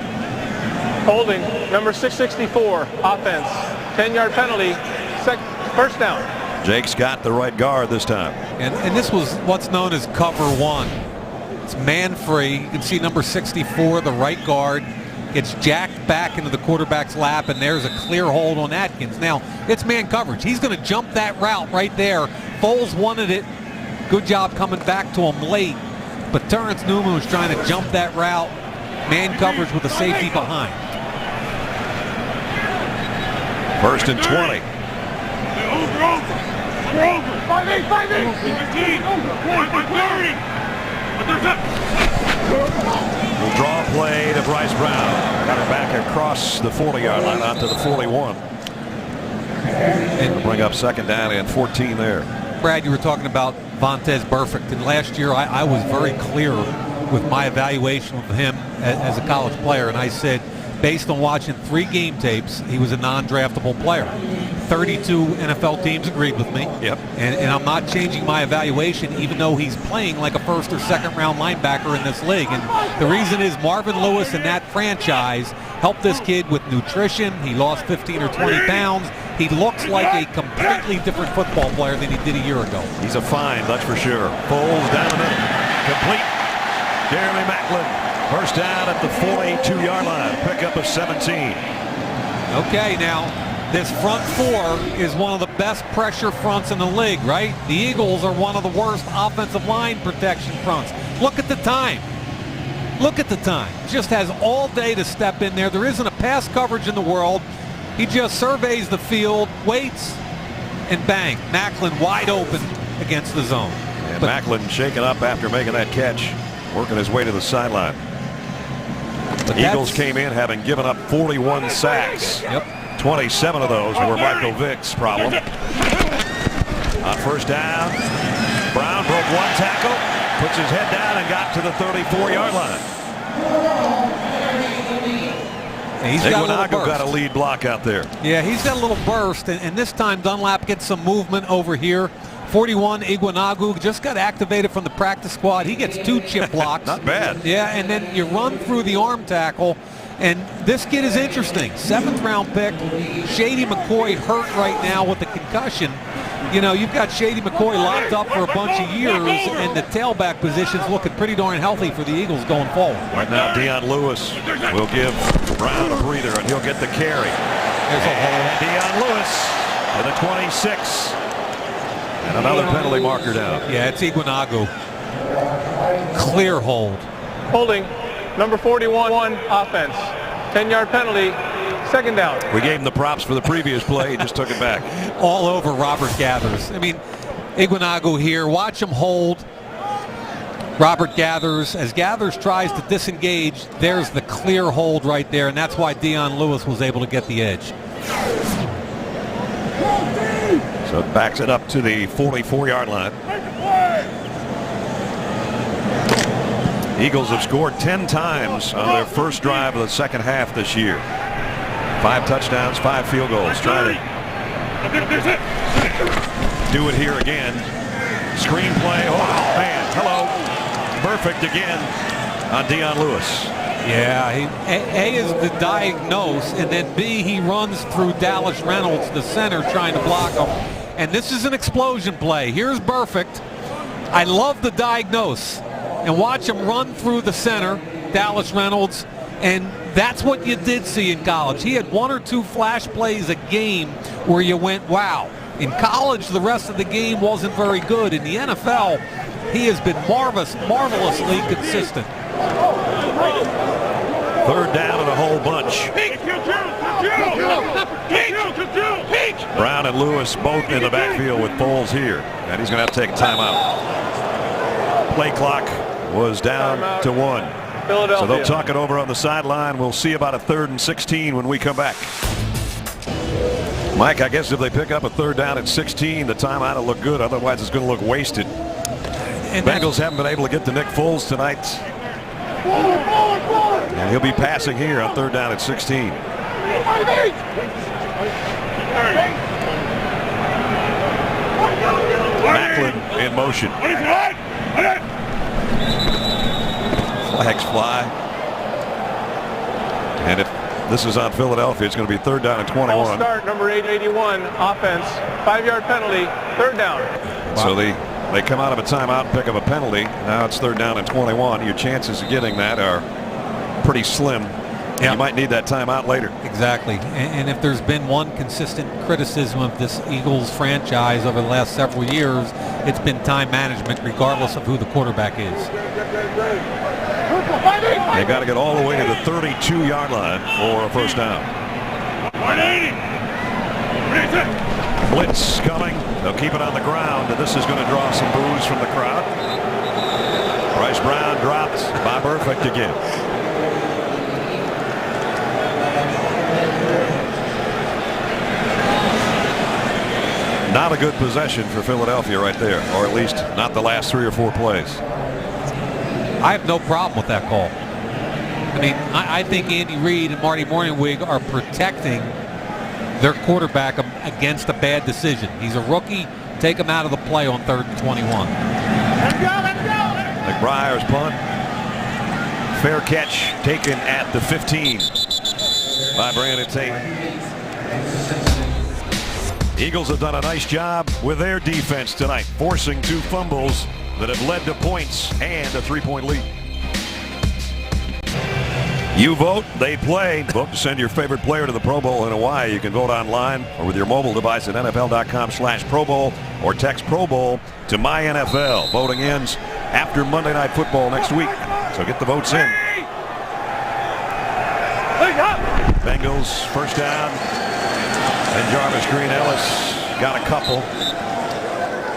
Holding, number 664, offense. 10-yard penalty, first down. Jake's got the right guard this time. And this was what's known as cover one. It's man free. You can see number 64, the right guard, gets jacked back into the quarterback's lap, and there's a clear hold on Atkins. Now, it's man coverage. He's going to jump that route right there. Foles wanted it. Good job coming back to him late. But Terrence Newman was trying to jump that route. Man coverage with a safety behind. First and 20. We're over. 5-8. 15. 1-30. We'll draw a play to Bryce Brown. Got it back across the 40-yard line out to the 41. And we'll bring up second down and 14 there. Brad, you were talking about Vontaze Burfict, and last year I was very clear with my evaluation of him as a college player, and I said, based on watching 3 game tapes, he was a non-draftable player. 32 NFL teams agreed with me. Yep. And I'm not changing my evaluation, even though he's playing like a first or second round linebacker in this league. And the reason is Marvin Lewis and that franchise helped this kid with nutrition. He lost 15 or 20 pounds. He looks like a completely different football player than he did a year ago. He's a find, that's for sure. Foles down the middle. Complete. Jeremy Maclin. First down at the 42-yard line. Pickup of 17. Okay, now this front four is one of the best pressure fronts in the league, right? The Eagles are one of the worst offensive line protection fronts. Look at the time. Look at the time. Just has all day to step in there. There isn't a pass coverage in the world. He just surveys the field, waits, and bang. Maclin wide open against the zone. And Maclin shaken up after making that catch, working his way to the sideline. The Eagles came in having given up 41 sacks. Yep. 27 of those were Michael Vick's problem. On first down, Brown broke one tackle, puts his head down and got to the 34-yard line. Iguanago got a lead block out there. Yeah, he's got a little burst, and this time Dunlap gets some movement over here. 41, Iguanago just got activated from the practice squad. He gets 2 chip blocks. Not bad. Yeah, and then you run through the arm tackle. And this kid is interesting. 7th round pick. Shady McCoy hurt right now with the concussion. You know, you've got Shady McCoy locked up for a bunch of years, and the tailback position's looking pretty darn healthy for the Eagles going forward. Right now, Deion Lewis will give Brown a breather, and he'll get the carry. There's a hole. Deion Lewis to the 26. And another penalty marker down. Yeah, it's Iguanago. Clear hold. Holding, number 41, offense. 10-yard penalty, second down. We gave him the props for the previous play. He just took it back. All over Robert Gathers. I mean, Iguanago here. Watch him hold. Robert Gathers. As Gathers tries to disengage, there's the clear hold right there, and that's why Deion Lewis was able to get the edge. So it backs it up to the 44-yard line. Eagles have scored 10 times on their first drive of the second half this year. 5 touchdowns, 5 field goals. Trying to do it here again. Screenplay. Oh, man. Hello. Perfect again on Deion Lewis. Yeah, A is the diagnose, and then B, he runs through Dallas Reynolds, the center, trying to block him. And this is an explosion play. Here's Burfict. I love the diagnose. And watch him run through the center, Dallas Reynolds, and that's what you did see in college. He had 1 or 2 flash plays a game where you went, wow. In college, the rest of the game wasn't very good. In the NFL, he has been marvelously consistent. Third down and a whole bunch. Brown and Lewis both in the backfield with Foles here. And he's going to have to take a timeout. Play clock was down to 1. Philadelphia. So they'll talk it over on the sideline. We'll see about a 3rd and 16 when we come back. Mike, I guess if they pick up a 3rd down at 16, the timeout will look good. Otherwise, it's going to look wasted. And Bengals haven't been able to get to Nick Foles tonight. And he'll be passing here on 3rd down at 16. Macklin in motion. Flags fly. And if this is on Philadelphia, it's going to be 3rd down and 21. False start, number 881, offense, 5-yard penalty, 3rd down. Wow. So they come out of a timeout and pick up a penalty. Now it's 3rd down and 21. Your chances of getting that are pretty slim. Yeah. You might need that timeout later. Exactly. And if there's been one consistent criticism of this Eagles franchise over the last several years, it's been time management, regardless of who the quarterback is. They got to get all the way to the 32-yard line for a first down. 180. Blitz coming. They'll keep it on the ground, and this is going to draw some boos from the crowd. Bryce Brown dropped by Perfect again. Not a good possession for Philadelphia right there, or at least not the last 3 or 4 plays. I have no problem with that call. I mean, I think Andy Reid and Marty Mornhinweg are protecting their quarterback against a bad decision. He's a rookie. Take him out of the play on 3rd and 21. Let's go. McBriar's punt. Fair catch taken at the 15 by Brandon Tate. Eagles have done a nice job with their defense tonight, forcing 2 fumbles that have led to points and a 3-point lead. You vote, they play. Vote to send your favorite player to the Pro Bowl in Hawaii. You can vote online or with your mobile device at NFL.com/Pro Bowl or text Pro Bowl to MyNFL. Voting ends after Monday Night Football next week. So get the votes in. Bengals first down. And Jarvis Green Ellis got a couple.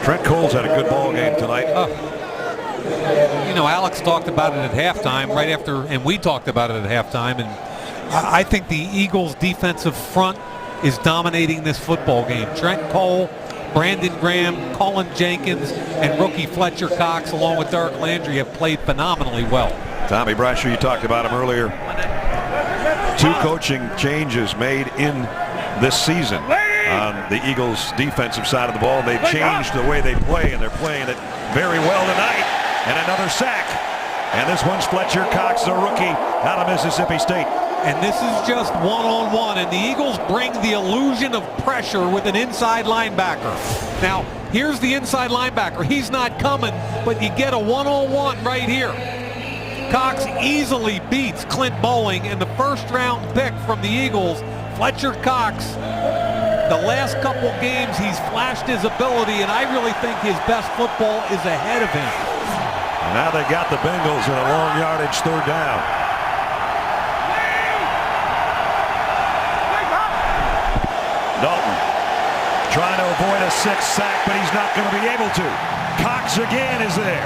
Trent Cole's had a good ball game tonight. You know, Alex talked about it at halftime, right after, and we talked about it at halftime. And I think the Eagles' defensive front is dominating this football game. Trent Cole, Brandon Graham, Colin Jenkins, and rookie Fletcher Cox, along with Derek Landry, have played phenomenally well. Tommy Brasher, you talked about him earlier. 2 coaching changes made in this season on the Eagles' defensive side of the ball. They've changed the way they play, and they're playing it very well tonight. And another sack. And this one's Fletcher Cox, a rookie out of Mississippi State. And this is just one-on-one, and the Eagles bring the illusion of pressure with an inside linebacker. Now, here's the inside linebacker. He's not coming, but you get a one-on-one right here. Cox easily beats Clint Bowling, and the first-round pick from the Eagles, Fletcher Cox. The last couple games, he's flashed his ability, and I really think his best football is ahead of him. And now they got the Bengals in a long yardage 3rd down. Dalton trying to avoid a 6th sack, but he's not going to be able to. Cox again is there.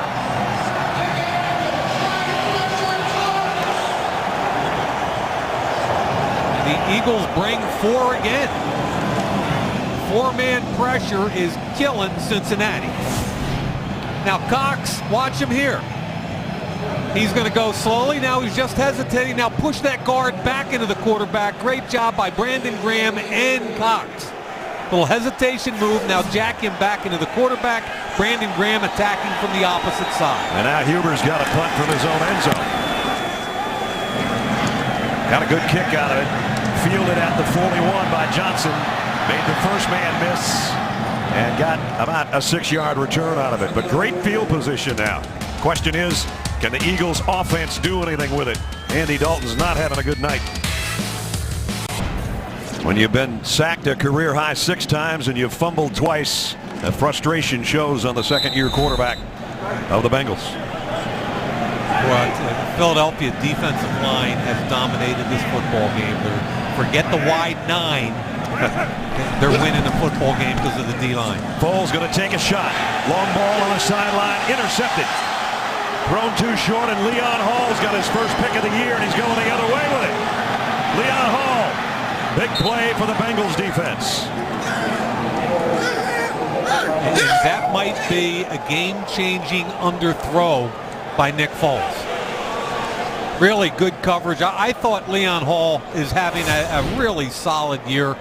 The Eagles bring 4 again. 4-man pressure is killing Cincinnati. Now Cox, watch him here. He's going to go slowly. Now he's just hesitating. Now push that guard back into the quarterback. Great job by Brandon Graham and Cox. Little hesitation move. Now jack him back into the quarterback. Brandon Graham attacking from the opposite side. And now Huber's got a punt from his own end zone. Got a good kick out of it. Fielded at the 41 by Johnson. Made the first man miss and got about a 6-yard return out of it. But great field position now. Question is, can the Eagles offense do anything with it? Andy Dalton's not having a good night. When you've been sacked a career high 6 times and you've fumbled twice, the frustration shows on the second-year quarterback of the Bengals. But the Philadelphia defensive line has dominated this football game. Forget the wide 9. They're winning the football game because of the D-line. Foles going to take a shot. Long ball on the sideline, intercepted. Thrown too short, and Leon Hall's got his first pick of the year, and he's going the other way with it. Leon Hall, big play for the Bengals defense. And that might be a game-changing underthrow by Nick Foles. Really good coverage. I thought Leon Hall is having a really solid year.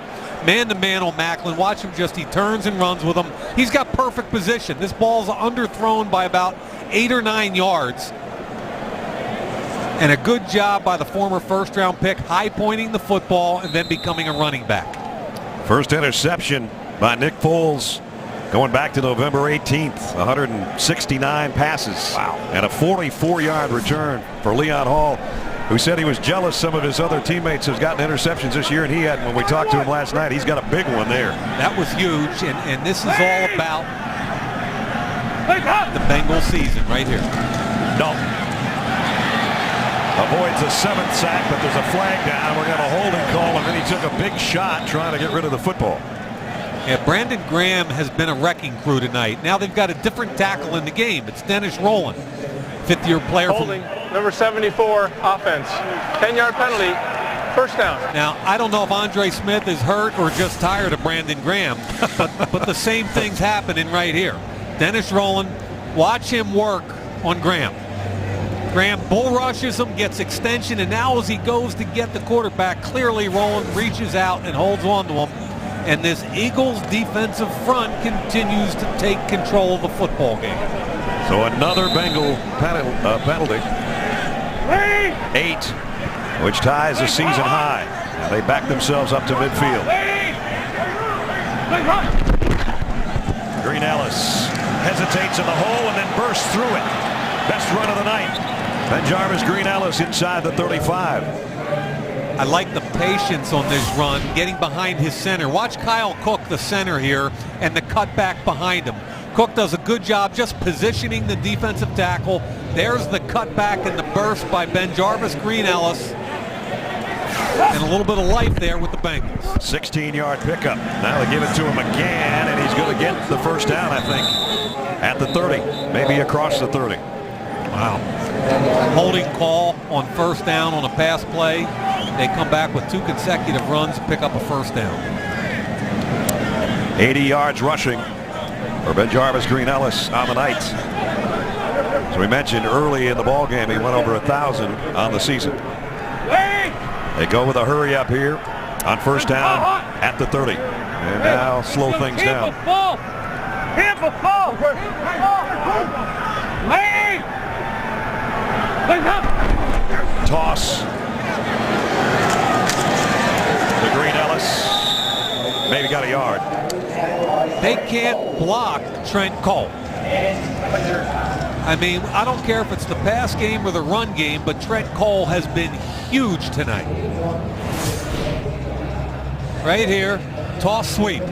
Man-to-man on Macklin. Watch him he turns and runs with him. He's got perfect position. This ball's underthrown by about 8 or 9 yards. And a good job by the former first-round pick, high-pointing the football and then becoming a running back. First interception by Nick Foles going back to November 18th. 169 passes. Wow. And a 44-yard return for Leon Hall, who said he was jealous some of his other teammates has gotten interceptions this year, and he hadn't. When we talked to him last night, he's got a big one there. That was huge, and this is all about the Bengals season right here. Dalton avoids a 7th sack, but there's a flag down. We're going to have a holding call, and then he took a big shot trying to get rid of the football. Yeah, Brandon Graham has been a wrecking crew tonight. Now they've got a different tackle in the game. It's Dennis Rowland, 5th-year player. Holding, number 74, offense. 10-yard penalty, first down. Now, I don't know if Andre Smith is hurt or just tired of Brandon Graham, but the same thing's happening right here. Dennis Rowland, watch him work on Graham. Graham bull rushes him, gets extension, and now as he goes to get the quarterback, clearly Rowland reaches out and holds on to him. And this Eagles defensive front continues to take control of the football game. So another Bengal penalty. 8, which ties the season high. And they back themselves up to midfield. Green Ellis hesitates in the hole and then bursts through it. Best run of the night. Ben-Jarvis Green Ellis inside the 35. I like the patience on this run, getting behind his center. Watch Kyle Cook, the center here, and the cutback behind him. Cook does a good job just positioning the defensive tackle. There's the cutback and the burst by Ben-Jarvis Green Ellis. And a little bit of life there with the Bengals. 16-yard pickup. Now they give it to him again, and he's going to get the first down, I think, at the 30, maybe across the 30. Wow. Holding call on first down on a pass play. They come back with 2 consecutive runs to pick up a first down. 80 yards rushing for Ben-Jarvis Green Ellis on the night. As we mentioned early in the ball game, he went over 1,000 on the season. They go with a hurry up here on first down at the 30. And now slow things down. Toss to Green Ellis. Maybe got a yard. They can't block Trent Cole. I mean, I don't care if it's the pass game or the run game, but Trent Cole has been huge tonight. Right here, toss sweep.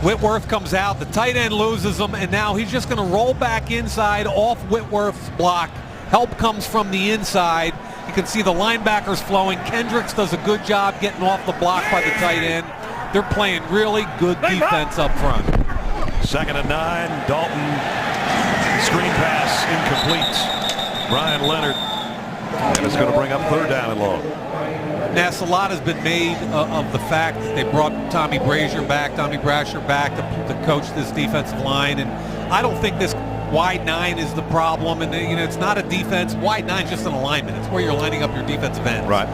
Whitworth comes out, the tight end loses him, and now he's just going to roll back inside off Whitworth's block. Help comes from the inside. You can see the linebackers flowing. Kendricks does a good job getting off the block by the tight end. They're playing really good defense up front. 2nd and 9, Dalton. Screen pass incomplete. Brian Leonard. And it's going to bring up 3rd down and long. Ness, a lot has been made of the fact that they brought Tommy Brasher back to coach this defensive line. And I don't think this wide 9 is the problem. And it's not a defense. Wide 9 is just an alignment. It's where you're lining up your defensive ends. Right.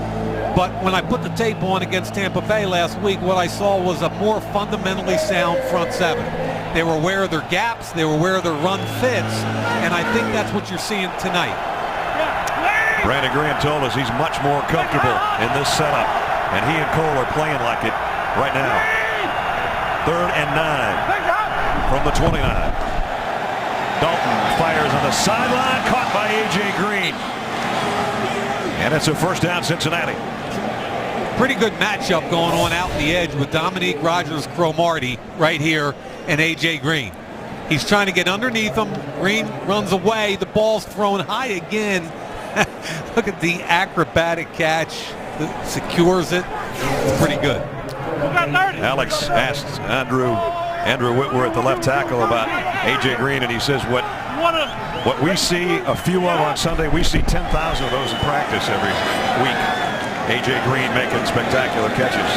But when I put the tape on against Tampa Bay last week, what I saw was a more fundamentally sound front 7. They were aware of their gaps. They were aware of their run fits. And I think that's what you're seeing tonight. Brandon Graham told us he's much more comfortable in this setup. And he and Cole are playing like it right now. 3rd and 9 from the 29. Dalton fires on the sideline, caught by A.J. Green. And it's a first down, Cincinnati. Pretty good matchup going on out in the edge with Dominique Rodgers-Cromartie right here and A.J. Green. He's trying to get underneath him. Green runs away. The ball's thrown high again. Look at the acrobatic catch. Secures it. It's pretty good. Alex asked Andrew Whitworth, the left tackle, about A.J. Green, and he says what we see a few of on Sunday, we see 10,000 of those in practice every week. A.J. Green making spectacular catches.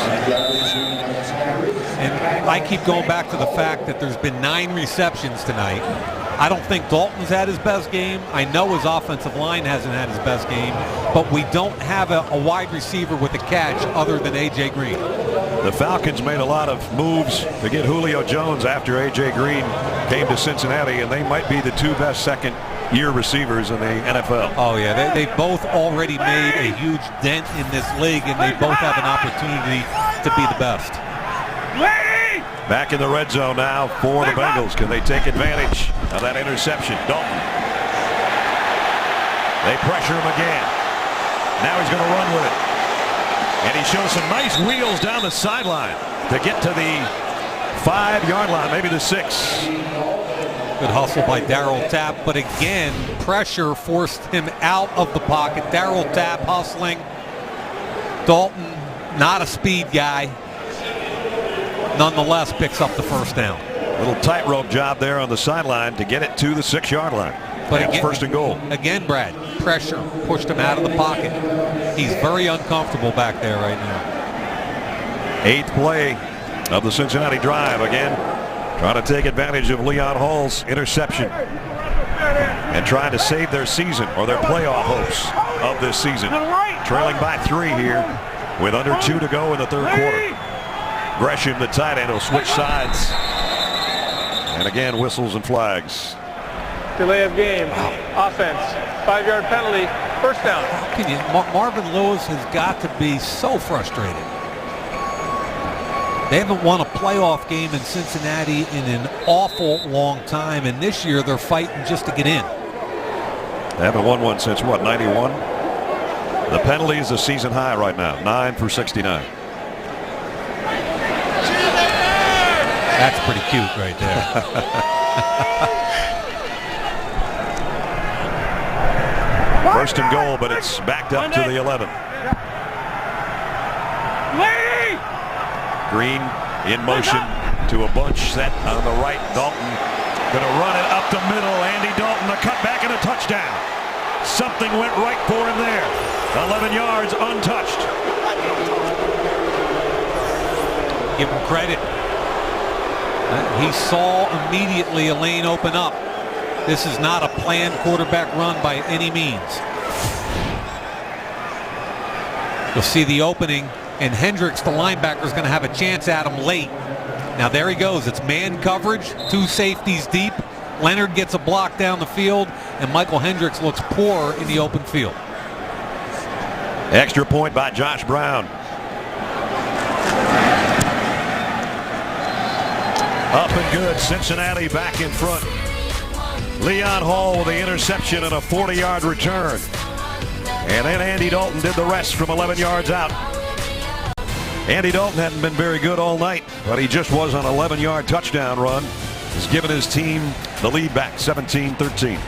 And I keep going back to the fact that there's been 9 receptions tonight. I don't think Dalton's had his best game. I know his offensive line hasn't had his best game, but we don't have a wide receiver with a catch other than A.J. Green. The Falcons made a lot of moves to get Julio Jones after A.J. Green came to Cincinnati, and they might be the 2 best second-year receivers in the NFL. Oh, yeah. They both already made a huge dent in this league, and they both have an opportunity to be the best. Back in the red zone now for the Bengals. Can they take advantage of that interception? Dalton. They pressure him again. Now he's going to run with it. And he shows some nice wheels down the sideline to get to the 5-yard line, maybe the 6. Good hustle by Darryl Tapp, but again, pressure forced him out of the pocket. Darryl Tapp hustling. Dalton, not a speed guy. Nonetheless, picks up the first down. Little tightrope job there on the sideline to get it to the 6-yard line. But again, first and goal. Again, Brad, pressure pushed him out of the pocket. He's very uncomfortable back there right now. 8th play of the Cincinnati drive. Again, trying to take advantage of Leon Hall's interception and trying to save their season or their playoff hopes of this season. Trailing by 3 here with under 2 to go in the 3rd quarter. Gresham, the tight end, will switch sides. And again, whistles and flags. Delay of game. Offense. 5-yard penalty. First down. How can you? Marvin Lewis has got to be so frustrated. They haven't won a playoff game in Cincinnati in an awful long time, and this year they're fighting just to get in. They haven't won one since, what, 91? The penalty is a season high right now, 9 for 69. That's pretty cute right there. First and goal, but it's backed up to the 11. Green in motion to a bunch set on the right. Dalton going to run it up the middle. Andy Dalton, a cutback and a touchdown. Something went right for him there. 11 yards untouched. Give him credit. He saw immediately a lane open up. This is not a planned quarterback run by any means. You'll see the opening, and Hendricks, the linebacker, is going to have a chance at him late. Now there he goes. It's man coverage, 2 safeties deep. Leonard gets a block down the field, and Michael Hendricks looks poor in the open field. Extra point by Josh Brown. Up and good. Cincinnati back in front. Leon Hall with the interception and a 40-yard return. And then Andy Dalton did the rest from 11 yards out. Andy Dalton hadn't been very good all night, but he just was on an 11-yard touchdown run. He's given his team the lead back, 17-13.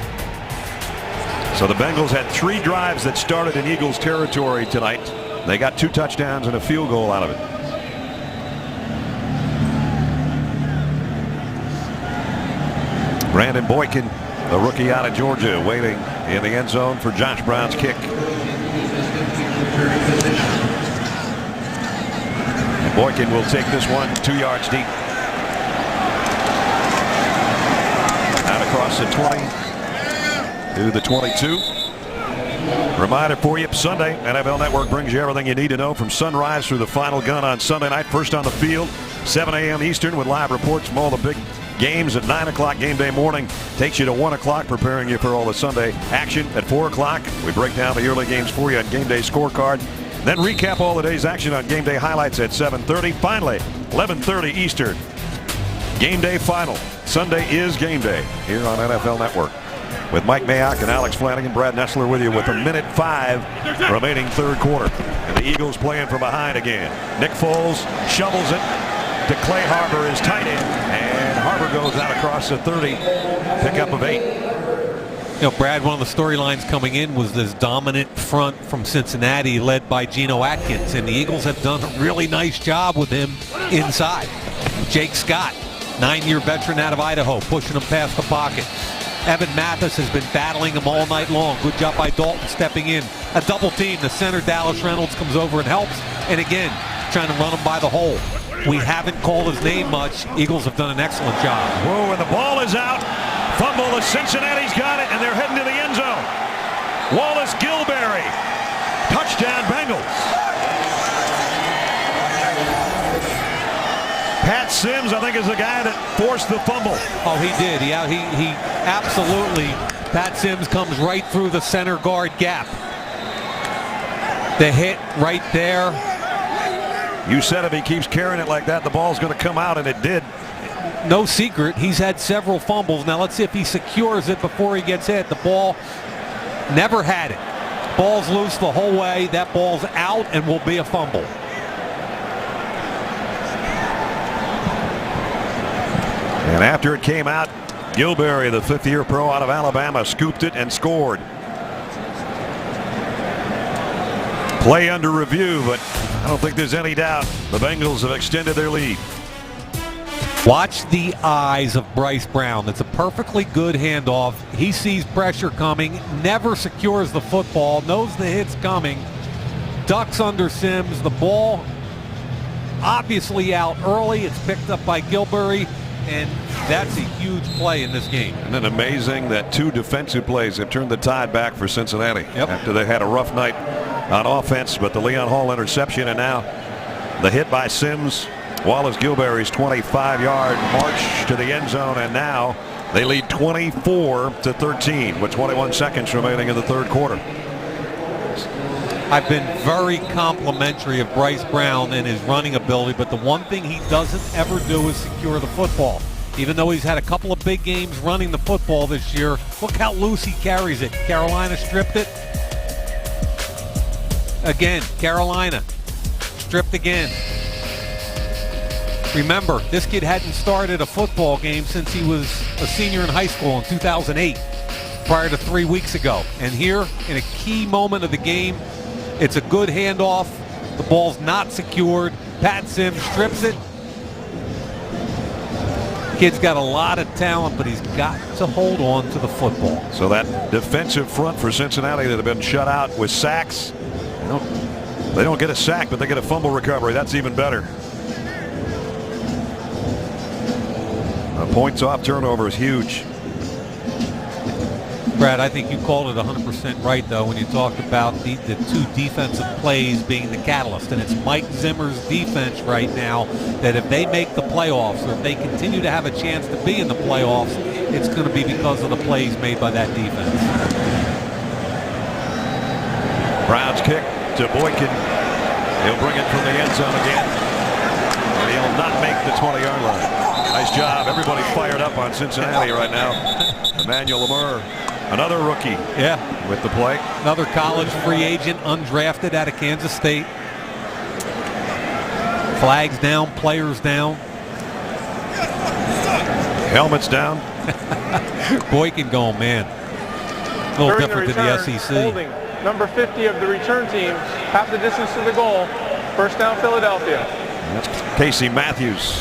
So the Bengals had 3 drives that started in Eagles territory tonight. They got 2 touchdowns and a field goal out of it. Brandon Boykin, the rookie out of Georgia, waiting in the end zone for Josh Brown's kick. And Boykin will take this one 2 yards deep. Out across the 20 to the 22. Reminder for you, Sunday, NFL Network brings you everything you need to know from sunrise through the final gun on Sunday night. First on the field, 7 a.m. Eastern with live reports from all the big games at 9 o'clock game day morning. Takes you to 1 o'clock, preparing you for all the Sunday action. At 4 o'clock, we break down the early games for you on Game Day Scorecard. Then recap all the day's action on Game Day Highlights at 7:30. Finally, 11:30 Eastern. Game Day Final. Sunday is Game Day here on NFL Network. With Mike Mayock and Alex Flanagan, Brad Nessler with you with 1:05 remaining 3rd quarter. And the Eagles playing from behind again. Nick Foles shovels it to Clay Harbor, his tight end. And Harbor Weber goes out across the 30. Pickup of 8. You know, Brad, one of the storylines coming in was this dominant front from Cincinnati led by Geno Atkins, and the Eagles have done a really nice job with him inside. Jake Scott, 9-year veteran out of Idaho, pushing him past the pocket. Evan Mathis has been battling him all night long. Good job by Dalton stepping in. A double team. The center, Dallas Reynolds, comes over and helps. And again, trying to run him by the hole. We haven't called his name much. Eagles have done an excellent job. Whoa, and the ball is out. Fumble as Cincinnati's got it, and they're heading to the end zone. Wallace Gilberry. Touchdown, Bengals. Pat Sims, I think, is the guy that forced the fumble. Oh, he did. He absolutely, Pat Sims comes right through the center guard gap. The hit right there. You said if he keeps carrying it like that, the ball's going to come out, and it did. No secret, he's had several fumbles. Now let's see if he secures it before he gets hit. The ball never had it. Ball's loose the whole way. That ball's out and will be a fumble. And after it came out, Gilberry, the 5th-year pro out of Alabama, scooped it and scored. Play under review, but I don't think there's any doubt the Bengals have extended their lead. Watch the eyes of Bryce Brown. It's a perfectly good handoff. He sees pressure coming, never secures the football, knows the hit's coming, ducks under Sims. The ball obviously out early. It's picked up by Gilberry, and that's a huge play in this game. And then amazing that 2 defensive plays have turned the tide back for Cincinnati. Yep. After they had a rough night on offense, but the Leon Hall interception and now the hit by Sims. Wallace Gilberry's 25-yard march to the end zone, and now they lead 24-13 with 21 seconds remaining in the 3rd quarter. I've been very complimentary of Bryce Brown and his running ability, but the one thing he doesn't ever do is secure the football. Even though he's had a couple of big games running the football this year, look how loose he carries it. Carolina stripped it. Again, Carolina stripped again. Remember, this kid hadn't started a football game since he was a senior in high school in 2008, prior to 3 weeks ago. And here, in a key moment of the game, it's a good handoff. The ball's not secured. Pat Sims strips it. Kid's got a lot of talent, but he's got to hold on to the football. So that defensive front for Cincinnati that have been shut out with sacks, they don't get a sack, but they get a fumble recovery. That's even better. Points off turnover is huge. Brad, I think you called it 100% right, though, when you talked about the 2 defensive plays being the catalyst. And it's Mike Zimmer's defense right now that if they make the playoffs, or if they continue to have a chance to be in the playoffs, it's going to be because of the plays made by that defense. Brown's kick to Boykin. He'll bring it from the end zone again. And he'll not make the 20-yard line. Nice job. Everybody fired up on Cincinnati right now. Emmanuel Lamar, another rookie. Yeah. With the play. Another college free agent, undrafted out of Kansas State. Flags down, players down. Helmets down. Boykin going, man. A little different than the SEC. Holding number 50 of the return team, half the distance to the goal. First down, Philadelphia. That's Casey Matthews.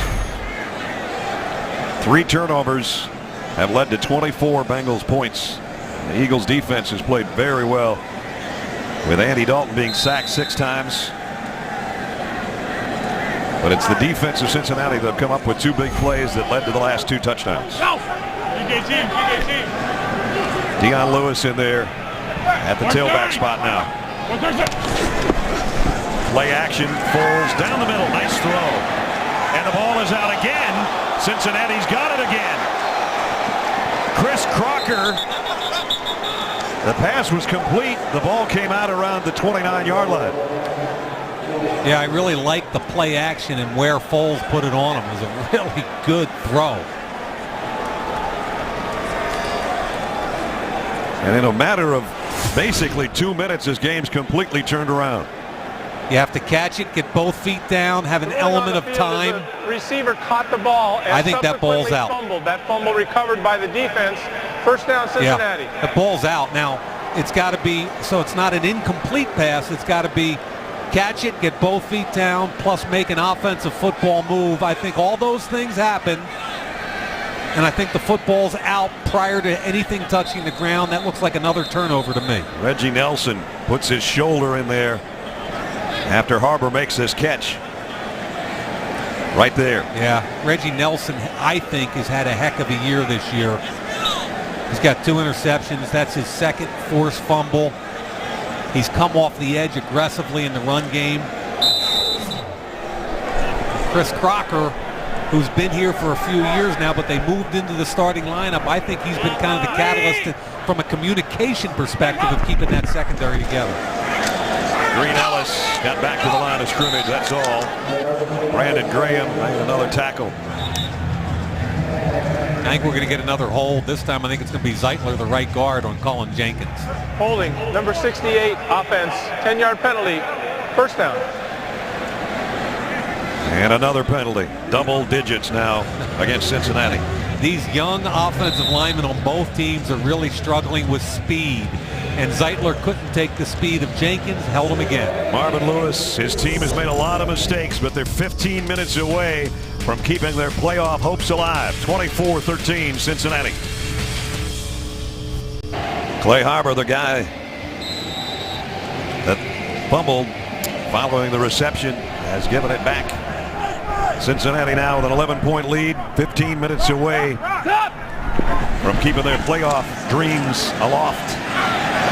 3 turnovers have led to 24 Bengals points. The Eagles defense has played very well, with Andy Dalton being sacked 6 times. But it's the defense of Cincinnati that have come up with 2 big plays that led to the last 2 touchdowns. Deion Lewis in there at the tailback spot now. Play action, Foles down the middle, nice throw. And the ball is out again. Cincinnati's got it again. Chris Crocker. The pass was complete. The ball came out around the 29-yard line. Yeah, I really like the play action and where Foles put it on him. It was a really good throw. And in a matter of basically 2 minutes, this game's completely turned around. You have to catch it, get both feet down, have an element of time. The receiver caught the ball and I think that ball's out. Fumbled. That fumble recovered by the defense. First down, Cincinnati. Yeah, the ball's out. Now, it's got to be, so it's not an incomplete pass. It's got to be catch it, get both feet down, plus make an offensive football move. I think all those things happen. And I think the football's out prior to anything touching the ground. That looks like another turnover to me. Reggie Nelson puts his shoulder in there after Harbor makes this catch. Right there. Yeah, Reggie Nelson, I think, has had a heck of a year this year. He's got 2 interceptions. That's his second forced fumble. He's come off the edge aggressively in the run game. Chris Crocker, who's been here for a few years now, but they moved into the starting lineup. I think he's been kind of the catalyst from a communication perspective of keeping that secondary together. Green Ellis got back to the line of scrimmage, that's all. Brandon Graham made another tackle. I think we're going to get another hold. This time I think it's going to be Zeitler, the right guard, on Colin Jenkins. Holding, number 68, offense, 10-yard penalty, first down. And another penalty. Double digits now against Cincinnati. These young offensive linemen on both teams are really struggling with speed. And Zeitler couldn't take the speed of Jenkins, held him again. Marvin Lewis, his team has made a lot of mistakes, but they're 15 minutes away from keeping their playoff hopes alive. 24-13 Cincinnati. Clay Harbor, the guy that fumbled following the reception, has given it back. Cincinnati now with an 11-point lead, 15 minutes away from keeping their playoff dreams aloft.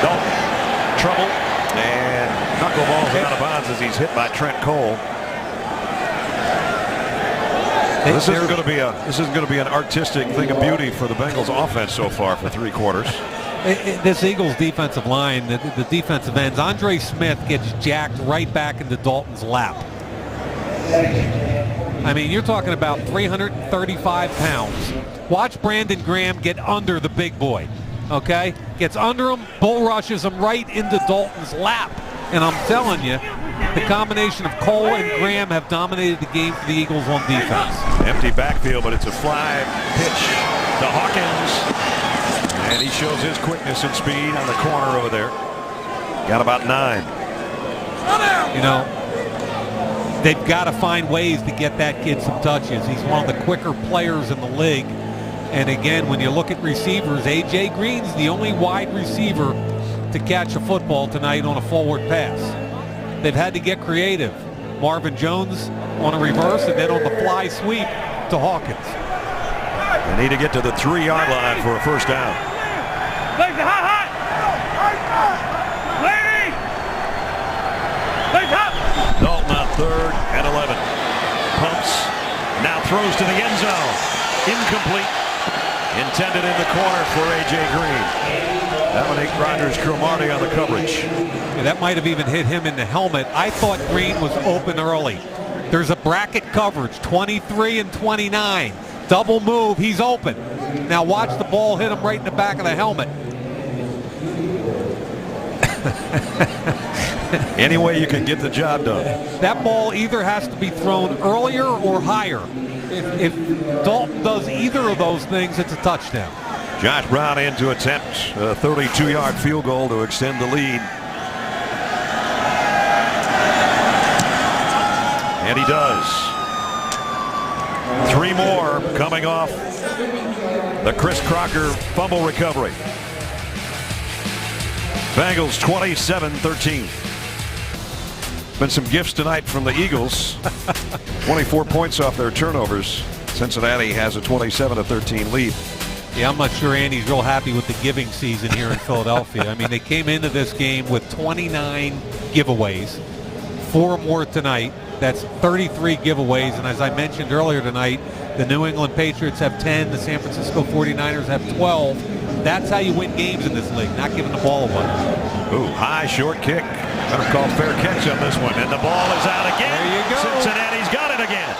Dalton, trouble, and knuckleballs out of bounds as he's hit by Trent Cole. This isn't going to be an artistic thing of beauty for the Bengals offense so far for 3 quarters. This Eagles defensive line, the defensive ends, Andre Smith gets jacked right back into Dalton's lap. I mean, you're talking about 335 pounds. Watch Brandon Graham get under the big boy. Okay? Gets under him, bull rushes him right into Dalton's lap. And I'm telling you, the combination of Cole and Graham have dominated the game for the Eagles on defense. Empty backfield, but it's a fly pitch to Hawkins. And he shows his quickness and speed on the corner over there. Got about 9. You know, they've got to find ways to get that kid some touches. He's one of the quicker players in the league. And again, when you look at receivers, A.J. Green's the only wide receiver to catch a football tonight on a forward pass. They've had to get creative. Marvin Jones on a reverse and then on the fly sweep to Hawkins. They need to get to the 3-yard line for a first down. Legs are hot. Lady. Legs up. Dalton on 3rd and 11. Pumps. Now throws to the end zone. Incomplete. Intended in the corner for A.J. Green. Dominic Rodgers-Cromartie on the coverage. Yeah, that might have even hit him in the helmet. I thought Green was open early. There's a bracket coverage, 23 and 29. Double move, he's open. Now watch the ball hit him right in the back of the helmet. Any way you can get the job done. That ball either has to be thrown earlier or higher. If Dalton does either of those things, it's a touchdown. Josh Brown in to attempt a 32-yard field goal to extend the lead. And he does. 3 more coming off the Chris Crocker fumble recovery. Bengals 27-13. Been some gifts tonight from the Eagles. 24 points off their turnovers. Cincinnati has a 27-13 lead. Yeah, I'm not sure Andy's real happy with the giving season here in Philadelphia. I mean, they came into this game with 29 giveaways, 4 more tonight. That's 33 giveaways. And as I mentioned earlier tonight, the New England Patriots have 10. The San Francisco 49ers have 12. That's how you win games in this league, not giving the ball away. Ooh, high short kick. Better call fair catch on this one. And the ball is out again. There you go. Cincinnati's got it again.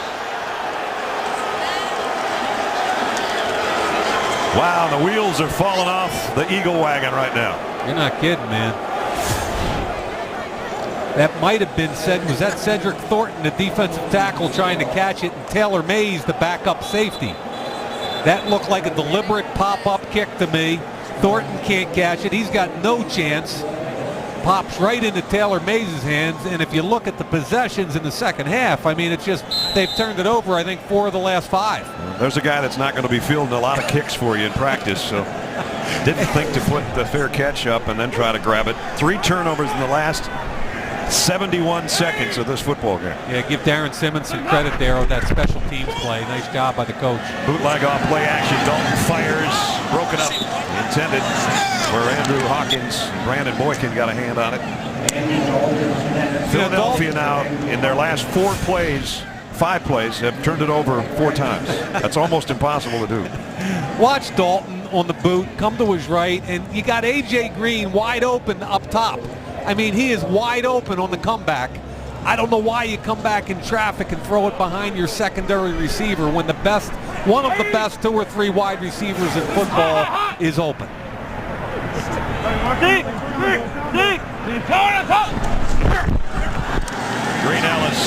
Wow, the wheels are falling off the Eagle wagon right now. You're not kidding, man. That might have been was that Cedric Thornton, the defensive tackle, trying to catch it, and Taylor Mays, the backup safety. That looked like a deliberate pop-up kick to me. Thornton can't catch it. He's got no chance. Pops right into Taylor Mays' hands, and if you look at the possessions in the second half, I mean, it's just they've turned it over, I think, 4 of the last 5. Well, there's a guy that's not going to be fielding a lot of kicks for you in practice, so didn't think to put the fair catch up and then try to grab it. 3 turnovers in the last 71 seconds of this football game. Yeah, give Darren Simmons some credit there on that special teams play. Nice job by the coach. Bootleg off play action. Dalton fires. Broken up. Intended where Andrew Hawkins and Brandon Boykin got a hand on it. Philadelphia now in their last 5 plays have turned it over 4 times. That's almost impossible to do. Watch Dalton on the boot come to his right, and you got A.J. Green wide open up top. I mean, he is wide open on the comeback. I don't know why you come back in traffic and throw it behind your secondary receiver when one of the best 2 or 3 wide receivers in football is open. Green Ellis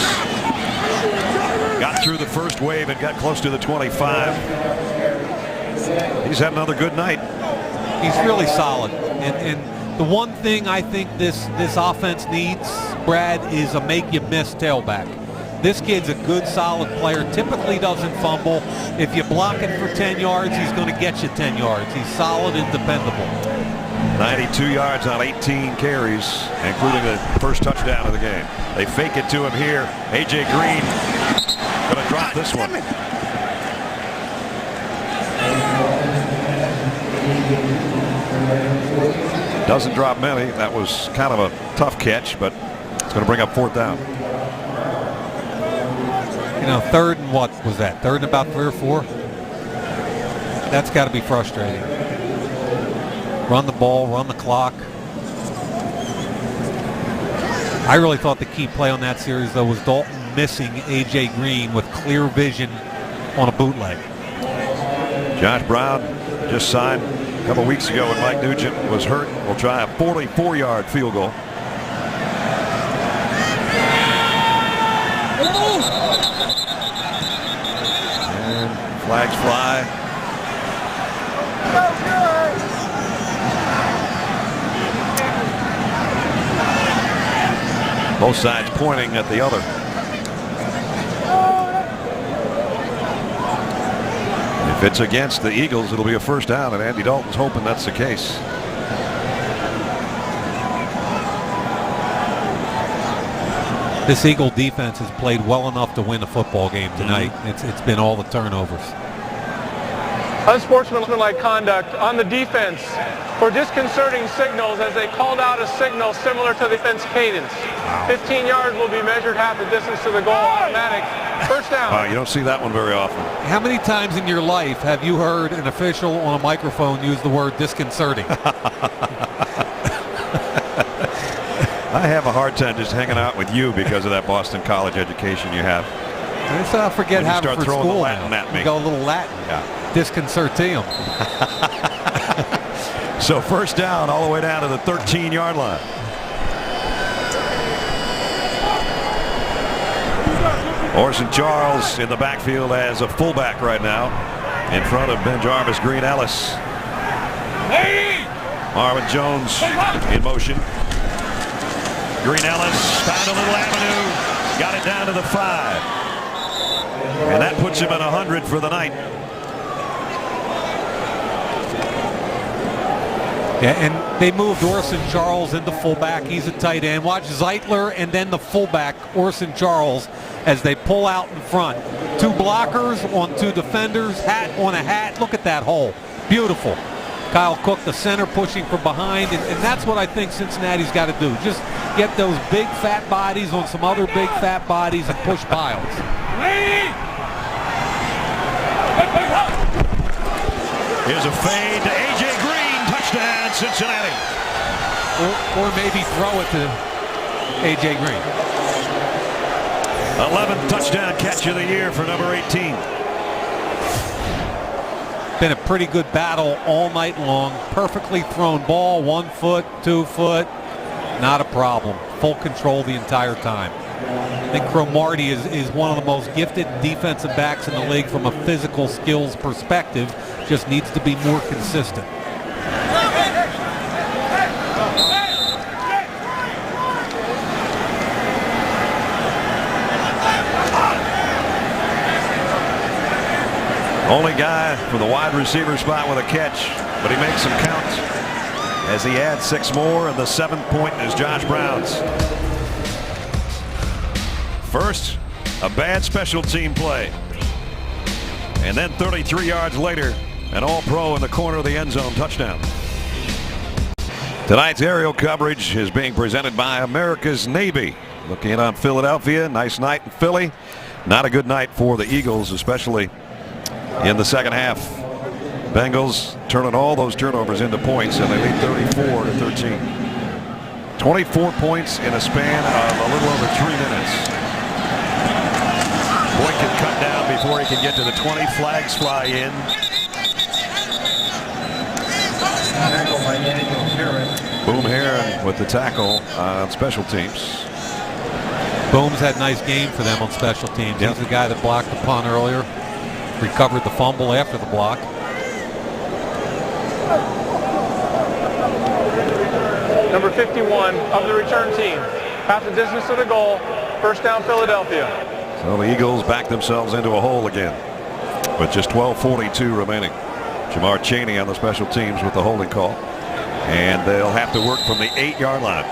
got through the first wave and got close to the 25. He's had another good night. He's really solid. And the one thing I think this offense needs, Brad, is a make-you-miss tailback. This kid's a good, solid player, typically doesn't fumble. If you block it for 10 yards, he's going to get you 10 yards. He's solid and dependable. 92 yards on 18 carries, including the first touchdown of the game. They fake it to him here. A.J. Green going to drop this one. Doesn't drop many. That was kind of a tough catch, but it's going to bring up 4th down. You know, 3rd and what was that? 3rd and about 3 or 4? That's got to be frustrating. Run the ball, run the clock. I really thought the key play on that series, though, was Dalton missing A.J. Green with clear vision on a bootleg. Josh Brown just signed a couple weeks ago when Mike Nugent was hurt. Will try a 44-yard field goal. And flags fly. Both sides pointing at the other. If it's against the Eagles, it'll be a 1st down, and Andy Dalton's hoping that's the case. This Eagle defense has played well enough to win a football game tonight. It's been all the turnovers. Unsportsmanlike conduct on the defense for disconcerting signals as they called out a signal similar to the defense cadence. 15 yards will be measured half the distance to the goal, automatic. 1st down. You don't see that one very often. How many times in your life have you heard an official on a microphone use the word disconcerting? I have a hard time just hanging out with you because of that Boston College education you have. Let's not forget When you having start for throwing school the Latin now. at me. You go a little Latin. Yeah. Disconcertium. So 1st down all the way down to the 13-yard line. Orson Charles in the backfield as a fullback right now in front of Ben Jarvis. Green Ellis. Marvin Jones in motion. Green Ellis found a little avenue. Got it down to the 5. And that puts him at 100 for the night. Yeah, and they moved Orson Charles into fullback. He's a tight end. Watch Zeitler and then the fullback, Orson Charles, as they pull out in front. 2 blockers on 2 defenders, hat on a hat. Look at that hole. Beautiful. Kyle Cook, the center, pushing from behind, and that's what I think Cincinnati's got to do. Just get those big fat bodies on some other big fat bodies and push piles. Here's a fade to A.J. Green. Touchdown, Cincinnati. Or maybe throw it to A.J. Green. 11th touchdown catch of the year for number 18. Been a pretty good battle all night long. Perfectly thrown ball, 1 foot, 2 foot, not a problem. full control the entire time. I think Cromartie is one of the most gifted defensive backs in the league from a physical skills perspective. Just needs to be more consistent. Only guy for the wide receiver spot with a catch, but he makes them count as he adds 6 more, and the 7th point is Josh Brown's. First, a bad special team play, and then 33 yards later, an all-pro in the corner of the end zone touchdown. Tonight's aerial coverage is being presented by America's Navy. Looking in on Philadelphia, nice night in Philly. Not a good night for the Eagles, especially in the second half. Bengals turning all those turnovers into points, and they lead 34-13. 24 points in a span of a little over 3 minutes. Boykin cut down before he can get to the 20. Flags fly in. Boom Heron with the tackle on special teams. Boom's had a nice game for them on special teams. Yep. He's the guy that blocked the punt earlier. Recovered the fumble after the block. Number 51 of the return team. Half the distance to the goal. First down, Philadelphia. So the Eagles back themselves into a hole again with just 12:42 remaining. Jamar Chaney on the special teams with the holding call, and they'll have to work from the 8-yard line.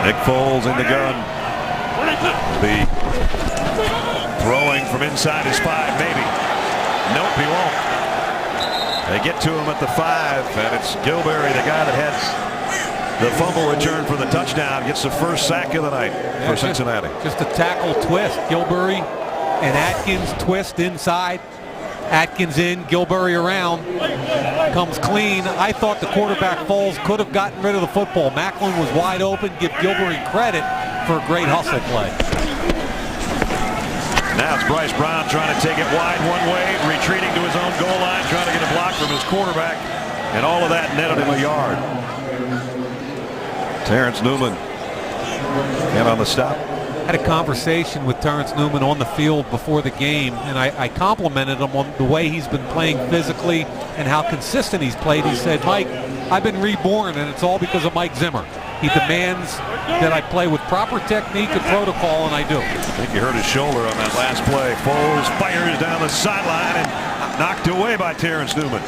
Nick Foles in the gun. The throwing from inside his 5, maybe. Nope, he won't. They get to him at the 5, and it's Gilberry, the guy that has the fumble return for the touchdown, gets the first sack of the night for Cincinnati. Just a tackle twist. Gilberry and Atkins twist inside. Atkins in, Gilberry around, comes clean. I thought the quarterback Foles could have gotten rid of the football. Macklin was wide open. Give Gilberry credit for a great hustle play. Now it's Bryce Brown trying to take it wide one way, retreating to his own goal line, trying to get a block from his quarterback, and all of that netted him a yard. Terrence Newman in on the stop. Had a conversation with Terrence Newman on the field before the game, and I complimented him on the way he's been playing physically and how consistent he's played. He said, Mike, I've been reborn, and it's all because of Mike Zimmer. He demands that I play with proper technique and protocol, and I do. I think you hurt his shoulder on that last play. Foles fires down the sideline and knocked away by Terrence Newman.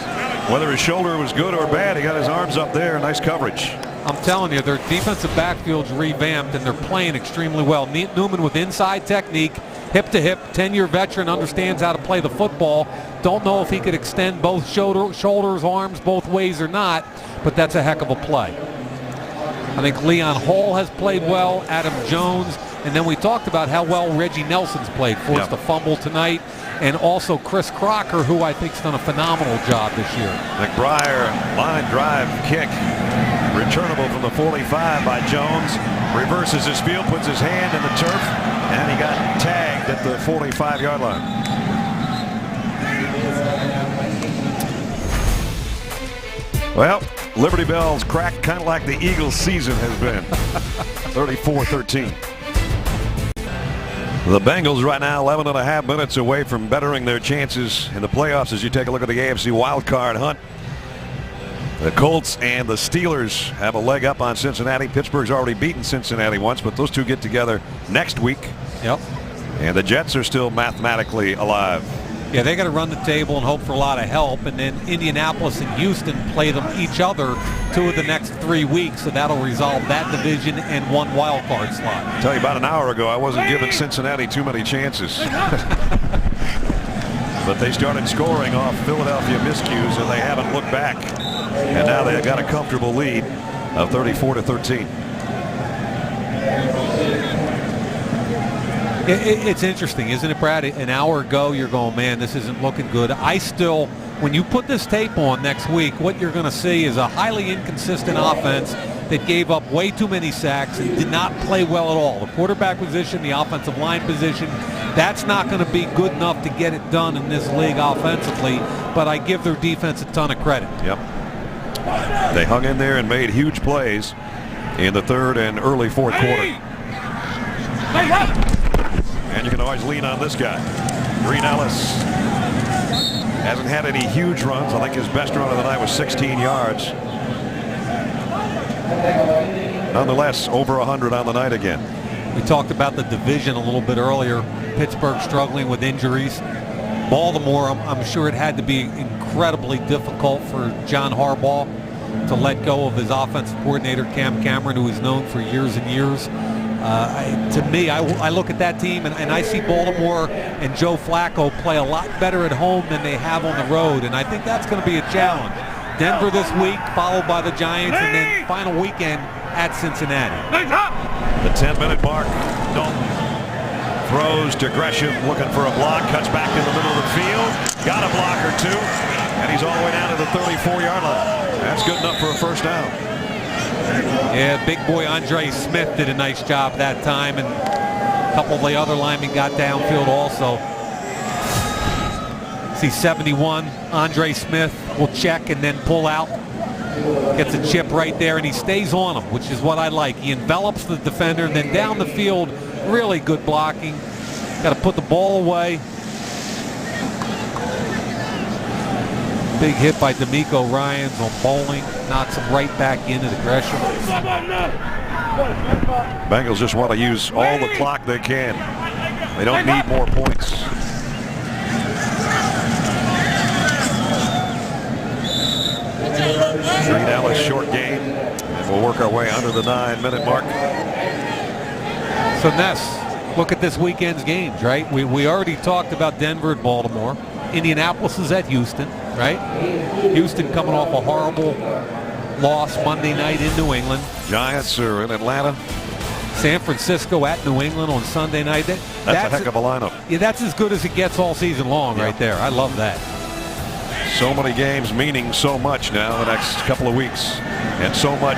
Whether his shoulder was good or bad, he got his arms up there. Nice coverage. I'm telling you, their defensive backfield's revamped, and they're playing extremely well. Newman with inside technique, hip to hip, 10-year veteran, understands how to play the football. Don't know if he could extend both shoulders, arms both ways or not, but that's a heck of a play. I think Leon Hall has played well, Adam Jones, and then we talked about how well Reggie Nelson's played. Forced a fumble tonight, and also Chris Crocker, who I think's done a phenomenal job this year. McBriar, line drive kick, returnable from the 45 by Jones. Reverses his field, puts his hand in the turf, and he got tagged at the 45-yard line. Well, Liberty Bell's cracked kind of like the Eagles' season has been. 34-13. The Bengals right now 11.5 minutes away from bettering their chances in the playoffs as you take a look at the AFC wildcard hunt. The Colts and the Steelers have a leg up on Cincinnati. Pittsburgh's already beaten Cincinnati once, but those two get together next week. Yep. And the Jets are still mathematically alive. Yeah, they got to run the table and hope for a lot of help, and then Indianapolis and Houston play them each other 2 of the next 3 weeks, so that'll resolve that division and 1 wild card slot. I'll tell you, about an hour ago, I wasn't giving Cincinnati too many chances. But they started scoring off Philadelphia miscues, and they haven't looked back. And now they've got a comfortable lead of 34-13. It's interesting, isn't it, Brad? An hour ago, you're going, man, this isn't looking good. I still, when you put this tape on next week, what you're going to see is a highly inconsistent offense that gave up way too many sacks and did not play well at all. The quarterback position, the offensive line position, that's not going to be good enough to get it done in this league offensively, but I give their defense a ton of credit. Yep. They hung in there and made huge plays in the third and early fourth quarter. And you can always lean on this guy. Green Ellis hasn't had any huge runs. I think his best run of the night was 16 yards. Nonetheless, over 100 on the night again. We talked about the division a little bit earlier. Pittsburgh struggling with injuries. Baltimore, I'm sure it had to be incredibly difficult for John Harbaugh to let go of his offensive coordinator, Cam Cameron, who he's known for years and years. To me, I look at that team and I see Baltimore and Joe Flacco play a lot better at home than they have on the road, and I think that's going to be a challenge. Denver this week, followed by the Giants, and then final weekend at Cincinnati. The 10-minute mark. Dalton throws to Gresham, looking for a block, cuts back in the middle of the field, got a block or two, and he's all the way down to the 34-yard line. That's good enough for a first down. Yeah, big boy Andre Smith did a nice job that time, and a couple of the other linemen got downfield also. See 71, Andre Smith will check and then pull out. Gets a chip right there, and he stays on him, which is what I like. He envelops the defender, and then down the field, really good blocking. Got to put the ball away. Big hit by D'Amico Ryans on bowling. Knocks him right back into the Gresham. Bengals just want to use all the clock they can. They don't need more points. Green Ellis short game, and we'll work our way under the 9-minute mark. So Ness, look at this weekend's games, right? We already talked about Denver and Baltimore. Indianapolis is at Houston, right? Houston coming off a horrible loss Monday night in New England. Giants are in Atlanta. San Francisco at New England on Sunday night. That's a heck of a lineup. Yeah, that's as good as it gets all season long right there. I love that. So many games meaning so much now the next couple of weeks, and so much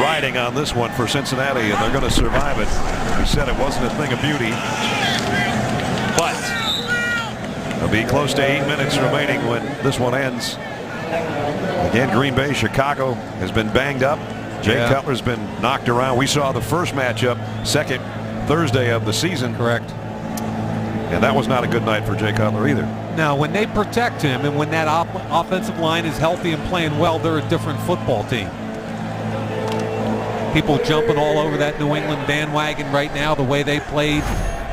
riding on this one for Cincinnati, and they're going to survive it. We said it wasn't a thing of beauty, but it'll be close to 8 minutes remaining when this one ends. Again, Green Bay, Chicago has been banged up. Jay Cutler's been knocked around. We saw the first matchup, second Thursday of the season. Correct. And that was not a good night for Jay Cutler either. Now, when they protect him and when that offensive line is healthy and playing well, they're a different football team. People jumping all over that New England bandwagon right now, the way they played.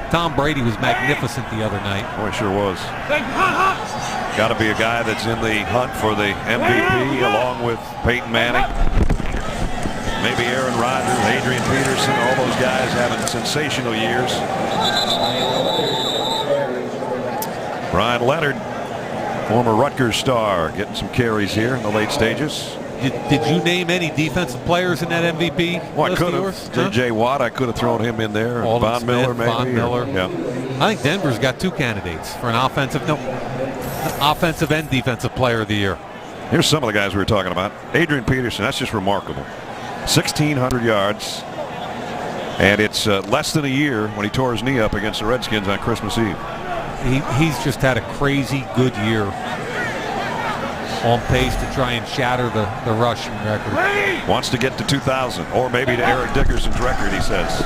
Tom Brady was magnificent the other night. Boy, sure was. Got to be a guy that's in the hunt for the MVP along with Peyton Manning. Maybe Aaron Rodgers, Adrian Peterson, all those guys having sensational years. Brian Leonard, former Rutgers star, getting some carries here in the late stages. Did you name any defensive players in that MVP? Well, I could have. J.J. Watt, I could have thrown him in there. Von Miller, maybe. Von Miller. Yeah. I think Denver's got two candidates for an offensive and defensive player of the year. Here's some of the guys we were talking about. Adrian Peterson, that's just remarkable. 1,600 yards. And it's less than a year when he tore his knee up against the Redskins on Christmas Eve. He's just had a crazy good year, on pace to try and shatter the rushing record. Wants to get to 2,000 or maybe to Eric Dickerson's record, he says.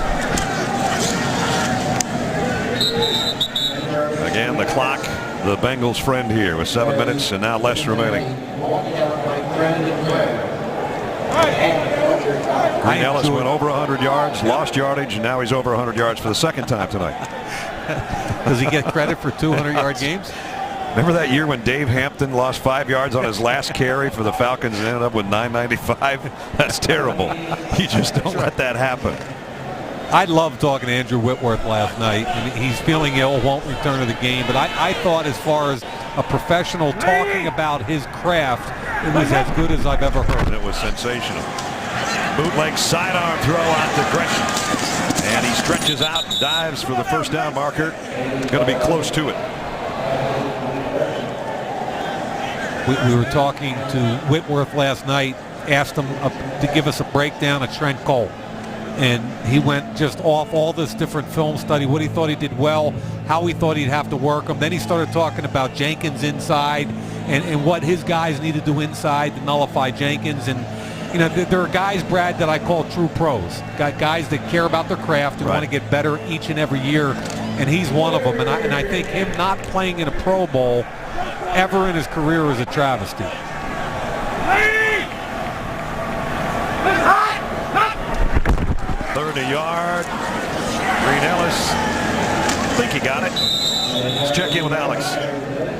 Again, the clock, the Bengals' friend here with 7 minutes and now less remaining. Green Ellis went over 100 yards, lost yardage, and now he's over 100 yards for the second time tonight. Does he get credit for 200-yard games? Remember that year when Dave Hampton lost 5 yards on his last carry for the Falcons and ended up with 995? That's terrible. You just don't let that happen. I loved talking to Andrew Whitworth last night, and he's feeling ill, won't return to the game. But I thought as far as a professional talking about his craft, it was as good as I've ever heard. It was sensational. Bootleg sidearm throw out to Gresham. And he stretches out, dives for the first down marker. Going to be close to it. We were talking to Whitworth last night. asked him to give us a breakdown of Trent Cole. And he went just off all this different film study, what he thought he did well, how he thought he'd have to work him. Then he started talking about Jenkins inside and what his guys need to do inside to nullify Jenkins. And, you know, there are guys, Brad, that I call true pros, guys that care about their craft and want to get better each and every year. And he's one of them. And I think him not playing in a Pro Bowl ever in his career is a travesty. 30-yard. Green Ellis. I think he got it. Let's check in with Alex.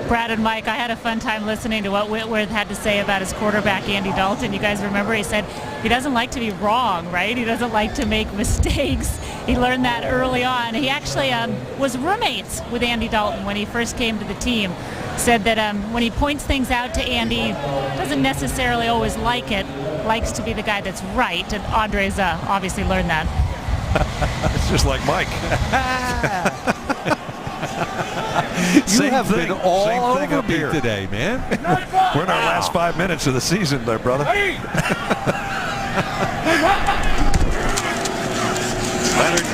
Brad and Mike, I had a fun time listening to what Whitworth had to say about his quarterback, Andy Dalton. You guys remember he said he doesn't like to be wrong, right? He doesn't like to make mistakes. He learned that early on. He actually was roommates with Andy Dalton when he first came to the team. Said that when he points things out to Andy, doesn't necessarily always like it, likes to be the guy that's right. And Andre's obviously learned that. It's just like Mike. You have been all over me today, man. We're in our last 5 minutes of the season there, brother. Leonard.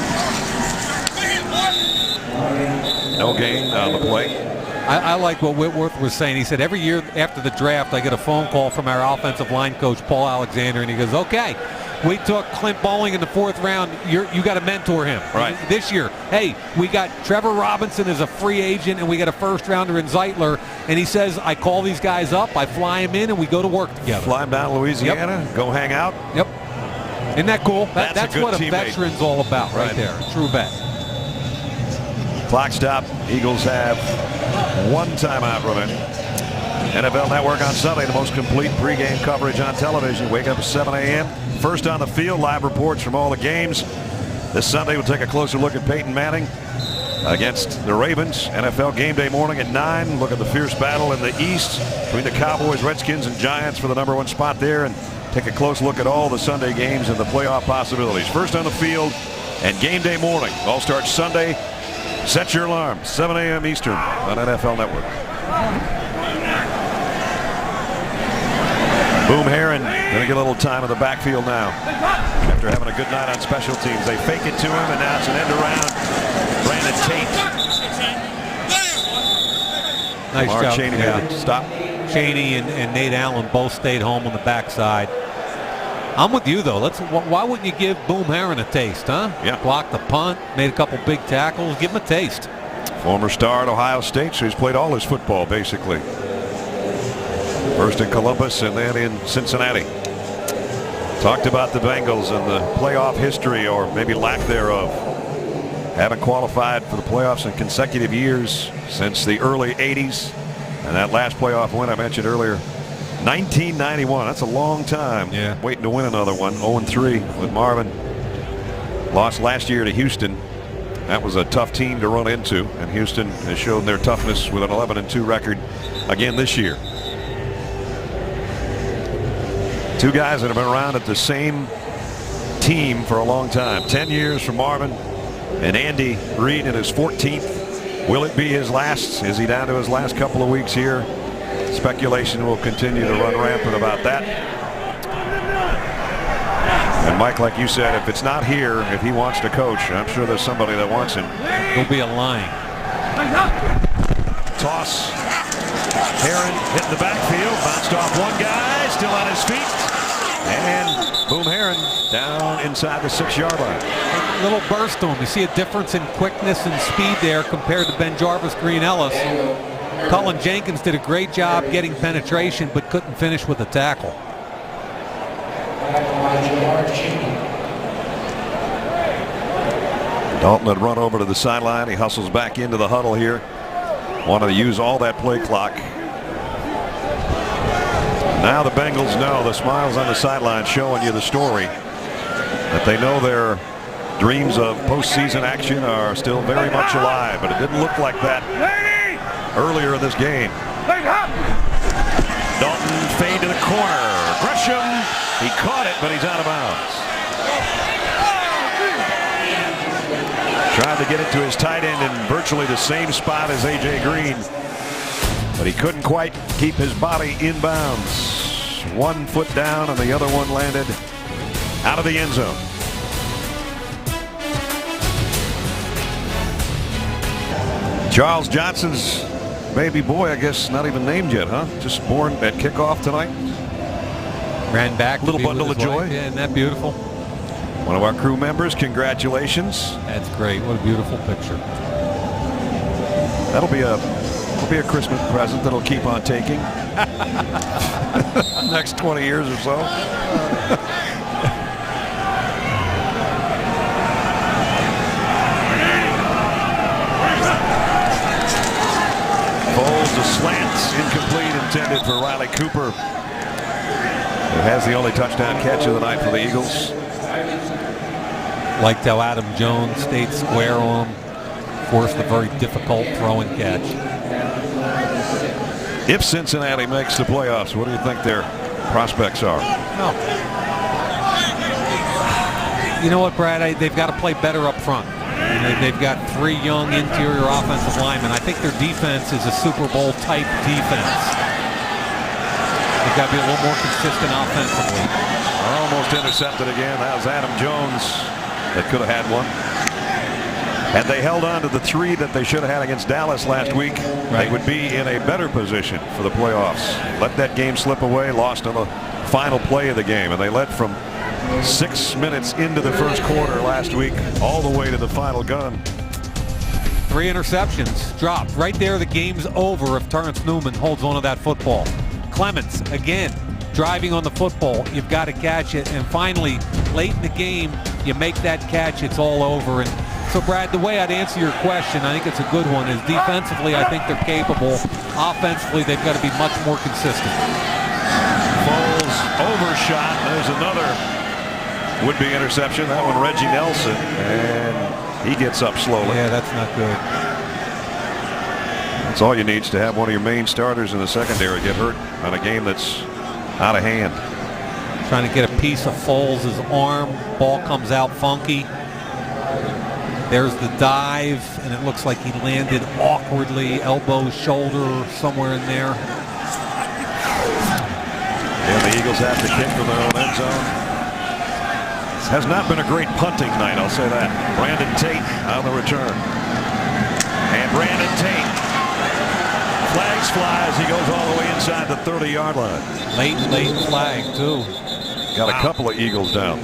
No gain on the play. I like what Whitworth was saying. He said every year after the draft, I get a phone call from our offensive line coach, Paul Alexander, and he goes, okay, we took Clint Bowling in the 4th round. You got to mentor him. Right. This year, hey, we got Trevor Robinson as a free agent, and we got a 1st rounder in Zeitler. And he says, I call these guys up, I fly them in, and we go to work together. Fly them down to Louisiana, go hang out. Yep. Isn't that cool? That's what a teammate. veteran's all about right there. True vet. Clock stop. Eagles have 1 timeout remaining. NFL Network on Sunday, the most complete pregame coverage on television. Wake up at 7 a.m. First on the field, live reports from all the games. This Sunday, we'll take a closer look at Peyton Manning against the Ravens. NFL Game Day morning at 9. Look at the fierce battle in the East between the Cowboys, Redskins, and Giants for the #1 spot there. And take a close look at all the Sunday games and the playoff possibilities. First on the field and Game Day morning. All starts Sunday. Set your alarm, 7 a.m. Eastern on NFL Network. Boom Herron going to get a little time in the backfield now. After having a good night on special teams, they fake it to him, and now it's an end around. Brandon Tate. Nice Lamar job. Chaney had to stop. Chaney and Nate Allen both stayed home on the backside. I'm with you, though. Why wouldn't you give Boom Herron a taste, huh? Yeah. Blocked the punt, made a couple big tackles. Give him a taste. Former star at Ohio State, so he's played all his football, basically. First in Columbus and then in Cincinnati. Talked about the Bengals and the playoff history, or maybe lack thereof. Haven't qualified for the playoffs in consecutive years since the early 80s. And that last playoff win I mentioned earlier, 1991. That's a long time. Yeah. Waiting to win another one. 0-3 with Marvin. Lost last year to Houston. That was a tough team to run into, and Houston has shown their toughness with an 11-2 record again this year. 2 guys that have been around at the same team for a long time. 10 years for Marvin, and Andy Reid in his 14th. Will it be his last? Is he down to his last couple of weeks here? Speculation will continue to run rampant about that. And Mike, like you said, if it's not here, if he wants to coach, I'm sure there's somebody that wants him. He'll be a line. Toss. Herron hitting the backfield, bounced off one guy, still on his feet. And Boom Herron down inside the 6-yard line. A little burst to him. You see a difference in quickness and speed there compared to Ben Jarvis, Green Ellis. Cullen Jenkins did a great job getting penetration, but couldn't finish with a tackle. Dalton had run over to the sideline. He hustles back into the huddle here. Wanted to use all that play clock. Now the Bengals know, the smiles on the sideline showing you the story, that they know their dreams of postseason action are still very much alive, but it didn't look like that earlier in this game. Dalton fade to the corner. Gresham, he caught it, but he's out of bounds. Tried to get it to his tight end in virtually the same spot as A.J. Green, but he couldn't quite keep his body in bounds. one foot down and the other one landed out of the end zone. Charles Johnson's baby boy, I guess, not even named yet, huh? Just born at kickoff tonight. Ran back. Little bundle of joy. Yeah, isn't that beautiful? One of our crew members, congratulations. That's great. What a beautiful picture. That'll be a Christmas present that'll keep on taking. Next 20 years or so. Foles to slants, incomplete, intended for Riley Cooper. It has the only touchdown catch of the night for the Eagles. Liked how Adam Jones stayed square on him, forced a very difficult throw and catch. If Cincinnati makes the playoffs, what do you think their prospects are? No. You know what, Brad? They've got to play better up front. They've got 3 young interior offensive linemen. I think their defense is a Super Bowl type defense. They've got to be a little more consistent offensively. Almost intercepted again. That was Adam Jones that could have had one. Had they held on to the 3 that they should have had against Dallas last week, They would be in a better position for the playoffs. Let that game slip away, lost on the final play of the game, and they led from 6 minutes into the first quarter last week all the way to the final gun. 3 interceptions dropped. Right there, the game's over if Terrence Newman holds on to that football. Clements, again, driving on the football. You've got to catch it. And finally, late in the game, you make that catch, it's all over. And so, Brad, the way I'd answer your question, I think it's a good one, is defensively, I think they're capable. Offensively, they've got to be much more consistent. Foles overshot. There's another would-be interception. That one, Reggie Nelson. And he gets up slowly. Yeah, that's not good. That's all you need is to have one of your main starters in the secondary get hurt on a game that's out of hand. Trying to get a piece of Foles' arm. Ball comes out funky. There's the dive, and it looks like he landed awkwardly, elbow, shoulder, somewhere in there. And the Eagles have to kick from their own end zone. This has not been a great punting night, I'll say that. Brandon Tate on the return. And Brandon Tate. Flags fly as he goes all the way inside the 30-yard line. Late flag, too. Got a couple of Eagles down.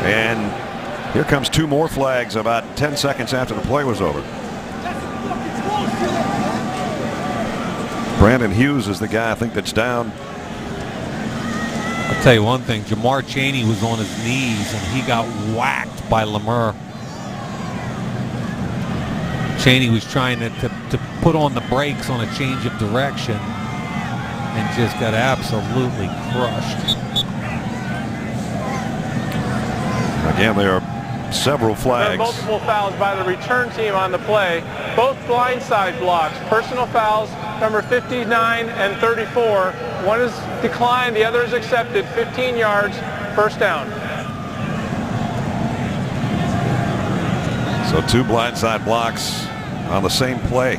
And here comes 2 more flags about 10 seconds after the play was over. Brandon Hughes is the guy I think that's down. I'll tell you one thing. Jamar Chaney was on his knees, and he got whacked by Lemur. Chaney was trying to put on the brakes on a change of direction and just got absolutely crushed. Again, there are several flags. There are multiple fouls by the return team on the play. Both blindside blocks. Personal fouls, number 59 and 34. One is declined, the other is accepted. 15 yards, first down. So 2 blindside blocks on the same play.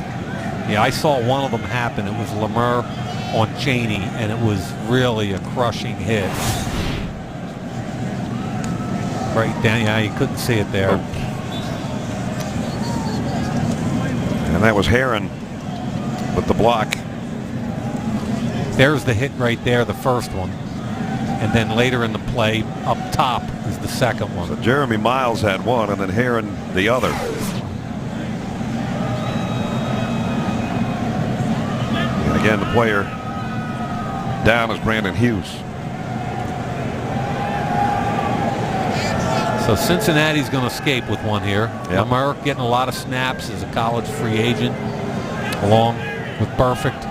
Yeah, I saw one of them happen. It was Lemur on Chaney, and it was really a crushing hit. Right down, yeah, you couldn't see it there. And that was Heron with the block. There's the hit right there, the first one. And then later in the play, up top is the second one. So Jeremy Miles had one, and then Heron the other. And again, the player down is Brandon Hughes. So Cincinnati's going to escape with one here. Yep. Lemur getting a lot of snaps as a college free agent, along with Perfect.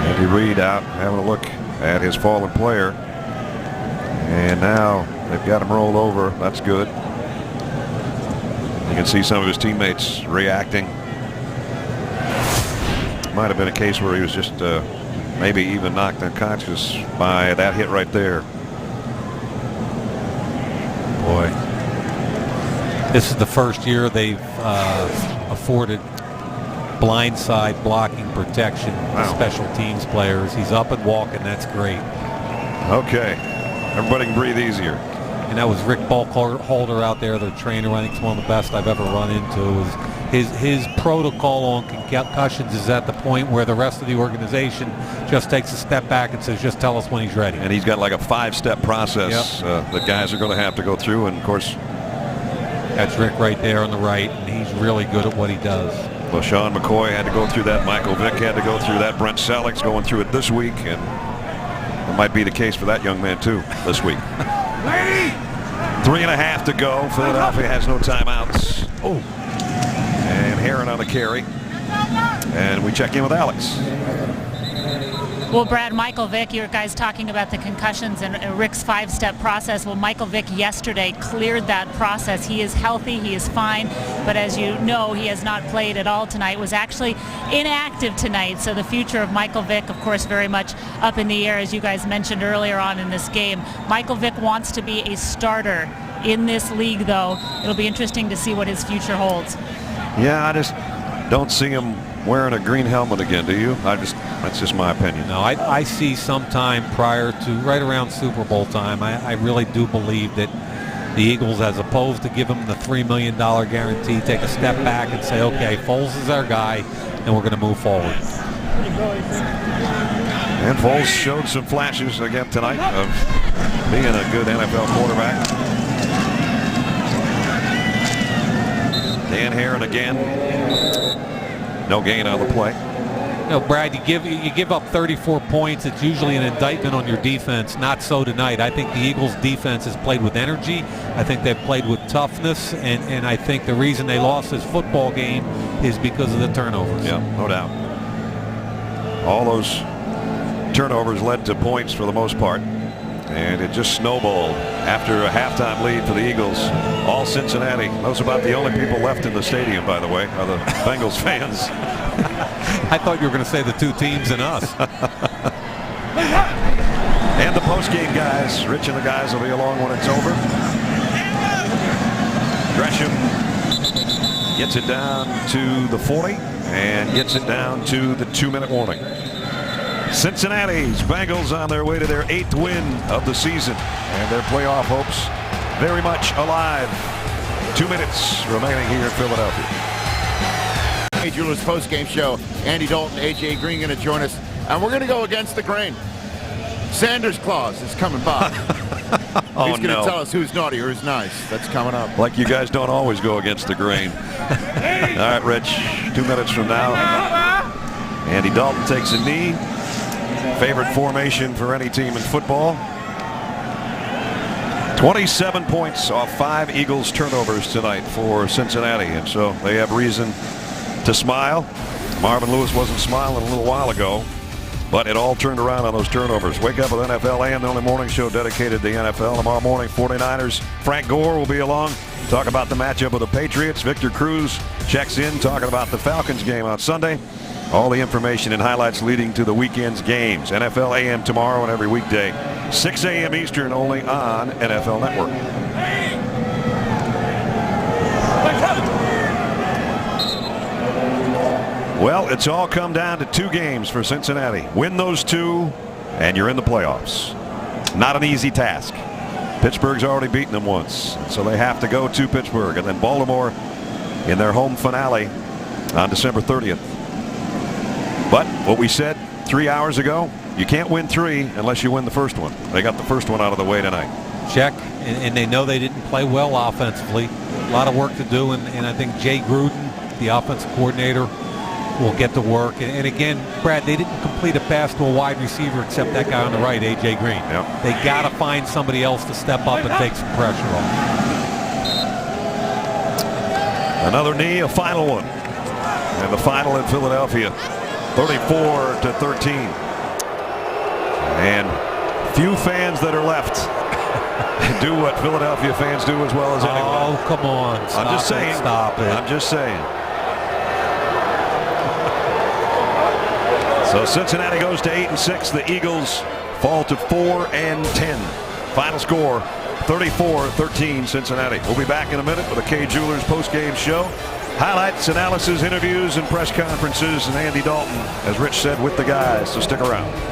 Andy Reid out having a look at his fallen player. And now they've got him rolled over. That's good. You can see some of his teammates reacting. Might have been a case where he was just maybe even knocked unconscious by that hit right there. Boy, this is the first year they've afforded blindside blocking protection, special teams players. He's up and walking. That's great. Okay. Everybody can breathe easier. And that was Rick Bulkholder out there, their trainer. I think it's one of the best I've ever run into. His protocol on concussions is at the point where the rest of the organization just takes a step back and says, just tell us when he's ready. And he's got like a 5-step process that guys are going to have to go through. And, of course, that's Rick right there on the right, and he's really good at what he does. Well, Sean McCoy had to go through that. Michael Vick had to go through that. Brent Selleck's going through it this week. And it might be the case for that young man, too, this week. 3.5 to go. Philadelphia has no timeouts. Oh. And Heron on the carry. And we check in with Alex. Well, Brad, Michael Vick, you guys talking about the concussions and Rick's 5-step process. Well, Michael Vick yesterday cleared that process. He is healthy, he is fine, but as you know, he has not played at all tonight, was actually inactive tonight. So the future of Michael Vick, of course, very much up in the air, as you guys mentioned earlier on in this game. Michael Vick wants to be a starter in this league, though. It'll be interesting to see what his future holds. Yeah, I just don't see him wearing a green helmet again, do you? That's just my opinion. No, I see sometime prior to right around Super Bowl time, I really do believe that the Eagles, as opposed to give him the $3 million guarantee, take a step back and say, okay, Foles is our guy, and we're going to move forward. And Foles showed some flashes again tonight of being a good NFL quarterback. Dan Heron again. No gain on the play. No, Brad, you give up 34 points. It's usually an indictment on your defense. Not so tonight. I think the Eagles' defense has played with energy. I think they've played with toughness, and I think the reason they lost this football game is because of the turnovers. Yeah, no doubt. All those turnovers led to points for the most part, and it just snowballed after a halftime lead for the Eagles. All Cincinnati. Those are about the only people left in the stadium, by the way, are the Bengals fans. I thought you were going to say the two teams and us. And the postgame guys, Rich and the guys will be along when it's over. Gresham gets it down to the 40 and gets it down to the 2-minute warning. Cincinnati's Bengals on their way to their 8th win of the season, and their playoff hopes very much alive. 2 minutes remaining here in Philadelphia. Jewelers post-game show. Andy Dalton, AJ Green going to join us, and we're going to go against the grain. Sanders Claus is coming by. He's going to tell us who's naughty or who's nice. That's coming up. Like you guys don't always go against the grain. All right, Rich, 2 minutes from now. Andy Dalton takes a knee. Favorite formation for any team in football. 27 points off 5 Eagles turnovers tonight for Cincinnati, and so they have reason to smile. Marvin Lewis wasn't smiling a little while ago, but it all turned around on those turnovers. Wake up with NFL AM, the only morning show dedicated to the NFL. Tomorrow morning, 49ers. Frank Gore will be along, talk about the matchup with the Patriots. Victor Cruz checks in, talking about the Falcons game on Sunday. All the information and highlights leading to the weekend's games. NFL AM tomorrow and every weekday. 6 a.m. Eastern, only on NFL Network. Well, it's all come down to 2 games for Cincinnati. Win those 2, and you're in the playoffs. Not an easy task. Pittsburgh's already beaten them once, so they have to go to Pittsburgh. And then Baltimore in their home finale on December 30th. But what we said 3 hours ago, you can't win 3 unless you win the first one. They got the first one out of the way tonight. Check, and they know they didn't play well offensively. A lot of work to do, and I think Jay Gruden, the offensive coordinator, will get to work. And again, Brad, they didn't complete a pass to a wide receiver except that guy on the right, A.J. Green. Yep. They got to find somebody else to step up and take some pressure off. Another knee, a final one. And the final in Philadelphia, 34-13. And few fans that are left do what Philadelphia fans do as well as anyone. Oh, come on. I'm just saying. Stop it. I'm just saying. So Cincinnati goes to 8-6. The Eagles fall to 4-10. Final score, 34-13 Cincinnati. We'll be back in a minute with a Kay Jewelers post-game show. Highlights, analysis, interviews, and press conferences. And Andy Dalton, as Rich said, with the guys. So stick around.